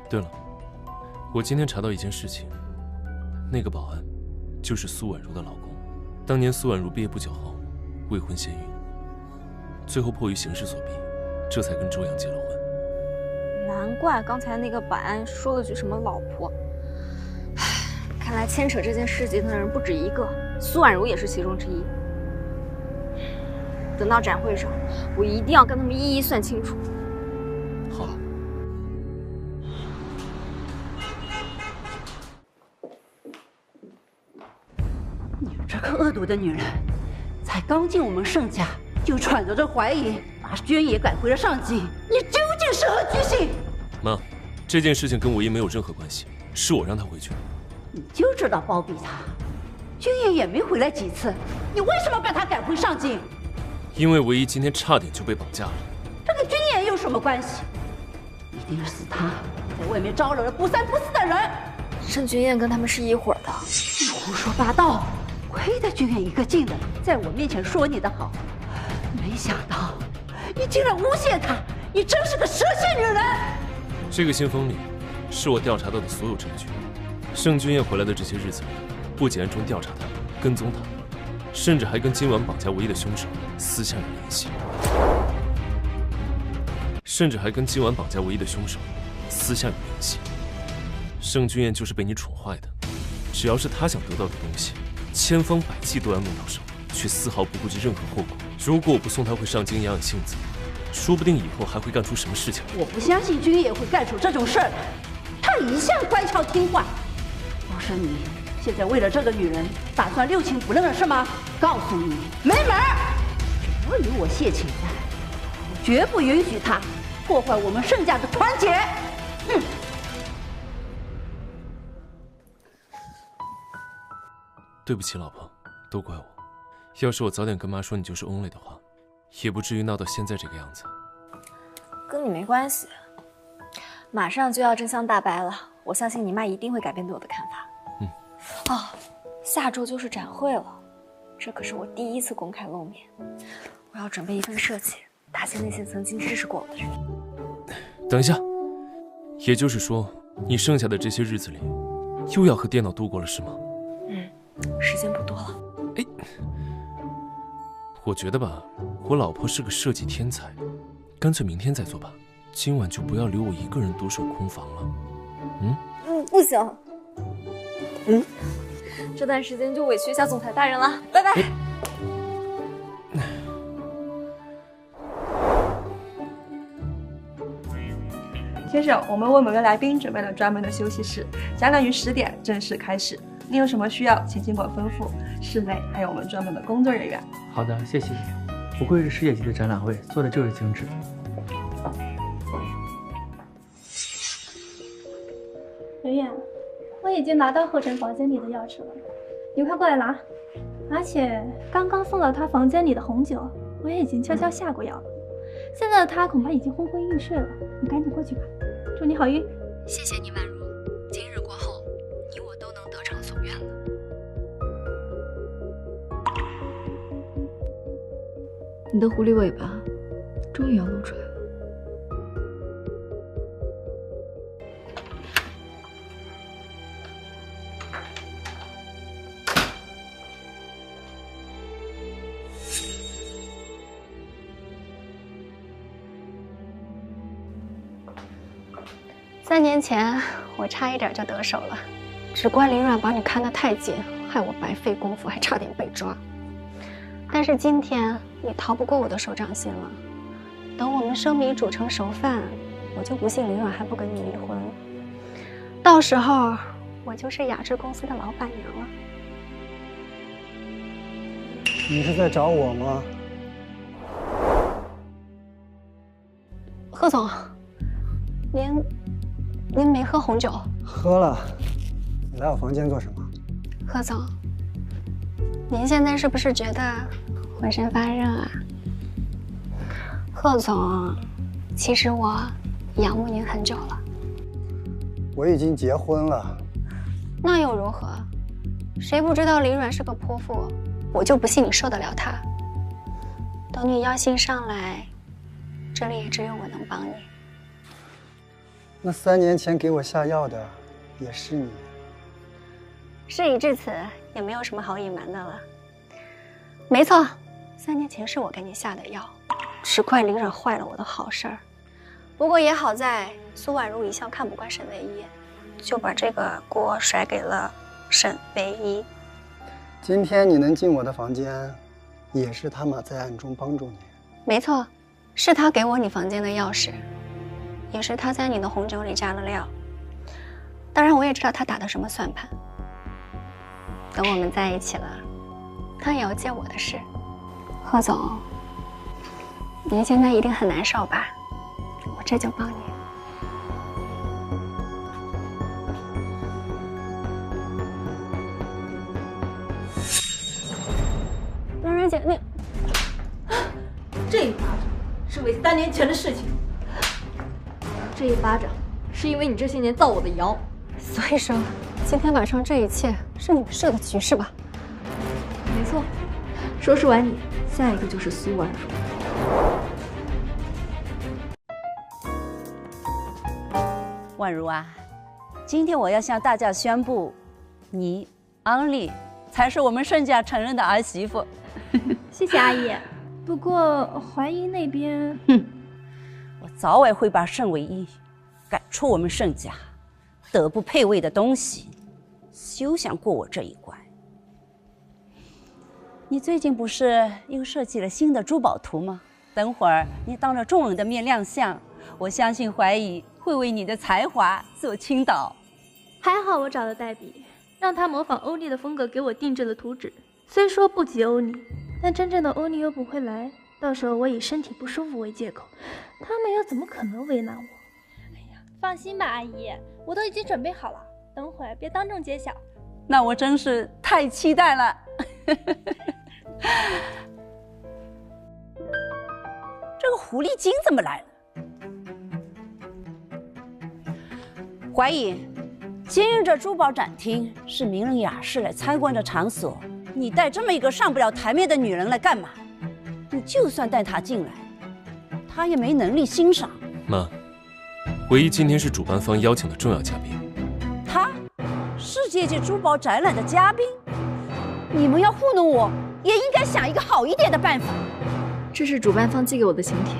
A: 对了，我今天查到一件事情，那个保安就是苏婉如的老公。当年苏婉如毕业不久后，未婚先孕，最后迫于形势所逼，这才跟周阳结了婚。
B: 难怪刚才那个保安说了句什么老婆。看来牵扯这件事情的人不止一个，苏婉如也是其中之一。等到展会上，我一定要跟他们一一算清楚。
A: 好。
H: 你这个恶毒的女人，才刚进我们盛家，就揣着着怀疑，把娟也赶回了上京，你究竟是何居心？
A: 妈，这件事情跟唯一没有任何关系，是我让她回去的。
H: 你就知道包庇她，娟也没回来几次，你为什么把她赶回上京？
A: 因为唯一今天差点就被绑架了。
H: 这跟娟有什么关系？一定是她在外面招惹了不三不四的人。
B: 盛君燕跟他们是一伙的。
H: 你胡说八道！亏得君燕一个劲的在我面前说你的好，没想到你竟然诬陷她，你真是个蛇蝎女人！
A: 这个信封里是我调查到的所有证据。盛君燕回来的这些日子里，不仅暗中调查她、跟踪她，甚至还跟今晚绑架唯一的凶手私下有联系。盛君燕就是被你宠坏的，只要是她想得到的东西，千方百计都要弄到手，却丝毫不顾及任何后果。如果我不送她回上京养养性子，说不定以后还会干出什么事情来。
H: 我不相信君也会干出这种事儿来，她一向乖巧听话。要是你现在为了这个女人打算六亲不认了是吗？告诉你，没门儿！只要有我谢请在，我绝不允许她破坏我们盛家的团结。哼！
A: 对不起，老婆，都怪我。要是我早点跟妈说你就是 Only 的话，也不至于闹到现在这个样子。
B: 跟你没关系，马上就要真相大白了，我相信你妈一定会改变对我的看法。哦，下周就是展会了，这可是我第一次公开露面，我要准备一份设计，答谢那些曾经支持过我的人。
A: 等一下，也就是说，你剩下的这些日子里，又要和电脑度过了是吗？
B: 时间不多了。
A: 我觉得吧，我老婆是个设计天才，干脆明天再做吧，今晚就不要留我一个人独守空房了。
B: 不行。这段时间就委屈一下总裁大人了，拜拜。
C: 先生，我们为每位来宾准备了专门的休息室，将来于10点正式开始。您有什么需要，请尽管吩咐。室内还有我们专门的工作人员。
M: 好的，谢谢。不愧是世界级的展览会，做的就是精致。
T: 圆圆，我已经拿到贺晨房间里的钥匙了，你快过来拿。而且刚刚送到他房间里的红酒，我也已经悄悄下过药了。现在的他恐怕已经昏昏欲睡了，你赶紧过去吧。祝你好运。
O: 谢谢你，婉如。今日过后，你我都能得偿所愿了。
P: 你的狐狸尾巴终于要露出来了。
T: 3年前，我差一点就得手了，只怪林阮把你看得太紧，害我白费功夫，还差点被抓。但是今天你逃不过我的手掌心了。等我们生米煮成熟饭，我就不信林阮还不跟你离婚。到时候我就是雅致公司的老板娘了。
W: 你是在找我吗？
T: 贺总，您没喝红酒？
W: 喝了。你来我房间做什么？
T: 贺总，您现在是不是觉得浑身发热啊？贺总，其实我仰慕您很久了。
W: 我已经结婚了。
T: 那又如何？谁不知道林阮是个泼妇？我就不信你受得了他。等你药性上来，这里也只有我能帮你。
W: 那3年前给我下药的也是你。
T: 事已至此，也没有什么好隐瞒的了。没错，3年前是我给你下的药，只怪林阮坏了我的好事儿。不过也好在苏婉如一向看不惯沈唯一，就把这个锅甩给了沈唯一。
W: 今天你能进我的房间，也是他们在暗中帮助你。
T: 没错，是他给我你房间的钥匙，也是他在你的红酒里加了料。当然，我也知道他打的什么算盘。等我们在一起了，他也要借我的事。贺总，您现在一定很难受吧？我这就帮你。冉冉姐，你
F: 这一巴掌是为3年前的事情。
B: 这一巴掌是因为你这些年造我的谣。
T: 所以说，今天晚上这一切是你们设的局是吧？
B: 没错。收拾完你，下一个就是苏婉如。
H: 婉如啊，今天我要向大家宣布，你安丽才是我们盛家承认的儿媳妇。
E: 谢谢阿姨。不过怀疑那边，
H: 我早晚会把盛唯一赶出我们盛家。德不配位的东西，休想过我这一关。你最近不是又设计了新的珠宝图吗？等会儿你当着众人的面亮相，我相信怀疑会为你的才华做倾倒。
E: 还好我找了代笔，让他模仿欧尼的风格给我定制了图纸。虽说不及欧尼，但真正的欧尼又不会来，到时候我以身体不舒服为借口，他们又怎么可能为难我？放心吧，阿姨，我都已经准备好了，等会儿别当众揭晓。
H: 那我真是太期待了。这个狐狸精怎么来了？怀疑，今日这珠宝展厅是名人雅士来参观的场所，你带这么一个上不了台面的女人来干嘛？你就算带她进来，她也没能力欣赏。
A: 妈。唯一今天是主办方邀请的重要嘉宾，
H: 他是这届珠宝展览的嘉宾，你们要糊弄我，也应该想一个好一点的办法。
B: 这是主办方寄给我的请帖，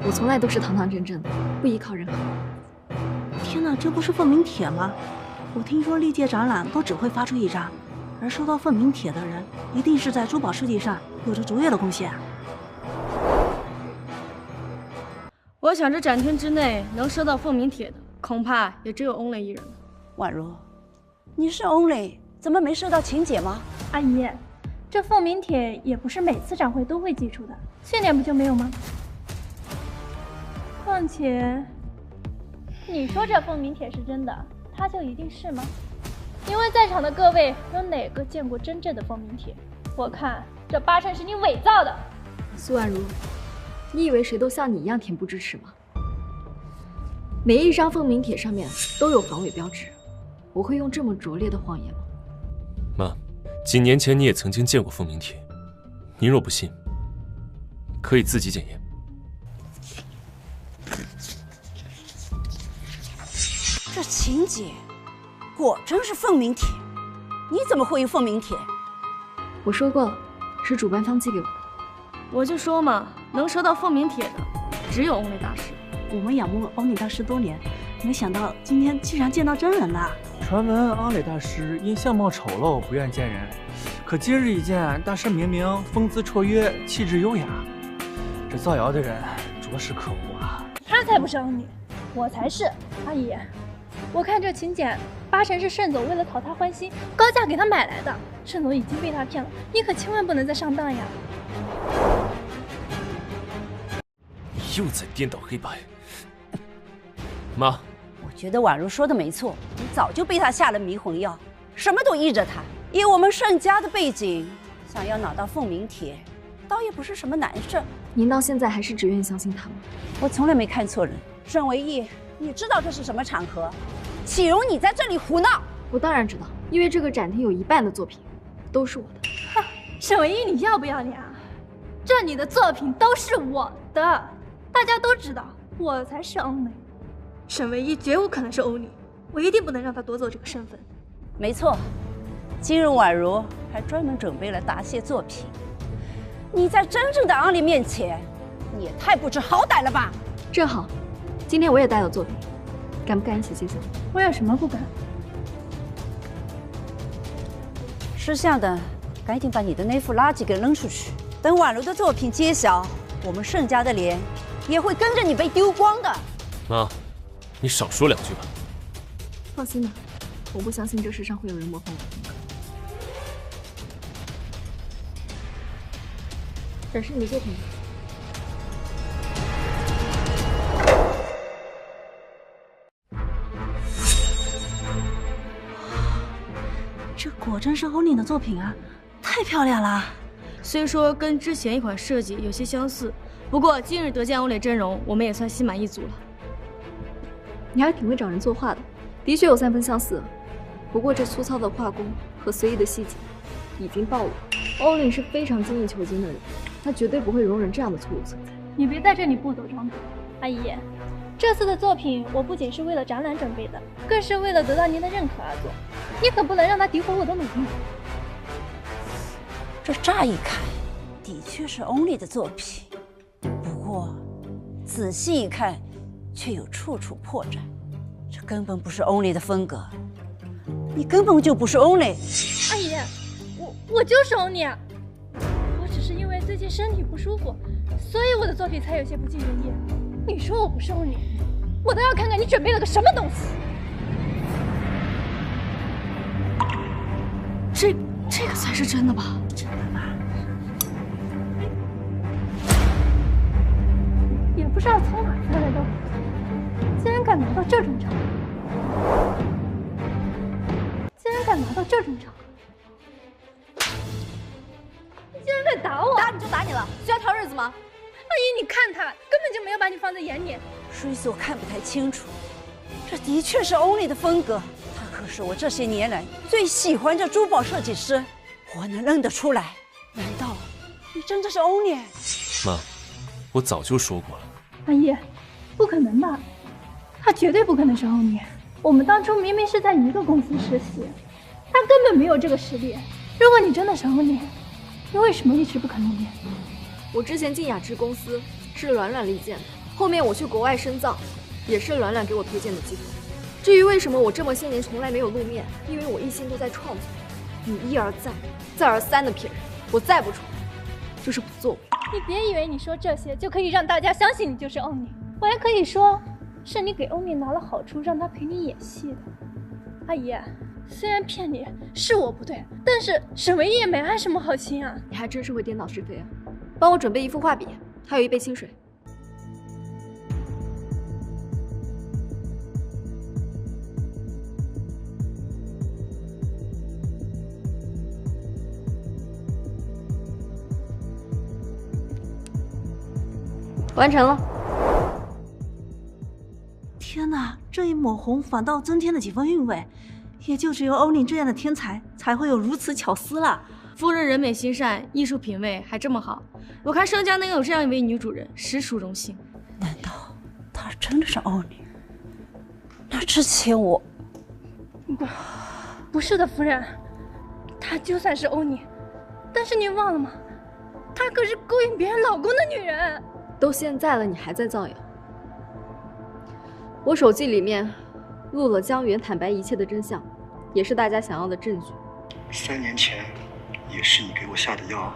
B: 我从来都是堂堂正正的，不依靠任何人。
J: 天哪，这不是奉名帖吗？我听说历届展览都只会发出1张，而收到奉名帖的人，一定是在珠宝设计上有着卓越的贡献。
K: 我想这展厅之内能收到奉名帖的，恐怕也只有 Only 一人了。
H: 婉如，你是 Only， 怎么没收到请柬吗？
E: 阿姨，这奉名帖也不是每次展会都会寄出的，去年不就没有吗？况且，你说这奉名帖是真的，它就一定是吗？因为在场的各位有哪个见过真正的奉名帖？我看这8成是你伪造的。
B: 苏婉如。你以为谁都像你一样恬不知耻吗？每一张奉名帖上面都有防伪标志，我会用这么拙劣的谎言吗？
A: 妈，几年前你也曾经见过奉名帖，您若不信，可以自己检验。
H: 这请柬果真是奉名帖，你怎么会有奉名帖？
B: 我说过了，是主办方寄给我的。
K: 我就说嘛，能收到奉名帖的只有 Only 大师。
J: 我们仰慕 Only 大师多年，没想到今天竟然见到真人了。
M: 传闻阿磊大师因相貌丑陋不愿见人，可今日一见，大师明明风姿绰约，气质优雅。这造谣的人着实可恶啊！
E: 他才不是欧尼，我才是。阿姨，我看这请柬八成是盛总为了讨他欢心，高价给他买来的。盛总已经被他骗了，你可千万不能再上当呀！
A: 又在颠倒黑白。妈，
H: 我觉得婉如说的没错，你早就被他下了迷魂药，什么都依着他。以我们盛家的背景，想要拿到凤鸣帖，倒也不是什么难事。
B: 您到现在还是只愿意相信他吗？
H: 我从来没看错人。沈唯义，你知道这是什么场合？岂容你在这里胡闹！
B: 我当然知道，因为这个展厅有一半的作品都是我的。
E: 哼，沈唯义，你要不要脸啊？这里的作品都是我的，大家都知道，我才是欧美。
F: 沈唯义绝无可能是欧尼，我一定不能让他夺走这个身份。
H: 没错，今日婉如还专门准备了答谢作品。你在真正的昂丽面前，你也太不知好歹了吧！
B: 正好，今天我也带了作品，敢不敢一起欣赏？
E: 我有什么不敢？
H: 识相的，赶紧把你的那副垃圾给扔出去。等婉如的作品揭晓，我们盛家的脸也会跟着你被丢光的。
A: 妈，你少说两句吧。
B: 放心吧，我不相信这世上会有人模仿我的风格。展示你的作品。
J: 这果真是欧尼的作品啊，太漂亮了！
O: 虽说跟之前一款设计有些相似，不过今日得见欧磊真容，我们也算心满意足了。
B: 你还挺会找人作画的，的确有3分相似。不过这粗糙的画工和随意的细节已经暴露，欧林是非常精益求精的人，他绝对不会容忍这样的错误存在。
E: 你别在这里不走装懂，阿姨。这次的作品，我不仅是为了展览准备的，更是为了得到您的认可而做。你可不能让他诋毁我的努力。
H: 这乍一看，的确是欧尼的作品，不过仔细一看，却有处处破绽。这根本不是欧尼的风格，你根本就不是欧尼。
E: 阿姨，我就是欧尼，我只是因为最近身体不舒服，所以我的作品才有些不尽人意。你说我不是欧尼，我倒要看看你准备了个什么东西。
O: 这个才是真的吧？
J: 真的吗？
E: 也不知道从哪来的，竟然敢拿到这种场合，竟然敢拿到这种场合，竟然敢打我！
B: 打你就打你了，需要挑日子吗？
E: 阿姨，你看他根本就没有把你放在眼里。
H: 虽说看不太清楚，这的确是欧尼的风格。他可是我这些年来最喜欢的珠宝设计师，我能认得出来。难道你真的是欧尼？
A: 妈，我早就说过了。
E: 阿姨，不可能吧？他绝对不可能是欧尼。我们当初明明是在一个公司实习，他根本没有这个实力。如果你真的是欧尼，你为什么一直不肯露面？
B: 我之前进雅致公司是阮阮力荐的，后面我去国外深造，也是阮阮给我推荐的机会。至于为什么我这么些年从来没有露面，因为我一心都在创作。你一而再，再而三的骗人，我再不出来，就是不做。
E: 你别以为你说这些就可以让大家相信你就是欧尼，我还可以说是你给欧尼拿了好处，让他陪你演戏的。阿姨，虽然骗你是我不对，但是沈唯一也没安什么好心啊。
B: 你还真是会颠倒是非啊！帮我准备一副画笔，还有一杯清水。完成了。
J: 天哪，这一抹红反倒增添了几分韵味。也就只有欧尼这样的天才才会有如此巧思了。
O: 夫人人美心善，艺术品味还这么好，我看盛家能有这样一位女主人，实属荣幸。
H: 难道她真的是欧尼？那之前我……
E: 不是的，夫人，她就算是欧尼，但是你忘了吗？她可是勾引别人老公的女人。
B: 都现在了，你还在造谣？我手机里面录了江源坦白一切的真相，也是大家想要的证据。
W: 3年前，也是你给我下的药。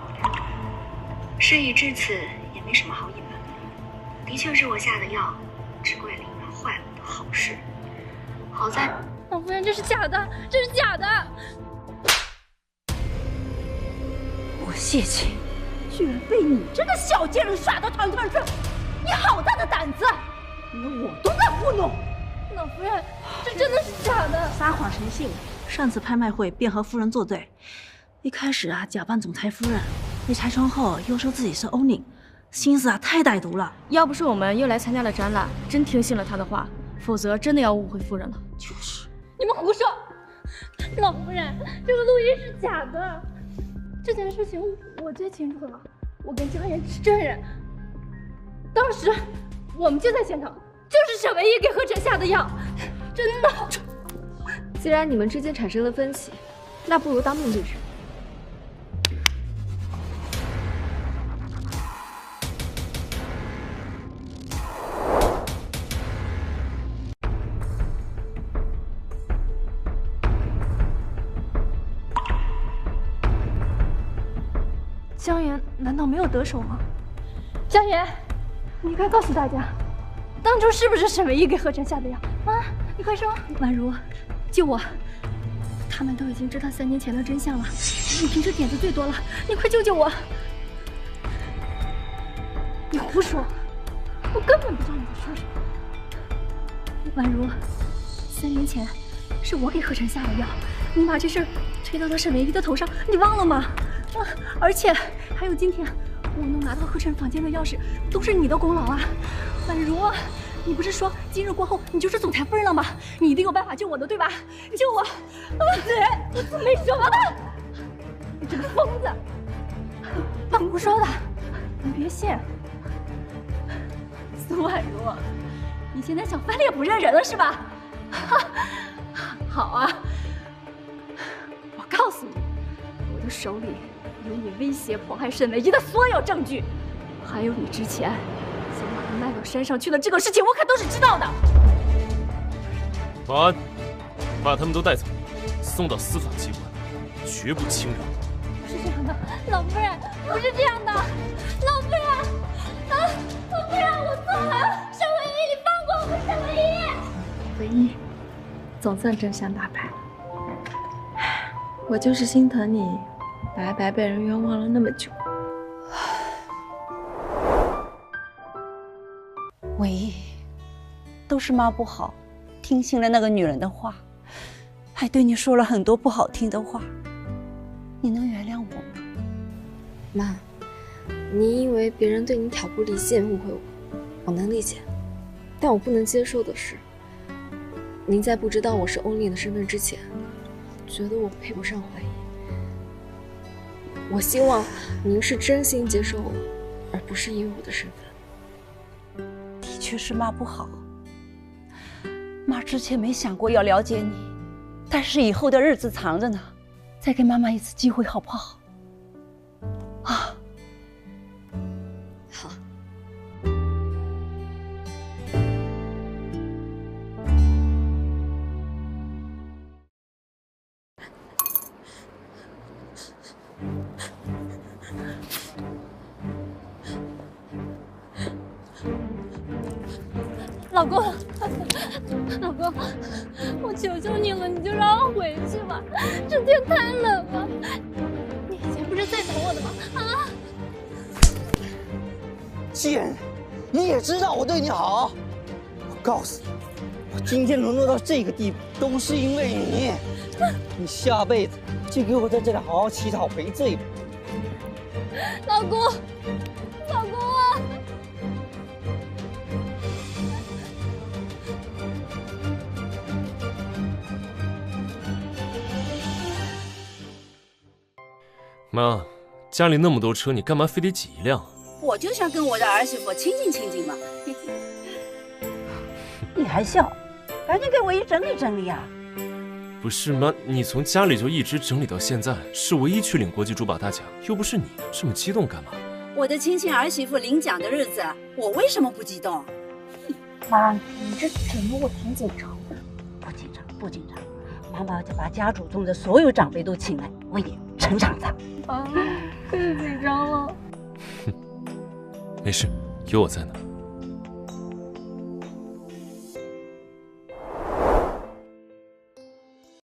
N: 事已至此，也没什么好隐瞒的。的确是我下的药，只怪林婉坏了我的好事。好在
E: 老夫人，这是假的，这是假的！
H: 我谢亲居然被你这个小贱人耍得团团转，你好大的胆子！连我都敢糊弄！
E: 老夫人，这真的是假的！
J: 撒谎成性。上次拍卖会便和夫人作对，一开始假扮总裁夫人，被拆穿后又说自己是欧宁，心思太歹毒了。
K: 要不是我们又来参加了展览，真听信了他的话，否则真的要误会夫人了。
J: 就是，
E: 你们胡说！老夫人，这个录音是假的。这件事情我最清楚了，我跟江源是证人。当时我们就在现场，就是沈唯一给何晨下的药，真的。
B: 既然你们之间产生了分歧，那不如当面对质。
K: 江源难道没有得手吗？
E: 江源，你快告诉大家，当初是不是沈唯一给何晨下的药啊？你快说！
F: 婉如，救我！他们都已经知道3年前的真相了，你平时点子最多了，你快救救我！
E: 你胡说，我根本不知道你在说什么。
F: 婉如，3年前是我给何晨下的药，你把这事儿推到了沈唯一的头上，你忘了吗？而且还有今天我能拿到何晨房间的钥匙，都是你的功劳啊！婉如，你不是说今日过后你就是总裁夫人了吗？你一定有办法救我的，对吧？救我！
E: 你没说完！你这个疯子！
F: 乱胡说的，你别信！苏婉如，你现在想翻脸不认人了是吧？好啊，我告诉你，我的手里有你威胁迫害沈唯一的所有证据，还有你之前想把他卖到山上去的这个事情，我可都是知道的。
A: 保安，把他们都带走，送到司法机关，绝不轻饶。
E: 不是这样的，老夫人，不是这样的，老夫人，老夫人，我错了，沈唯一，你放过我，沈唯一。
K: 唯一，总算真相大白了。我就是心疼你，白白被人冤枉了那么久。
H: 唯一，都是妈不好，听信了那个女人的话，还对你说了很多不好听的话。你能原谅我吗？
B: 妈，你因为别人对你挑拨离间误会我，我能理解。但我不能接受的是，您在不知道我是欧丽的身份之前，觉得我配不上怀疑。我希望您是真心接受我，而不是因为我的身份。
H: 的确是妈不好，妈之前没想过要了解你，但是以后的日子长着呢，再给妈妈一次机会好不好？啊，
B: 好。
E: 老公，老公，我求求你了，你就让我回去吧，这天太冷了。你以前不是最疼我的吗？啊！
U: 贱人，你也知道我对你好。我告诉你，我今天沦落到这个地步，都是因为你。你下辈子就给我在这里好好乞讨赔罪吧。
E: 老公，老公啊！
A: 妈，家里那么多车，你干嘛非得挤一辆？
H: 我就想跟我的儿媳妇亲近亲近嘛。你还笑？赶紧给唯一整理整理啊！
A: 不是妈，你从家里就一直整理到现在，是唯一去领国际珠宝大奖，又不是你，这么激动干嘛？
H: 我的亲亲儿媳妇领奖的日子，我为什么不激动？妈，你这整得我挺紧张的。不紧张，不紧张。妈妈就把家族中的所有长辈都请来，为你撑场子。
B: 啊，更紧张了。
A: 没事，有我在呢。